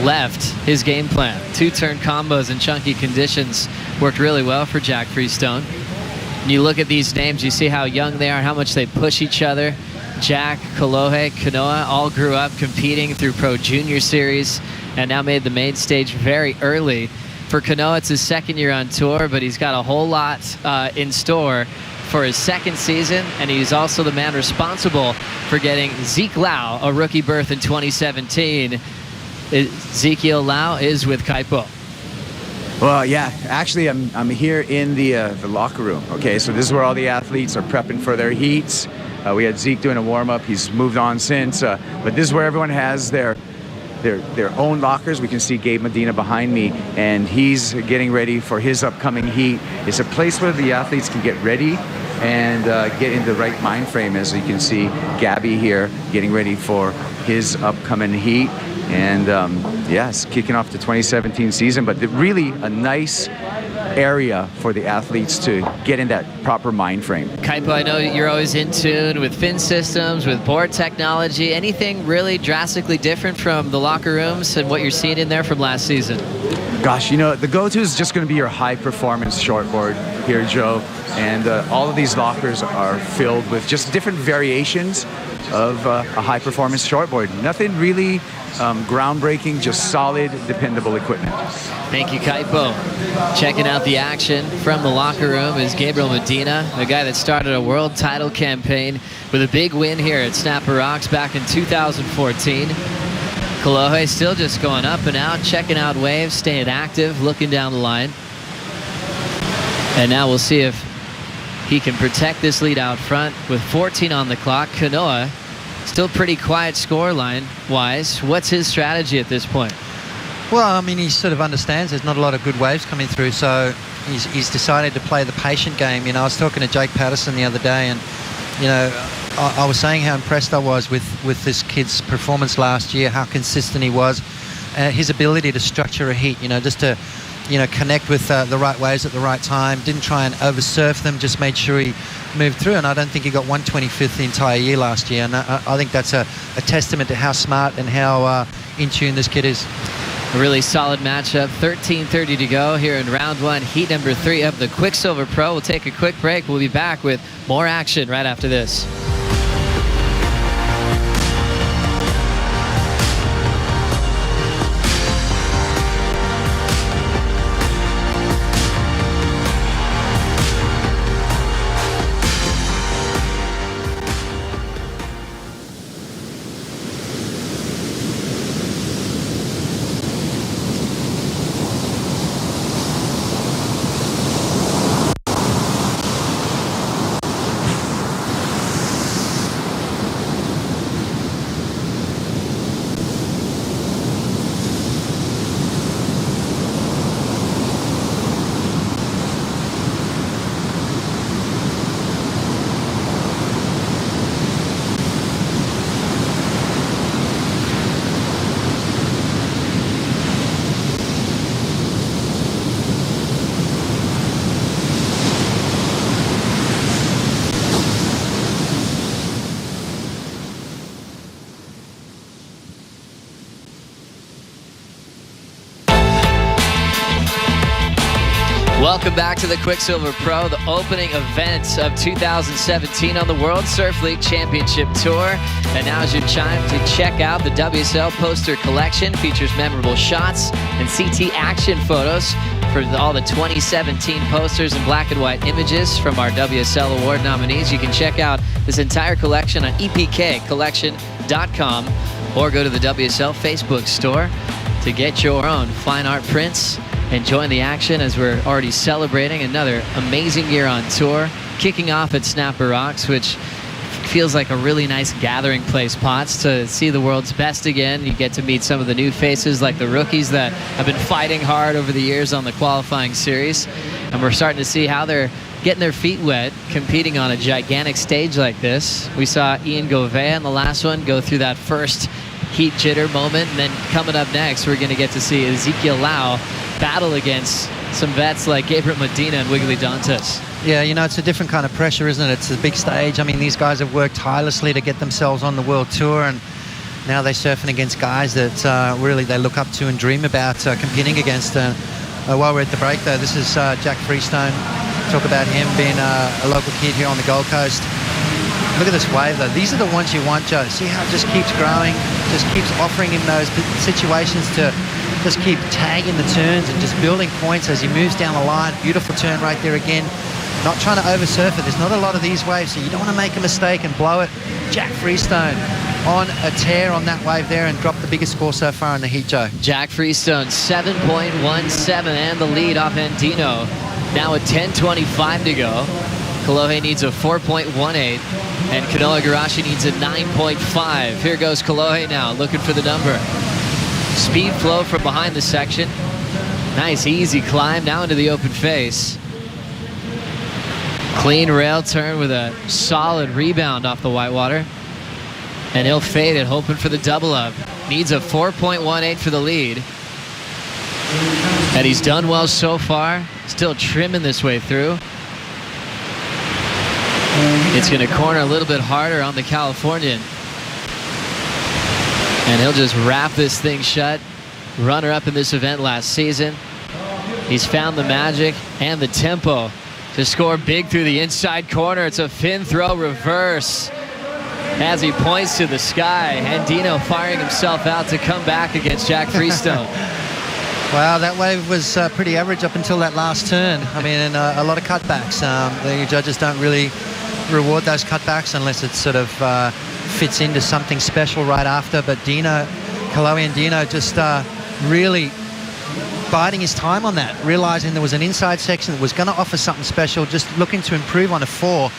left his game plan. 2-turn combos in chunky conditions worked really well for Jack Freestone. And you look at these names, you see how young they are, how much they push each other. Jack, Kolohe, Kanoa all grew up competing through Pro Junior Series and now made the main stage very early. For Kanoa, it's his 2nd year on tour, but he's got a whole lot in store for his 2nd season, and he's also the man responsible for getting Zeke Lau a rookie berth in 2017. Ezekiel Lau is with Kaipo.
Well, yeah, actually I'm here in the locker room. Okay, so this is where all the athletes are prepping for their heats. We had Zeke doing a warm-up. He's moved on since, but this is where everyone has their own lockers. We can see Gabe Medina behind me, and he's getting ready for his upcoming heat. It's a place where the athletes can get ready and get in the right mind frame. As you can see, Gabby here getting ready for his upcoming heat. And yes, kicking off the 2017 season, but really a nice area for the athletes to get in that proper mind frame.
Kaipo, I know you're always in tune with fin systems, with board technology. Anything really drastically different from the locker rooms and what you're seeing in there from last season?
Gosh, the go-to is just going to be your high-performance shortboard here, Joe. And all of these lockers are filled with just different variations of a high-performance shortboard. Nothing really groundbreaking, just solid, dependable equipment.
Thank you, Kaipo. Checking out the action from the locker room is Gabriel Medina, a guy that started a world title campaign with a big win here at Snapper Rocks back in 2014. Kolohe still just going up and out, checking out waves, staying active, looking down the line. And now we'll see if he can protect this lead out front with 14 on the clock. Kanoa still pretty quiet scoreline-wise. What's his strategy at this point?
Well, he sort of understands there's not a lot of good waves coming through, so he's decided to play the patient game. I was talking to Jake Patterson the other day, and, I was saying how impressed I was with this kid's performance last year, how consistent he was, his ability to structure a heat, just to, connect with the right waves at the right time, didn't try and oversurf them, just made sure he moved through. And I don't think he got 125th the entire year last year. And I think that's a testament to how smart and how in tune this kid is.
A really solid matchup. 13:30 to go here in round 1, heat number 3 of the Quicksilver Pro. We'll take a quick break. We'll be back with more action right after this. Welcome back to the Quicksilver Pro, the opening event of 2017 on the World Surf League Championship Tour. And now is your time to check out the WSL poster collection. Features memorable shots and CT action photos for all the 2017 posters and black and white images from our WSL Award nominees. You can check out this entire collection on epkcollection.com or go to the WSL Facebook store to get your own fine art prints and join the action as we're already celebrating another amazing year on tour, kicking off at Snapper Rocks, which feels like a really nice gathering place, Potts, to see the world's best again. You get to meet some of the new faces like the rookies that have been fighting hard over the years on the qualifying series, and we're starting to see how they're getting their feet wet, competing on a gigantic stage like this. We saw Ian Gouveia in the last one go through that first heat jitter moment, and then coming up next, we're going to get to see Ezekiel Lau battle against some vets like Gabriel Medina and Wiggly Dantas.
Yeah, you know, it's a different kind of pressure, isn't it? It's a big stage. I mean, these guys have worked tirelessly to get themselves on the world tour, and now they're surfing against guys that really they look up to and dream about competing against. While we're at the break, though, this is Jack Freestone. Talk about him being a local kid here on the Gold Coast. Look at this wave, though. These are the ones you want, Joe. See how it just keeps growing, just keeps offering him those situations to just keep tagging the turns and just building points as he moves down the line. Beautiful turn right there again. Not trying to oversurf it. There's not a lot of these waves, so you don't want to make a mistake and blow it. Jack Freestone on a tear on that wave there and dropped the biggest score so far in the heat, Joe.
Jack Freestone, 7.17 and the lead off Andino. Now with 10:25 to go. Kolohe needs a 4.18 and Kanoa Igarashi needs a 9.5. Here goes Kolohe now, looking for the number. Speed flow from behind the section. Nice easy climb now into the open face. Clean rail turn with a solid rebound off the whitewater. And he'll fade it, hoping for the double up. Needs a 4.18 for the lead. And he's done well so far. Still trimming this way through. It's going to corner a little bit harder on the Californian. And he'll just wrap this thing shut. Runner-up in this event last season. He's found the magic and the tempo to score big through the inside corner. It's a fin throw reverse as he points to the sky. Andino firing himself out to come back against Jack Freestone.
Wow, that wave was pretty average up until that last turn. I mean, and a lot of cutbacks. The judges don't really reward those cutbacks unless it sort of fits into something special right after. But Kolohe and Dino just really biding his time on that, realizing there was an inside section that was going to offer something special, just looking to improve on a 4,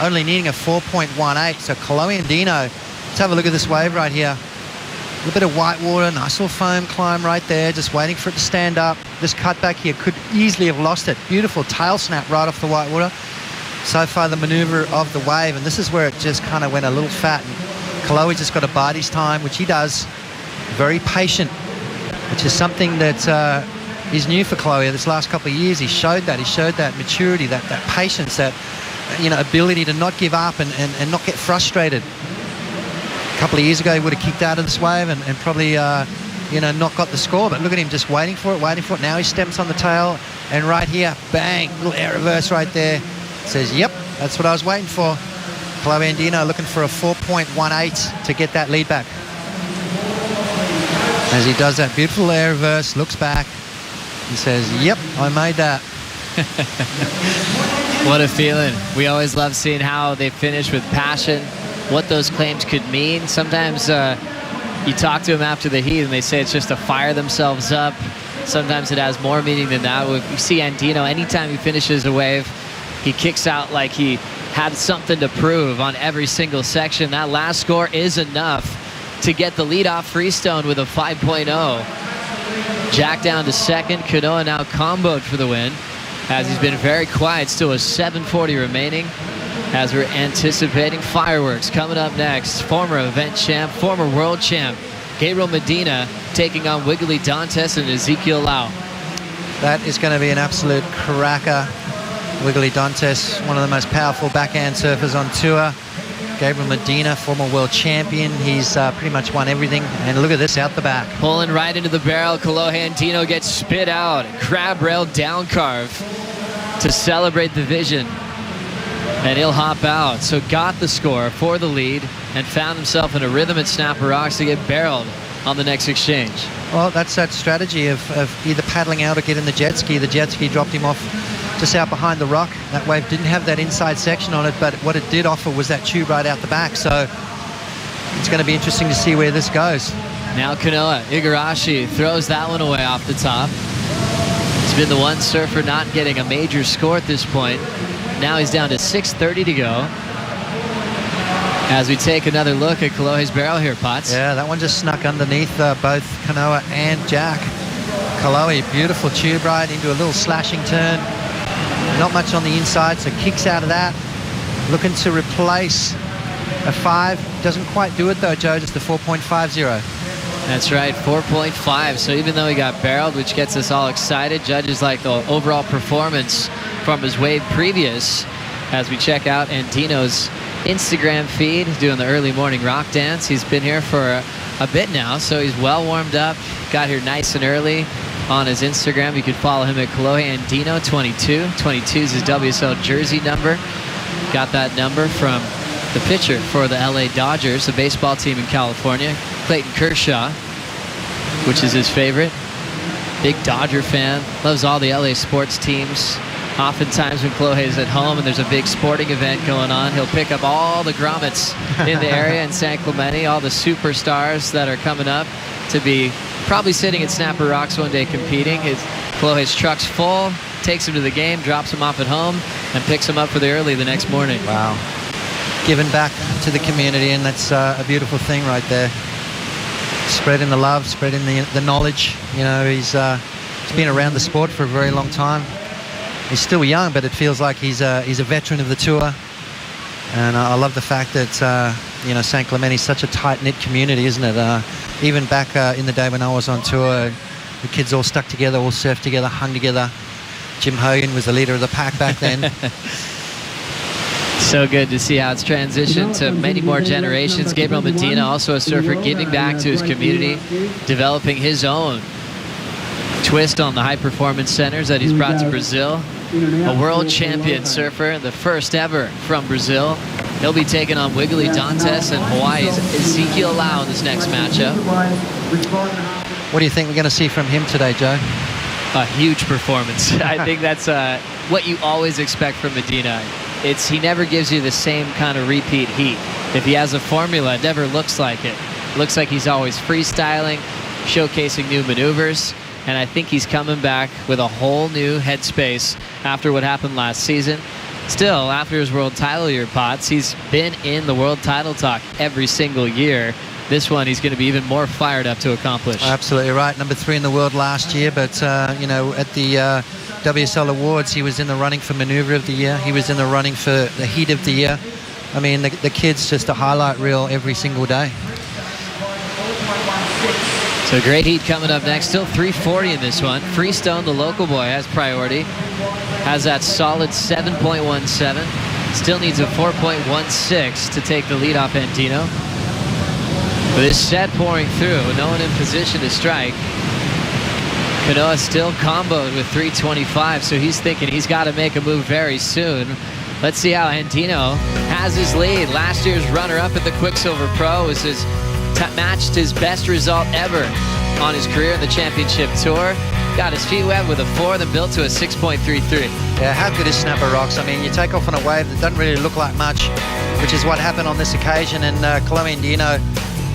only needing a 4.18. So Kolohe and Dino, let's have a look at this wave right here. A little bit of white water, nice little foam climb right there, just waiting for it to stand up. This cutback here could easily have lost it. Beautiful tail snap right off the white water. So far the maneuver of the wave, and this is where it just kind of went a little fat. And Kolohe just got to bide his time, which he does. Very patient, which is something that is new for Kolohe this last couple of years. He showed that maturity, that patience, that ability to not give up and not get frustrated. A couple of years ago he would have kicked out of this wave and probably not got the score, but look at him just waiting for it. Now he steps on the tail, and right here, bang, little air reverse right there. Says, yep, that's what I was waiting for. Kolohe and Dino looking for a 4.18 to get that lead back. As he does that beautiful air reverse, looks back, and says, yep, I made that.
What a feeling. We always love seeing how they finish with passion, what those claims could mean. Sometimes you talk to them after the heat and they say it's just to fire themselves up. Sometimes it has more meaning than that. You see Andino, anytime he finishes a wave, he kicks out like he had something to prove on every single section. That last score is enough to get the lead off Freestone with a 5.0. Jack down to second. Kanoa now comboed for the win, as he's been very quiet. Still a 7:40 remaining as we're anticipating fireworks coming up next. Former event champ, former world champ, Gabriel Medina taking on Wiggly Dantas and Ezekiel Lau.
That is going to be an absolute cracker. Wiggly Dantas, one of the most powerful backhand surfers on tour. Gabriel Medina, former world champion. He's pretty much won everything. And look at this out the back.
Pulling right into the barrel. Kolohe Andino gets spit out. Crab rail down carve to celebrate the vision. And he'll hop out. So got the score for the lead and found himself in a rhythm at Snapper Rocks to get barreled on the next exchange.
Well, that's that strategy of either paddling out or getting the jet ski. The jet ski dropped him off just out behind the rock. That wave didn't have that inside section on it, but what it did offer was that tube right out the back. So it's going to be interesting to see where this goes.
Now Kanoa Igarashi throws that one away off the top. He's been the one surfer not getting a major score at this point. Now he's down to 6:30 to go. As we take another look at Kolohe's barrel here, Potts.
Yeah, that one just snuck underneath both Kanoa and Jack. Kolohe, beautiful tube ride into a little slashing turn. Not much on the inside, so kicks out of that. Looking to replace a 5. Doesn't quite do it though, Joe, just a 4.50.
That's right, 4.5. So even though he got barreled, which gets us all excited, judges like the overall performance from his wave previous. As we check out Andino's Instagram feed, doing the early morning rock dance. He's been here for a bit now, so he's well warmed up. Got here nice and early on his Instagram. You can follow him at Kolohe Andino 22. 22 is his WSL jersey number. Got that number from the pitcher for the LA Dodgers, the baseball team in California, Clayton Kershaw, which is his favorite. Big Dodger fan, loves all the LA sports teams. Oftentimes when Kolohe's at home and there's a big sporting event going on, he'll pick up all the grommets in the area in San Clemente, all the superstars that are coming up to be probably sitting at Snapper Rocks one day competing. Kolohe's truck's full, takes him to the game, drops him off at home, and picks him up for the early the next morning.
Wow. Giving back to the community, and that's a beautiful thing right there. Spreading the love, spreading the knowledge. You know, he's been around the sport for a very long time. He's still young, but it feels like he's a veteran of the tour. And I love the fact that, you know, San Clemente's such a tight-knit community, isn't it? Even back in the day when I was on tour, the kids all stuck together, all surfed together, hung together. Jim Hogan was the leader of the pack back then.
So good to see how it's transitioned to many more generations. Gabriel Medina, also a surfer, giving back to his community, developing his own twist on the high-performance centers that he's brought to Brazil. A world champion surfer, the first ever from Brazil. He'll be taking on Wiggly Dantes and Hawaii's Ezekiel Lau in this next matchup.
What do you think we're going to see from him today, Joe?
A huge performance. I think that's what you always expect from Medina. He never gives you the same kind of repeat heat. If he has a formula, it never looks like it. Looks like he's always freestyling, showcasing new maneuvers. And I think he's coming back with a whole new headspace after what happened last season. Still, after his world title year, Potts, he's been in the world title talk every single year. This one, he's going to be even more fired up to accomplish.
Absolutely right. Number 3 in the world last year, but, you know, at the WSL Awards, he was in the running for Maneuver of the Year. He was in the running for the Heat of the Year. I mean, the kid's just a highlight reel every single day.
So great heat coming up next. Still 340 in this one. Freestone, the local boy, has priority. Has that solid 7.17. Still needs a 4.16 to take the lead off Andino. With this set pouring through, no one in position to strike. Kanoa still comboed with 325, so he's thinking he's got to make a move very soon. Let's see how Andino has his lead. Last year's runner-up at the Quicksilver Pro was matched his best result ever on his career in the championship tour. Got his feet wet with a 4, then built to a 6.33.
Yeah, how good is Snapper Rocks? I mean, you take off on a wave that doesn't really look like much, which is what happened on this occasion. And Kolohe Andino,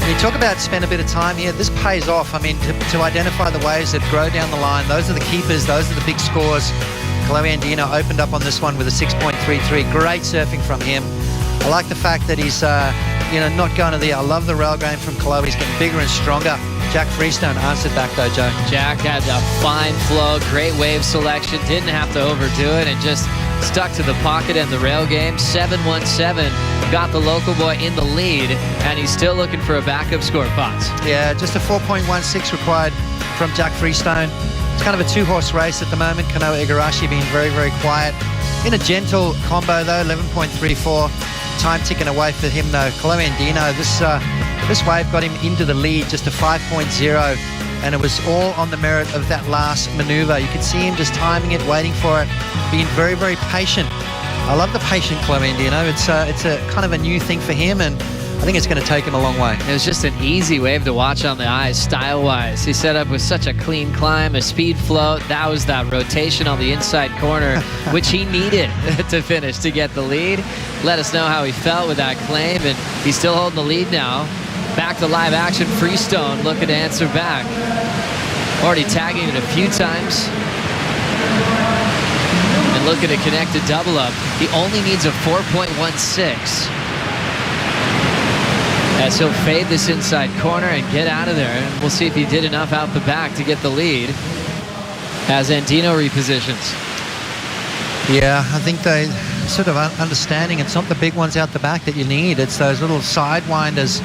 when you talk about spend a bit of time here, this pays off. I mean, to identify the waves that grow down the line, those are the keepers, those are the big scores. Kolohe Andino opened up on this one with a 6.33. Great surfing from him. I like the fact that he's you know, not going to the... I love the rail game from Kolohe. He's getting bigger and stronger. Jack Freestone answered back though, Joe.
Jack had a fine flow, great wave selection, didn't have to overdo it, and just stuck to the pocket and the rail game. 7.17 got the local boy in the lead, and he's still looking for a backup score, Potts.
Yeah, just a 4.16 required from Jack Freestone. It's kind of a 2-horse race at the moment. Kanoa Igarashi being very, very quiet. In a gentle combo though, 11.34. time ticking away for him though. Chloe Andino, this wave got him into the lead, just a 5.0, and it was all on the merit of that last maneuver. You could see him just timing it, waiting for it, being very, very patient. I love the patient Chloe Andino. It's a kind of a new thing for him, and I think it's going to take him a long way.
It was just an easy wave to watch on the eyes, style-wise. He set up with such a clean climb, a speed float. That was that rotation on the inside corner, which he needed to finish to get the lead. Let us know how he felt with that claim, and he's still holding the lead now. Back to live action, Freestone looking to answer back. Already tagging it a few times. And looking to connect a double up. He only needs a 4.16. As he'll fade this inside corner and get out of there. And we'll see if he did enough out the back to get the lead as Andino repositions.
Yeah, I think they sort of understanding it's not the big ones out the back that you need. It's those little sidewinders.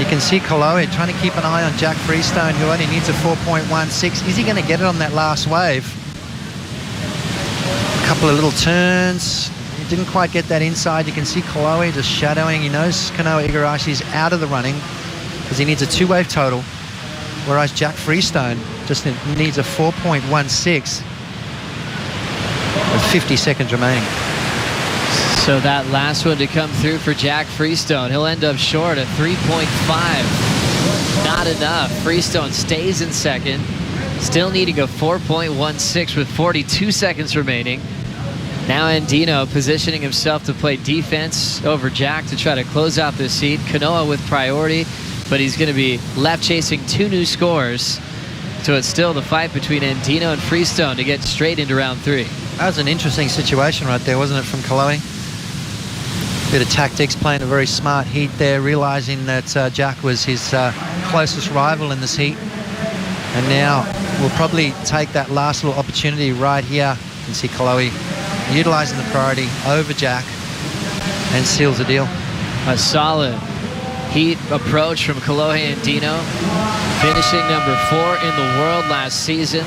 You can see Kolohe trying to keep an eye on Jack Freestone, who only needs a 4.16. Is he going to get it on that last wave? A couple of little turns. He didn't quite get that inside. You can see Kolohe just shadowing. He knows Kanoa Igarashi's out of the running because he needs a two-wave total, whereas Jack Freestone just needs a 4.16 with 50 seconds remaining.
So that last one to come through for Jack Freestone. He'll end up short at 3.5. Not enough. Freestone stays in second. Still needing a 4.16 with 42 seconds remaining. Now Andino positioning himself to play defense over Jack to try to close out this heat. Kanoa with priority, but he's going to be left chasing two new scores. So it's still the fight between Andino and Freestone to get straight into round three.
That was an interesting situation right there, wasn't it, from Kolohe? Bit of tactics, playing a very smart heat there, realizing that Jack was his closest rival in this heat. And now we'll probably take that last little opportunity right here. You can see Kolohe utilizing the priority over Jack and seals the deal.
A solid heat approach from Kolohe Andino, finishing number 4 in the world last season.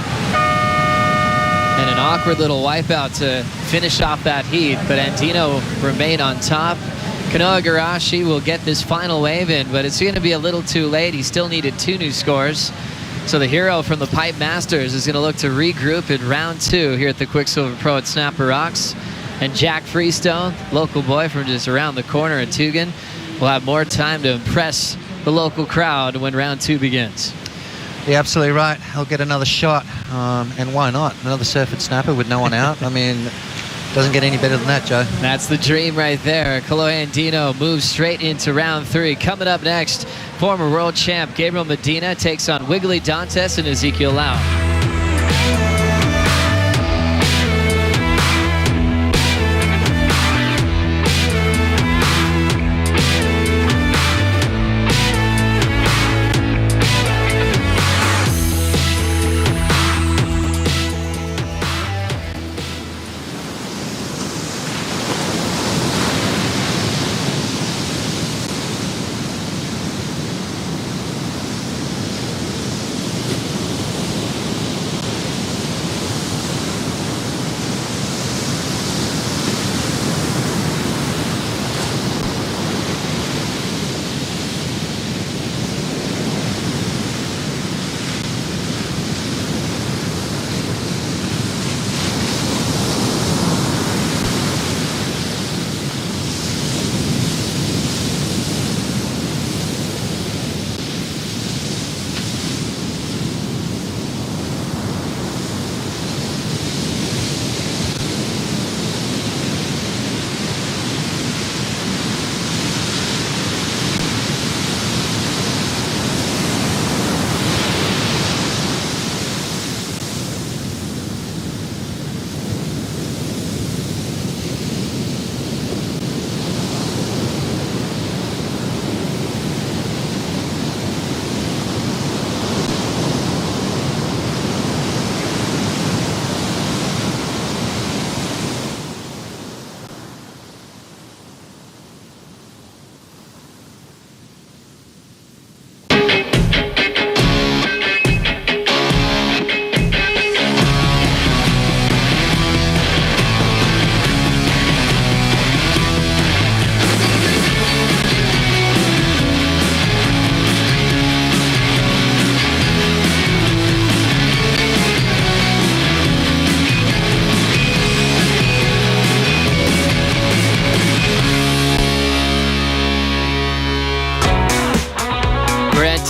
And an awkward little wipeout to finish off that heat, but Andino remained on top. Kanoa Igarashi will get this final wave in, but it's going to be a little too late. He still needed 2 new scores. So the hero from the Pipe Masters is going to look to regroup in round 2 here at the Quicksilver Pro at Snapper Rocks. And Jack Freestone, local boy from just around the corner at Tugan, will have more time to impress the local crowd when round 2 begins.
You're absolutely right. He'll get another shot. And why not? Another surf at Snapper with no one out. I mean, doesn't get any better than that, Joe.
That's the dream right there. Kolohe Andino moves straight into round 3. Coming up next, former world champ Gabriel Medina takes on Wiggly Dantes and Ezekiel Lau.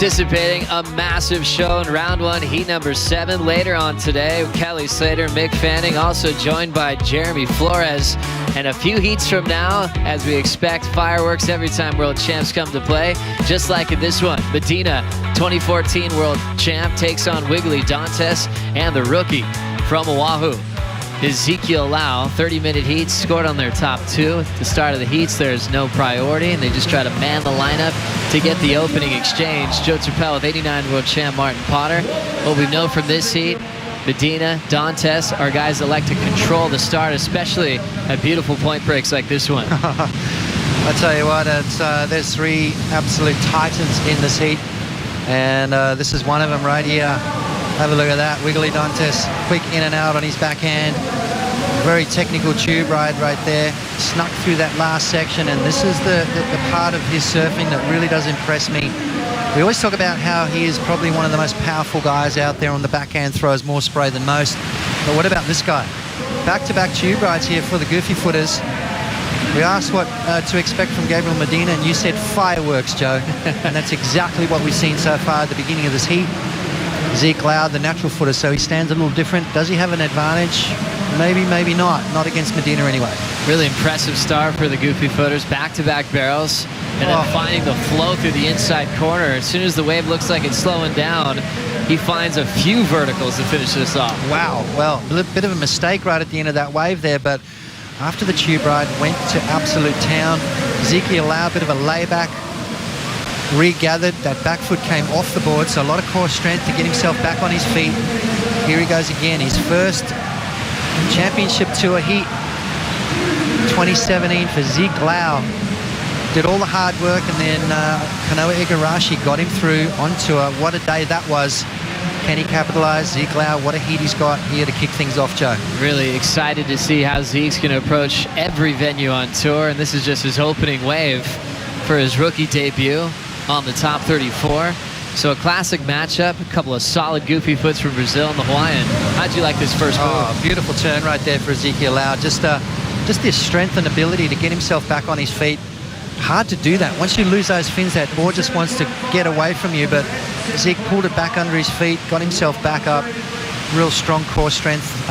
anticipating a massive show in round 1, heat number 7 later on today. Kelly Slater, Mick Fanning, also joined by Jeremy Flores. And a few heats from now, as we expect fireworks every time world champs come to play, just like in this one. Medina, 2014 world champ, takes on Wiggly Dantes, and the rookie from Oahu, Ezekiel Lau. 30-minute heats scored on their top 2. At the start of the heats, there's no priority, and they just try to man the lineup to get the opening exchange. Joe Turpel with 89 world champ Martin Potter. What we know from this heat, Medina, Dantes are guys that like to control the start, especially at beautiful point breaks like this one.
I tell you what, there's 3 absolute titans in this heat, and this is one of them right here. Have a look at that. Wiggly Dantes, quick in and out on his backhand. Very technical tube ride right there. Snuck through that last section, and this is the part of his surfing that really does impress me. We always talk about how he is probably one of the most powerful guys out there on the backhand, throws more spray than most. But what about this guy? Back-to-back tube rides here for the goofy footers. We asked what to expect from Gabriel Medina, and you said fireworks, Joe. And that's exactly what we've seen so far at the beginning of this heat. Zeke Lau, the natural footer, so he stands a little different. Does he have an advantage? Maybe, maybe not. Not against Medina anyway.
Really impressive start for the goofy footers. Back-to-back barrels, and then finding the flow through the inside corner. As soon as the wave looks like it's slowing down, he finds a few verticals to finish this off.
Wow. Well, a little bit of a mistake right at the end of that wave there, but after the tube ride, went to absolute town. Ezekiel Lau, a bit of a layback. Regathered, that back foot came off the board, so a lot of core strength to get himself back on his feet. Here he goes again, his first championship tour heat, 2017 for Zeke Lau. Did all the hard work, and then Kanoa Igarashi got him through on tour. What a day that was. Can he capitalize? Zeke Lau, what a heat he's got here to kick things off, Joe.
Really excited to see how Zeke's going to approach every venue on tour, and this is just his opening wave for his rookie debut on the top 34. So a classic matchup, a couple of solid goofy foots from Brazil and the Hawaiian. How'd you like this first move?
Oh, beautiful turn right there for Ezekiel Lau. Just this strength and ability to get himself back on his feet. Hard to do that. Once you lose those fins, that board just wants to get away from you, but Zeke pulled it back under his feet, got himself back up. Real strong core strength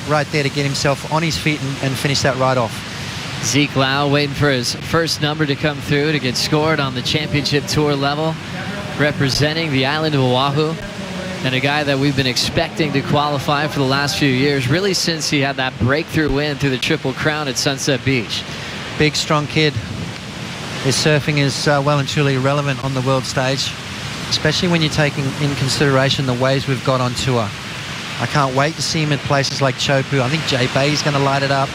right there to get himself on his feet and finish that ride off.
Zeke Lau waiting for his first number to come through to get scored on the championship tour level, representing the island of Oahu, and a guy that we've been expecting to qualify for the last few years, really since he had that breakthrough win through the Triple Crown at Sunset Beach.
Big, strong kid. His surfing is well and truly relevant on the world stage, especially when you're taking in consideration the waves we've got on tour. I can't wait to see him at places like Chopu. I think Jay Bay is going to light it up.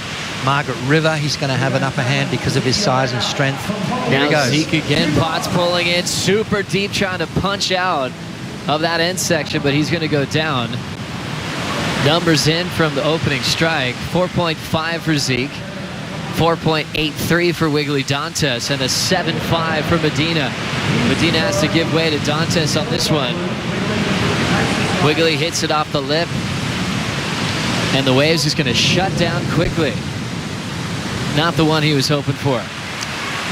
Margaret River, he's going to have an upper hand because of his size and strength. Here he goes.
Zeke again, Potts pulling it super deep, trying to punch out of that end section, but he's going to go down. Numbers in from the opening strike, 4.5 for Zeke, 4.83 for Wiggly Dantes, and a 7.5 for Medina. Medina has to give way to Dantes on this one. Wiggly hits it off the lip, and the wave's just going to shut down quickly. Not the one he was hoping for.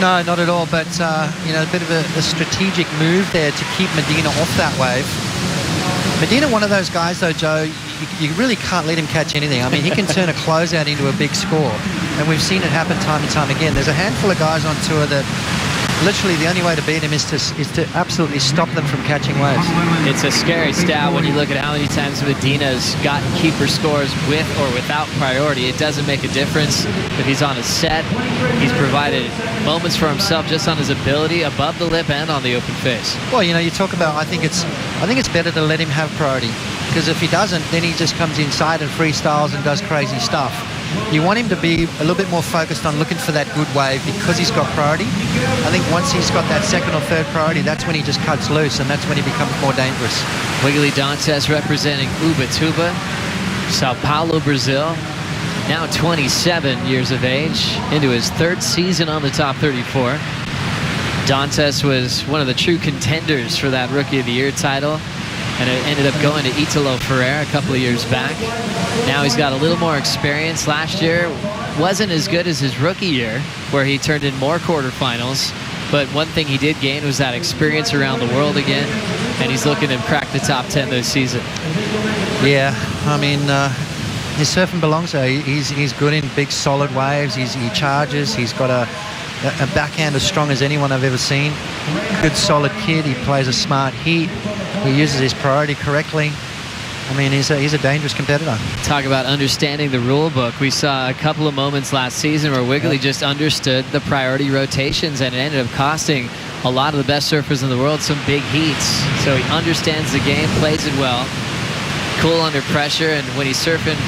No, not at all, but you know, a bit of a strategic move there to keep Medina off that wave. Medina, one of those guys though, Joe, you really can't let him catch anything. I mean, he can turn a closeout into a big score, and we've seen it happen time and time again. There's a handful of guys on tour that literally the only way to beat him is to absolutely stop them from catching waves.
It's a scary stat when you look at how many times Medina's gotten keeper scores with or without priority. It doesn't make a difference if he's on a set. He's provided moments for himself just on his ability above the lip and on the open face.
Well, you know, you talk about, I think it's better to let him have priority, because if he doesn't, then he just comes inside and freestyles and does crazy stuff. You want him to be a little bit more focused on looking for that good wave because he's got priority. I think once he's got that second or third priority, that's when he just cuts loose, and that's when he becomes more dangerous.
Wiggly Dantes representing Ubatuba, Sao Paulo, Brazil. Now 27 years of age, into his third season on the top 34. Dantes was one of the true contenders for that Rookie of the Year title, and it ended up going to Italo Ferreira a couple of years back. Now he's got a little more experience. Last year wasn't as good as his rookie year, where he turned in more quarterfinals. But one thing he did gain was that experience around the world again, and he's looking to crack the top 10 this season.
Yeah, I mean, his surfing belongs there. He's good in big, solid waves. He charges. He's got a backhand as strong as anyone I've ever seen. Good, solid kid. He plays a smart heat. He uses his priority correctly. I mean, he's a dangerous competitor.
Talk about understanding the rule book. We saw a couple of moments last season where Wiggly just understood the priority rotations, and it ended up costing a lot of the best surfers in the world some big heats. So he understands the game, plays it well, cool under pressure, and when he's surfing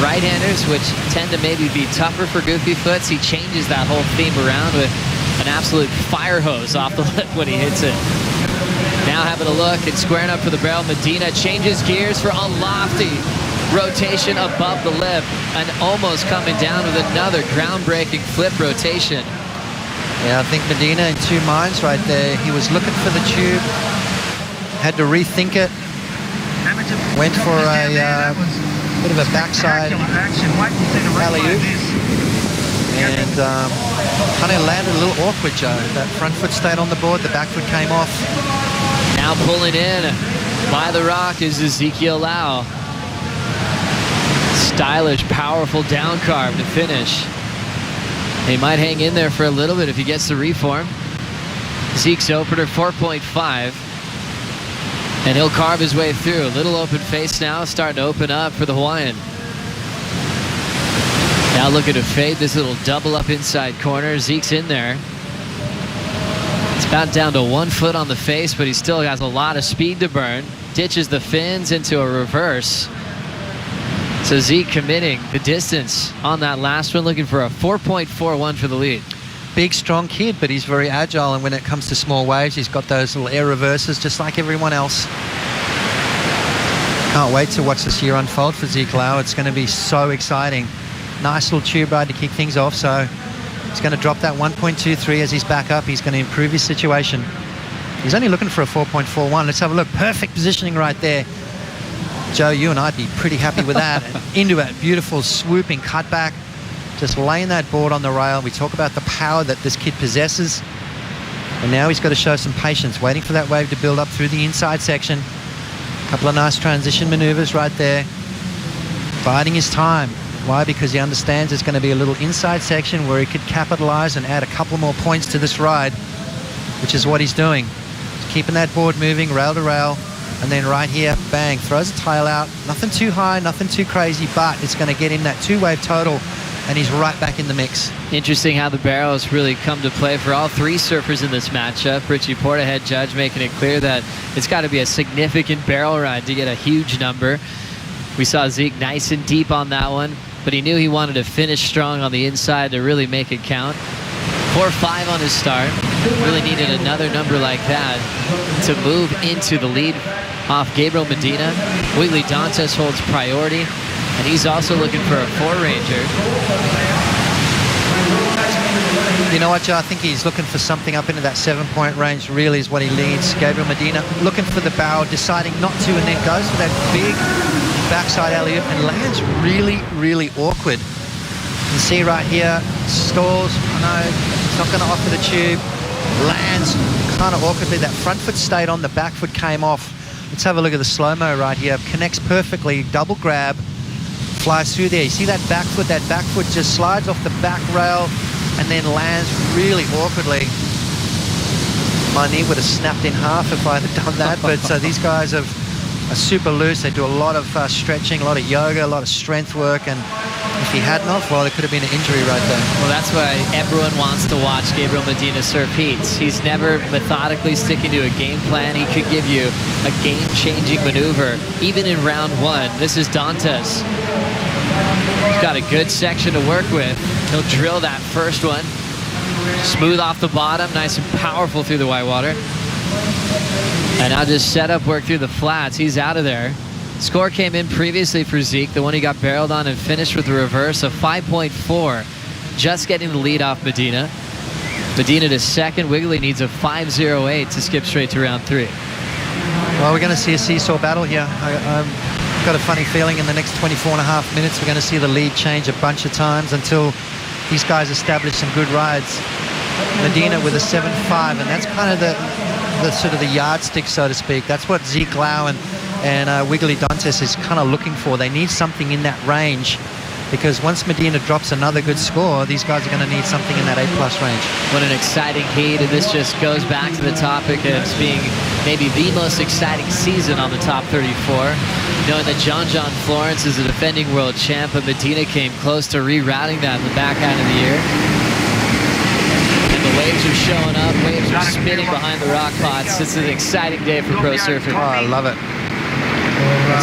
right-handers, which tend to maybe be tougher for goofy foots, he changes that whole theme around with an absolute fire hose off the lip when he hits it. Now having a look and squaring up for the barrel, Medina changes gears for a lofty rotation above the lip and almost coming down with another groundbreaking flip rotation.
Yeah, I think Medina in two minds right there. He was looking for the tube, had to rethink it, went for a bit of a backside alley-oop, and kind of landed a little awkward, Joe. That front foot stayed on the board, the back foot came off.
Now pulling in by the rock is Ezekiel Lau. Stylish, powerful down carve to finish. He might hang in there for a little bit if he gets the reform. Zeke's opener 4.5. And he'll carve his way through. A little open face now, starting to open up for the Hawaiian. Now looking to fade this little double up inside corner. Zeke's in there. It's about down to 1 foot on the face, but he still has a lot of speed to burn. Ditches the fins into a reverse. So Zeke committing the distance on that last one, looking for a 4.41 for the lead.
Big, strong kid, but he's very agile, and when it comes to small waves, he's got those little air reverses just like everyone else. Can't wait to watch this year unfold for Zeke Lau. It's going to be so exciting. Nice little tube ride to kick things off, so he's going to drop that 1.23 as he's back up. He's going to improve his situation. He's only looking for a 4.41. Let's have a look. Perfect positioning right there. Joe, you and I'd be pretty happy with that. Into that beautiful swooping cutback. Just laying that board on the rail. We talk about the power that this kid possesses. And now he's got to show some patience, waiting for that wave to build up through the inside section. A couple of nice transition maneuvers right there. Biding his time. Why? Because he understands it's going to be a little inside section where he could capitalize and add a couple more points to this ride, which is what he's doing. He's keeping that board moving rail to rail. And then right here, bang, throws a tail out. Nothing too high, nothing too crazy, but it's going to get him that 2-wave total, and he's right back in the mix.
Interesting how the barrels really come to play for all three surfers in this matchup. Richie Porter, head judge, making it clear that it's got to be a significant barrel ride to get a huge number. We saw Zeke nice and deep on that one, but he knew he wanted to finish strong on the inside to really make it count. 4.5 on his start. Really needed another number like that to move into the lead off Gabriel Medina. Wiggly Dantes holds priority, and he's also looking for a 4-ranger.
You know what, Joe? I think he's looking for something up into that 7-point range, really is what he leads. Gabriel Medina looking for the barrel, deciding not to, and then goes for that big backside alley-oop and lands really, really awkward. You can see right here, stalls, I know, he's not going to offer the tube, lands kind of awkwardly. That front foot stayed on, the back foot came off. Let's have a look at the slow-mo right here. Connects perfectly, double grab, flies through there. You see that back foot just slides off the back rail and then lands really awkwardly. My knee would have snapped in half if I had done that, but these guys are super loose. They do a lot of stretching, a lot of yoga, a lot of strength work, and if he hadn't have, well, it could have been an injury right there.
Well, that's why everyone wants to watch Gabriel Medina surf heats. He's never methodically sticking to a game plan. He could give you a game-changing maneuver, even in round one. This is Dantes. He's got a good section to work with. He'll drill that first one. Smooth off the bottom, nice and powerful through the white water. And now just set up work through the flats. He's out of there. Score came in previously for Zeke, the one he got barreled on and finished with the reverse of 5.4. Just getting the lead off Medina. Medina to second. Wiggly needs a 5.08 to skip straight to round 3.
Well, we're going to see a seesaw battle here. I've got a funny feeling in the next 24.5 minutes we're going to see the lead change a bunch of times until these guys establish some good rides. Medina with a 7.5, and that's kind of the sort of the yardstick, so to speak. That's what Zeke Lau and Wiggly Dantes is kind of looking for. They need something in that range, because once Medina drops another good score, these guys are going to need something in that 8+ range.
What an exciting heat, and this just goes back to the topic of being maybe the most exciting season on the top 34. Knowing that John Florence is a defending world champ, but Medina came close to rerouting that in the back end of the year. And the waves are showing up, waves are spinning behind the rock pots. It's an exciting day for pro surfing.
Oh, I love it.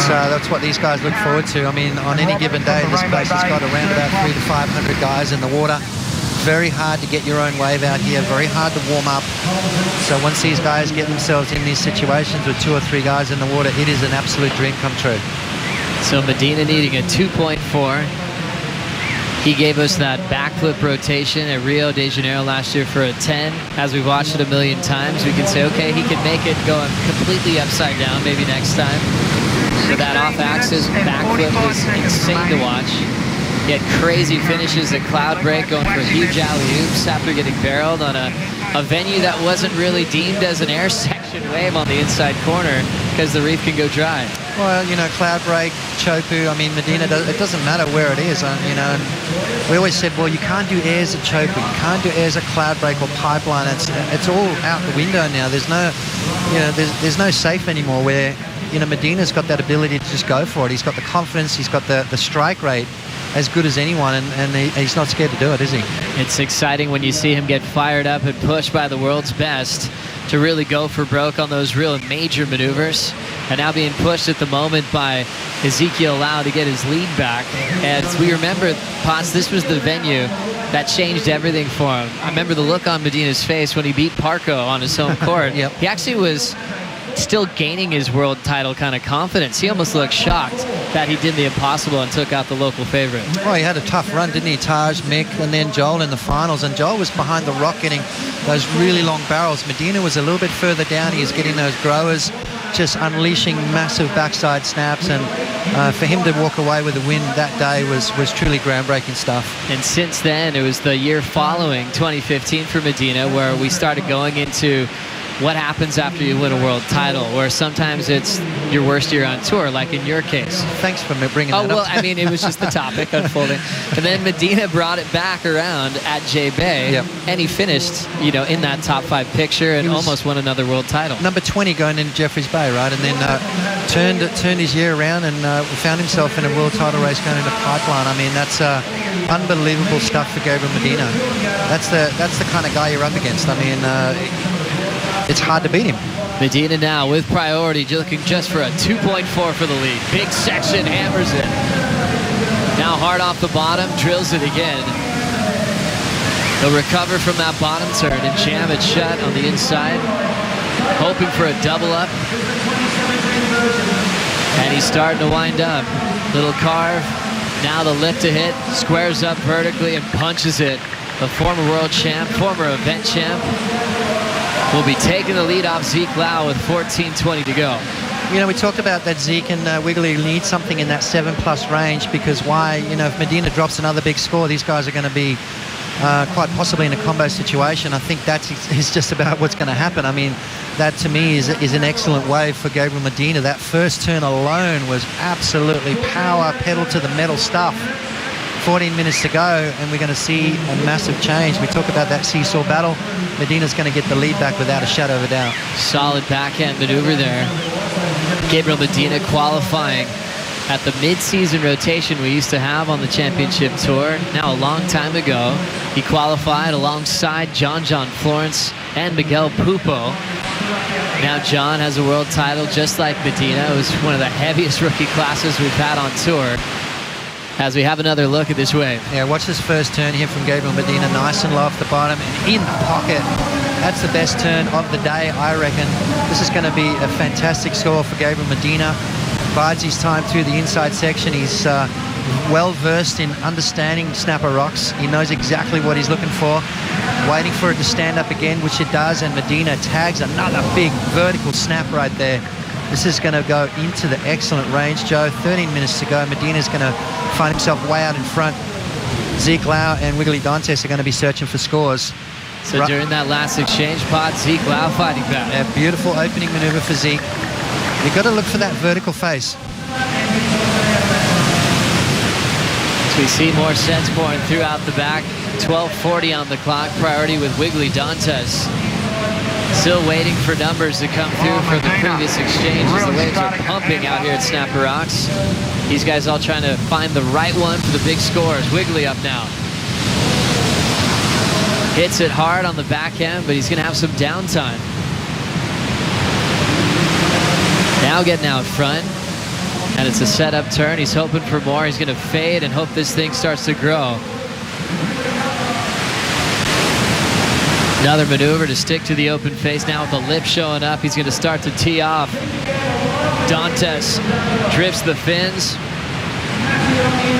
That's what these guys look forward to. I mean, on any given day, this place has got around about 300 to 500 guys in the water. Very hard to get your own wave out here, very hard to warm up. So once these guys get themselves in these situations with 2 or 3 guys in the water, it is an absolute dream come true.
So Medina needing a 2.4. He gave us that backflip rotation at Rio de Janeiro last year for a 10. As we've watched it a million times, we can say, okay, he can make it going completely upside down maybe next time. So that off-axis backflip was insane to watch. He had crazy finishes at Cloud Break, going for huge alley-oops after getting barreled on a venue that wasn't really deemed as an air section wave on the inside corner because the reef can go dry.
Well, you know, Cloud Break, Chopu, I mean, Medina, it doesn't matter where it is, you know. And we always said, well, you can't do airs at Chopu, you can't do airs at Cloud Break or Pipeline. It's all out the window now. There's no, you know, there's no safe anymore where, you know, Medina's got that ability to just go for it. He's got the confidence, he's got the strike rate as good as anyone, and he's not scared to do it, is he?
It's exciting when you see him get fired up and pushed by the world's best to really go for broke on those real major maneuvers, and now being pushed at the moment by Ezekiel Lau to get his lead back. And we remember, Potts, this was the venue that changed everything for him. I remember the look on Medina's face when he beat Parco on his home court.
Yep.
He actually was still gaining his world title kind of confidence. He almost looked shocked that he did the impossible and took out the local favorite.
Well, he had a tough run, didn't he? Taj, Mick, and then Joel in the finals. And Joel was behind the rock getting those really long barrels. Medina was a little bit further down. He was getting those growers, just unleashing massive backside snaps. And for him to walk away with a win that day was truly groundbreaking stuff.
And since then, it was the year following 2015 for Medina where we started going into what happens after you win a world title, where sometimes it's your worst year on tour, like in your case.
Thanks for bringing that up.
Oh, well, I mean, it was just the topic unfolding. And then Medina brought it back around at J-Bay,
yep.
And he finished, you know, in that top 5 picture and almost won another world title.
Number 20 going into Jeffreys Bay, right? And then turned his year around and found himself in a world title race going into Pipeline. I mean, that's unbelievable stuff for Gabriel Medina. That's the kind of guy you're up against. I mean, it's hard to beat him.
Medina now with priority, looking just for a 2.4 for the lead. Big section, hammers it. Now hard off the bottom, drills it again. He'll recover from that bottom turn and jam it shut on the inside, hoping for a double up. And he's starting to wind up. Little carve, now the lift to hit, squares up vertically and punches it. The former world champ, former event champ, will be taking the lead off Zeke Lau with 14:20 to go.
You know, we talked about that Zeke and Wiggly need something in that 7+ range, because why, you know, if Medina drops another big score, these guys are going to be quite possibly in a combo situation. I think is just about what's going to happen. I mean, that to me is an excellent wave for Gabriel Medina. That first turn alone was absolutely power, pedal to the metal stuff. 14 minutes to go, and we're going to see a massive change. We talk about that seesaw battle. Medina's going to get the lead back without a shadow of a doubt.
Solid backhand maneuver there. Gabriel Medina qualifying at the mid-season rotation we used to have on the championship tour. Now, a long time ago, he qualified alongside John Florence and Miguel Pupo. Now John has a world title just like Medina. It was one of the heaviest rookie classes we've had on tour. As we have another look at this wave.
Yeah, watch this first turn here from Gabriel Medina. Nice and low off the bottom and in the pocket. That's the best turn of the day, I reckon. This is going to be a fantastic score for Gabriel Medina. Bides his time through the inside section. He's well versed in understanding snapper rocks. He knows exactly what he's looking for. Waiting for it to stand up again, which it does, and Medina tags another big vertical snap right there. This is going to go into the excellent range, Joe. 13 minutes to go. Medina's going to find himself way out in front. Zeke Lau and Wiggly Dantes are going to be searching for scores.
So during that last exchange pot, Zeke Lau fighting back.
Yeah, beautiful opening maneuver for Zeke. You've got to look for that vertical face.
We see more sets pouring throughout the back. 12:40 on the clock. Priority with Wiggly Dantes. Still waiting for numbers to come through for the previous exchanges. The waves are pumping out here at Snapper Rocks. These guys all trying to find the right one for the big scores. Wiggly up now. Hits it hard on the back end, but he's going to have some downtime. Now getting out front. And it's a setup turn. He's hoping for more. He's going to fade and hope this thing starts to grow. Another maneuver to stick to the open face now with the lip showing up. He's going to start to tee off. Dantes drifts the fins.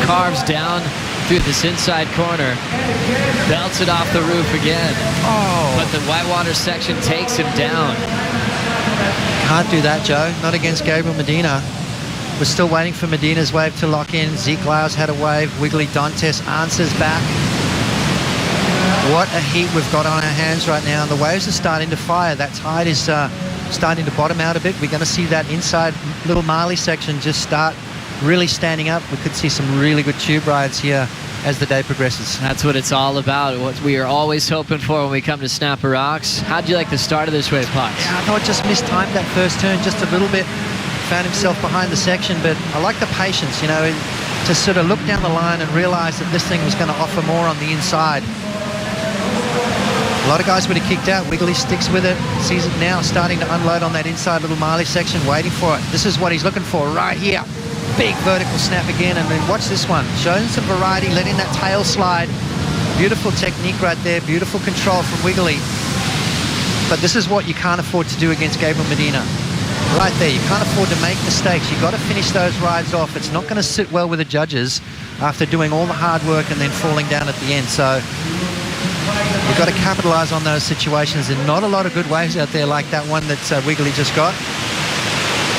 Carves down through this inside corner. Belts it off the roof again.
Oh.
But the whitewater section takes him down.
Can't do that, Joe. Not against Gabriel Medina. We're still waiting for Medina's wave to lock in. Zeke Lau's had a wave. Wiggly Dantes answers back. What a heat we've got on our hands right now. And the waves are starting to fire. That tide is starting to bottom out a bit. We're going to see that inside little Marley section just start really standing up. We could see some really good tube rides here as the day progresses.
That's what it's all about. What we are always hoping for when we come to Snapper Rocks. How'd you like the start of this wave, Potts?
Yeah, I thought just mistimed that first turn just a little bit. Found himself behind the section, but I like the patience, you know, to sort of look down the line and realize that this thing was going to offer more on the inside. A lot of guys would have kicked out. Wiggly sticks with it, sees it now, starting to unload on that inside little Marley section, waiting for it. This is what he's looking for right here. Big vertical snap again, and then watch this one. Showing some variety, letting that tail slide. Beautiful technique right there, beautiful control from Wiggly. But this is what you can't afford to do against Gabriel Medina. Right there, you can't afford to make mistakes. You've got to finish those rides off. It's not going to sit well with the judges after doing all the hard work and then falling down at the end. So you've got to capitalize on those situations. There's not a lot of good waves out there like that one that Wiggly just got.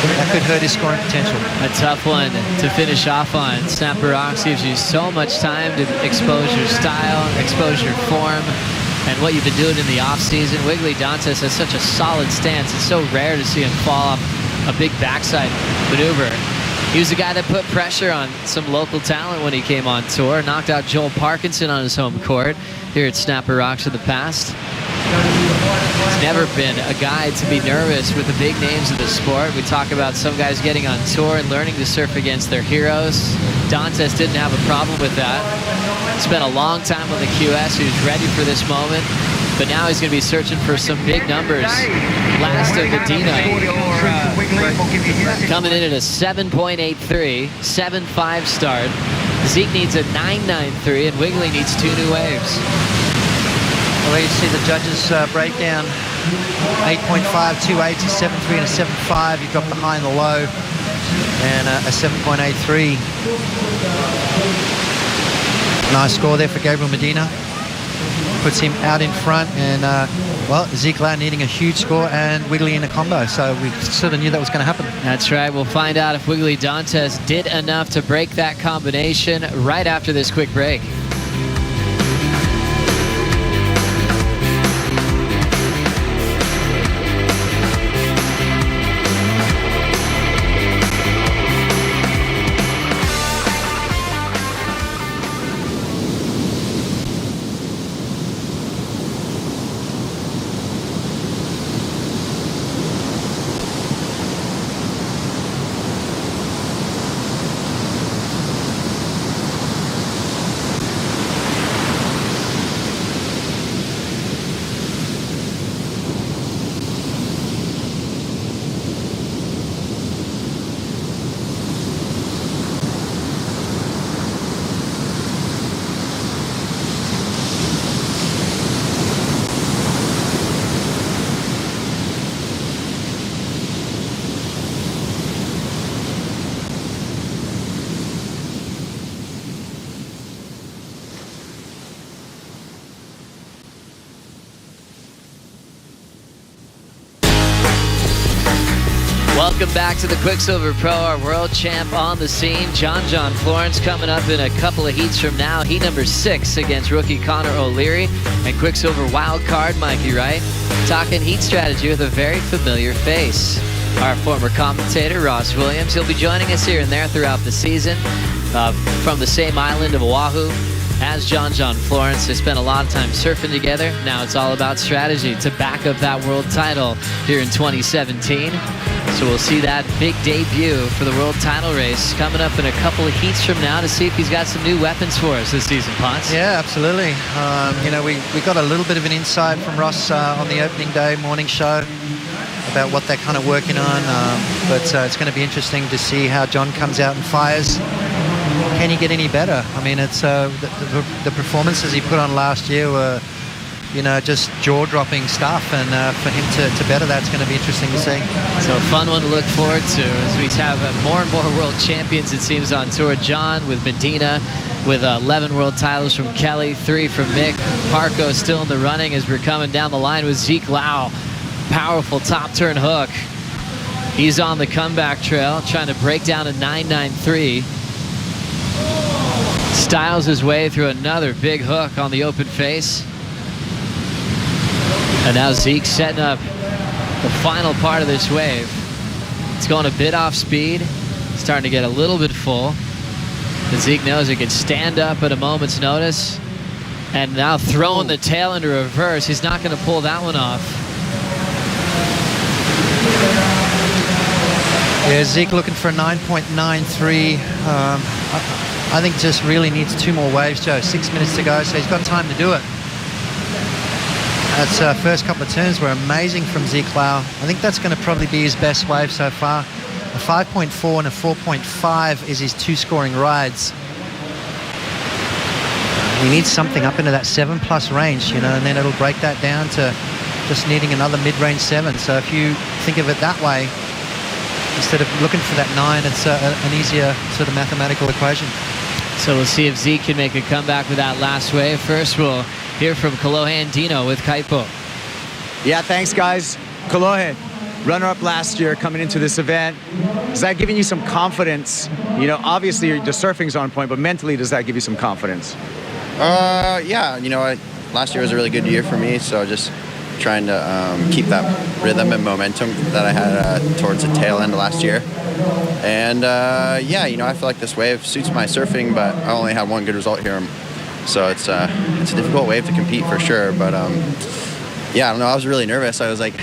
That could hurt his scoring potential.
A tough one to finish off on. Snapper Rocks gives you so much time to expose your style, expose your form, and what you've been doing in the off-season. Wiggly Dantes has such a solid stance. It's so rare to see him fall off a big backside maneuver. He was the guy that put pressure on some local talent when he came on tour. Knocked out Joel Parkinson on his home court here at Snapper Rocks in the past. He's never been a guy to be nervous with the big names of the sport. We talk about some guys getting on tour and learning to surf against their heroes. Dantes didn't have a problem with that. Spent a long time on the QS. He was ready for this moment. But now he's going to be searching for some big numbers. Last of Medina. Coming in at a 7.83, 7.5 start. Zeke needs a 9.93, and Wiggly needs 2 new waves.
Well, you see the judges breakdown. 8.5, 2.8, a 7.3, and a 7.5. You've got the high and the low, and a 7.83. Nice score there for Gabriel Medina. Puts him out in front, and well, Zeke Lau needing a huge score and Wiggly in a combo, so we sort of knew that was going to happen.
That's right. We'll find out if Wiggly Dantes did enough to break that combination right after this quick break. Welcome back to the Quicksilver Pro, our world champ on the scene. John Florence coming up in a couple of heats from now. Heat number 6 against rookie Connor O'Leary and Quicksilver wild card Mikey Wright. Talking heat strategy with a very familiar face. Our former commentator, Ross Williams, he'll be joining us here and there throughout the season from the same island of Oahu as John Florence. They spent a lot of time surfing together. Now it's all about strategy to back up that world title here in 2017. So we'll see that big debut for the world title race coming up in a couple of heats from now to see if he's got some new weapons for us this season, Ponce.
Yeah, absolutely. You know, we got a little bit of an insight from Ross on the opening day morning show about what they're kind of working on. But it's going to be interesting to see how John comes out and fires. Can he get any better? I mean, it's the performances he put on last year were, you know, just jaw-dropping stuff, and for him to better that's going to be interesting to see.
So a fun one to look forward to as we have more and more world champions, it seems, on tour. John with Medina, with 11 world titles from Kelly, 3 from Mick. Parco still in the running as we're coming down the line with Zeke Lau. Powerful top turn hook. He's on the comeback trail, trying to break down a 993. Styles his way through another big hook on the open face. And now Zeke setting up the final part of this wave. It's going a bit off speed, starting to get a little bit full. But Zeke knows it can stand up at a moment's notice. And now throwing the tail into reverse. He's not going to pull that one off.
Yeah, Zeke looking for a 9.93. I think just really needs 2 more waves, Joe. 6 minutes to go, so he's got time to do it. That's first couple of turns were amazing from Zeke Lau. I think that's going to probably be his best wave so far. A 5.4 and a 4.5 is his 2 scoring rides. He needs something up into that 7+ range, you know, and then it'll break that down to just needing another mid-range 7. So if you think of it that way, instead of looking for that 9, it's an easier sort of mathematical equation.
So we'll see if Zeke can make a comeback with that last wave. First, we'll hear from Kolohe Dino with Kaipo.
Yeah, thanks, guys. Kolohe, runner-up last year coming into this event. Is that giving you some confidence? You know, obviously the surfing's on point, but mentally, does that give you some confidence?
Yeah, you know, last year was a really good year for me, so just trying to keep that rhythm and momentum that I had towards the tail end of last year. And yeah, you know, I feel like this wave suits my surfing, but I only had one good result here. So it's a difficult wave to compete for sure. But yeah, I don't know, I was really nervous. I was like,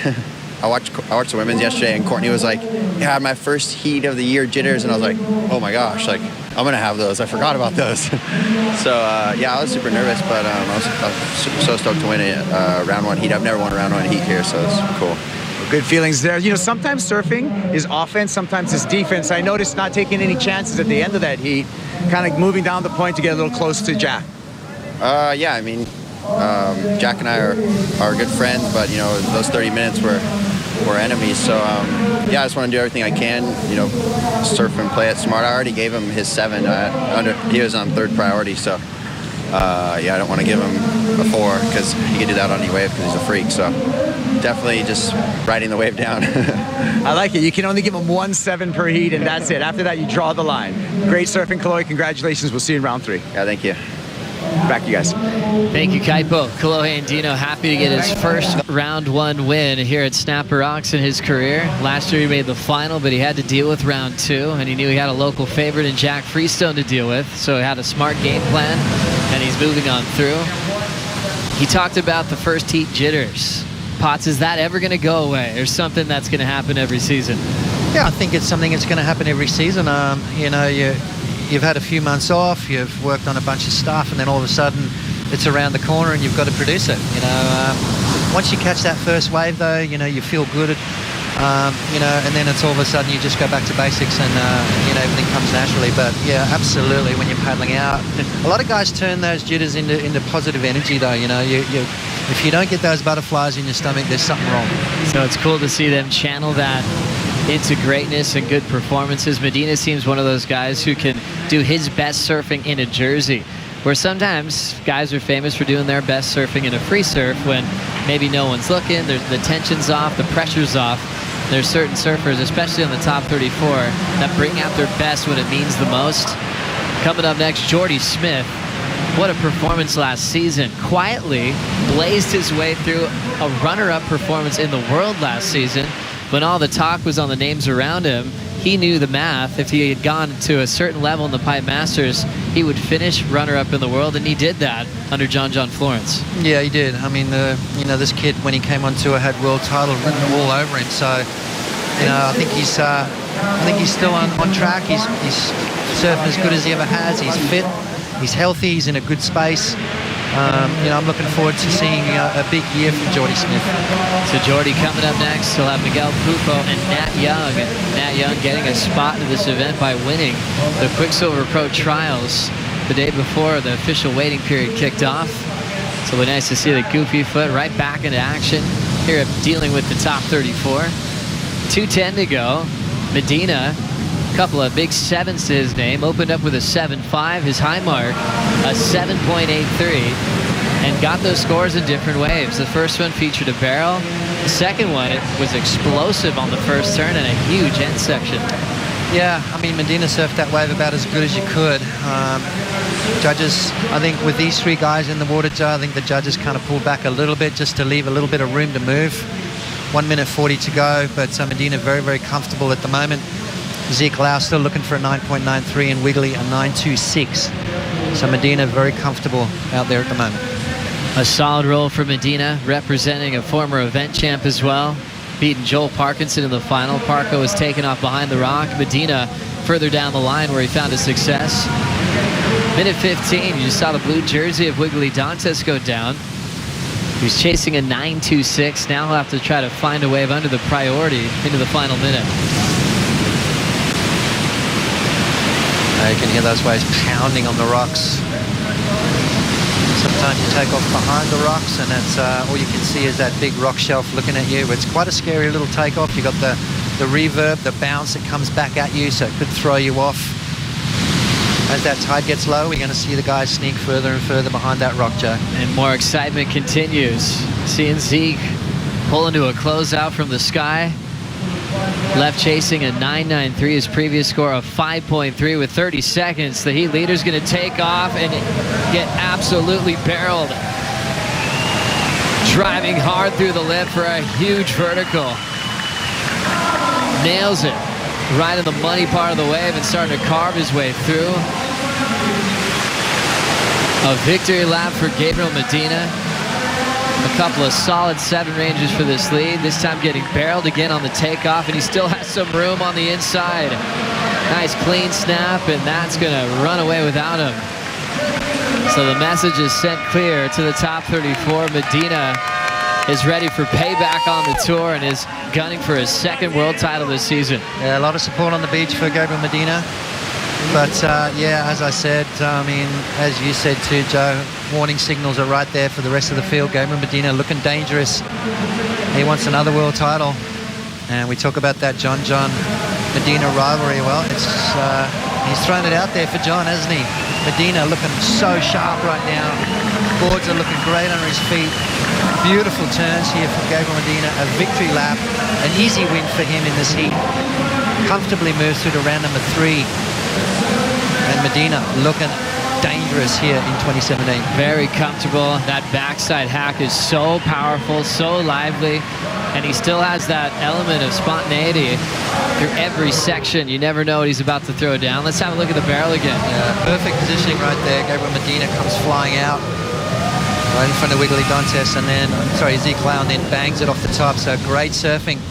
I watched the women's yesterday, and Courtney was like, yeah, I had my first heat of the year jitters, and I was like, oh my gosh, like I'm gonna have those. I forgot about those. So yeah, I was super nervous, but I was so stoked to win a round 1 heat. I've never won a round 1 heat here, so it's cool.
Good feelings there. You know, sometimes surfing is offense, sometimes it's defense. I noticed not taking any chances at the end of that heat, kind of moving down the point to get a little close to Jack.
Yeah, I mean, Jack and I are good friends, but you know, those 30 minutes were enemies. So yeah, I just want to do everything I can, you know, surf and play it smart. I already gave him his 7. He was on 3rd priority, so yeah, I don't want to give him a 4 because he could do that on any wave because he's a freak. So definitely just riding the wave down.
I like it. You can only give him 1 7 per heat, and that's it. After that, you draw the line. Great surfing, Kolohe. Congratulations. We'll see you in round 3.
Yeah, thank you.
Back to you guys.
Thank you, Kaipo. Kolohe Dino happy to get his first round 1 win here at Snapper Rocks in his career. Last year he made the final, but he had to deal with round 2, and he knew he had a local favorite in Jack Freestone to deal with, so he had a smart game plan, and he's moving on through. He talked about the first heat jitters. Potts, is that ever going to go away, or something that's going to happen every season?
Yeah, I think it's something that's going to happen every season. You know, you've had a few months off, you've worked on a bunch of stuff, and then all of a sudden it's around the corner and you've got to produce it. You know, once you catch that first wave, though, you know, you feel good. You know, and then it's all of a sudden you just go back to basics, and you know, everything comes naturally. But yeah, absolutely, when you're paddling out, a lot of guys turn those jitters into positive energy, though. You know, if you don't get those butterflies in your stomach, there's something wrong.
So it's cool to see them channel that into greatness and good performances. Medina seems one of those guys who can do his best surfing in a jersey, where sometimes guys are famous for doing their best surfing in a free surf when maybe no one's looking, the tension's off, the pressure's off. There's certain surfers, especially on the top 34, that bring out their best when it means the most. Coming up next, Jordy Smith. What a performance last season. Quietly blazed his way through a runner-up performance in the world last season. When all the talk was on the names around him, he knew the math. If he had gone to a certain level in the Pipe Masters, he would finish runner-up in the world, and he did that under John Florence.
Yeah, he did. I mean, this kid, when he came on tour, had world title written all over him. So, I think he's still on track. He's surfing as good as he ever has. He's fit. He's healthy. He's in a good space. I'm looking forward to seeing a big year from Jordy Smith.
So Jordy coming up next. We'll have Miguel Pupo and Nat Young. Nat Young getting a spot in this event by winning the Quicksilver Pro Trials the day before the official waiting period kicked off. So it'll be nice to see the goofy foot right back into action here, dealing with the top 34. 2:10 to go. Medina, a couple of big sevens to his name, opened up with a 7.5, his high mark, a 7.83, and got those scores in different waves. The first one featured a barrel. The second one, it was explosive on the first turn and a huge end section.
Yeah, I mean, Medina surfed that wave about as good as you could. Judges, I think with these three guys in the water, Joe, I think the judges kind of pulled back a little bit just to leave a little bit of room to move. 1 minute 40 to go, but Medina very, very comfortable at the moment. Zeke Lau still looking for a 9.93 and Wiggly a 9.26. So Medina very comfortable out there at the moment.
A solid roll for Medina, representing a former event champ as well. Beating Joel Parkinson in the final. Parko was taken off behind the rock. Medina further down the line where he found his success. Minute 15, you just saw the blue jersey of Wiggly Dantes go down. He's chasing a 9.26. Now he'll have to try to find a wave under the priority into the final minute.
You can hear those waves pounding on the rocks. Sometimes you take off behind the rocks and that's all you can see is that big rock shelf looking at you. It's quite a scary little takeoff. You've got the reverb, the bounce that comes back at you, so it could throw you off. As that tide gets low, we're going to see the guys sneak further and further behind that rock, Joe.
And more excitement continues. Seeing Zeke pull into a closeout from the sky. Left chasing a 9.93, his previous score of 5.3 with 30 seconds. The heat leader's going to take off and get absolutely barreled. Driving hard through the lip for a huge vertical. Nails it right in the money part of the wave and starting to carve his way through. A victory lap for Gabriel Medina. A couple of solid 7 ranges for this lead. This time getting barreled again on the takeoff, and he still has some room on the inside. Nice clean snap, and that's going to run away without him. So the message is sent clear to the top 34. Medina is ready for payback on the tour and is gunning for his second world title this season.
Yeah, a lot of support on the beach for Gabriel Medina. But, yeah, as I said, I mean, as you said too, Joe, warning signals are right there for the rest of the field. Gabriel Medina looking dangerous. He wants another world title. And we talk about that John Medina rivalry. Well, he's thrown it out there for John, hasn't he? Medina looking so sharp right now. Boards are looking great under his feet. Beautiful turns here for Gabriel Medina. A victory lap. An easy win for him in this heat. Comfortably moves through to round number 3. And Medina looking dangerous here in 2017.
Very comfortable. That backside hack is so powerful, so lively, and he still has that element of spontaneity through every section. You never know what he's about to throw down. Let's have a look at the barrel again.
Yeah, perfect positioning right there. Gabriel Medina comes flying out right in front of Wiggly Dantes, and then, Zeke Lau, and then bangs it off the top. So great surfing.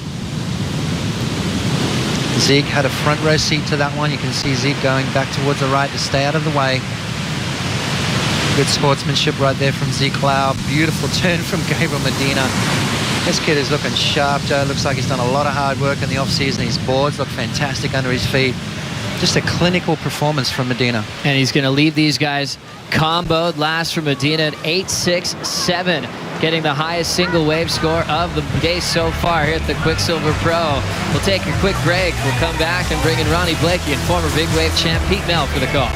Zeke had a front row seat to that one. You can see Zeke going back towards the right to stay out of the way. Good sportsmanship right there from Zeke Lau. Beautiful turn from Gabriel Medina. This kid is looking sharp, Joe. Looks like he's done a lot of hard work in the off-season. His boards look fantastic under his feet. Just a clinical performance from Medina.
And he's going to leave these guys comboed. Last for Medina at 8.67. Getting the highest single wave score of the day so far here at the Quicksilver Pro. We'll take a quick break. We'll come back and bring in Ronnie Blakey and former big wave champ Pete Mel for the call.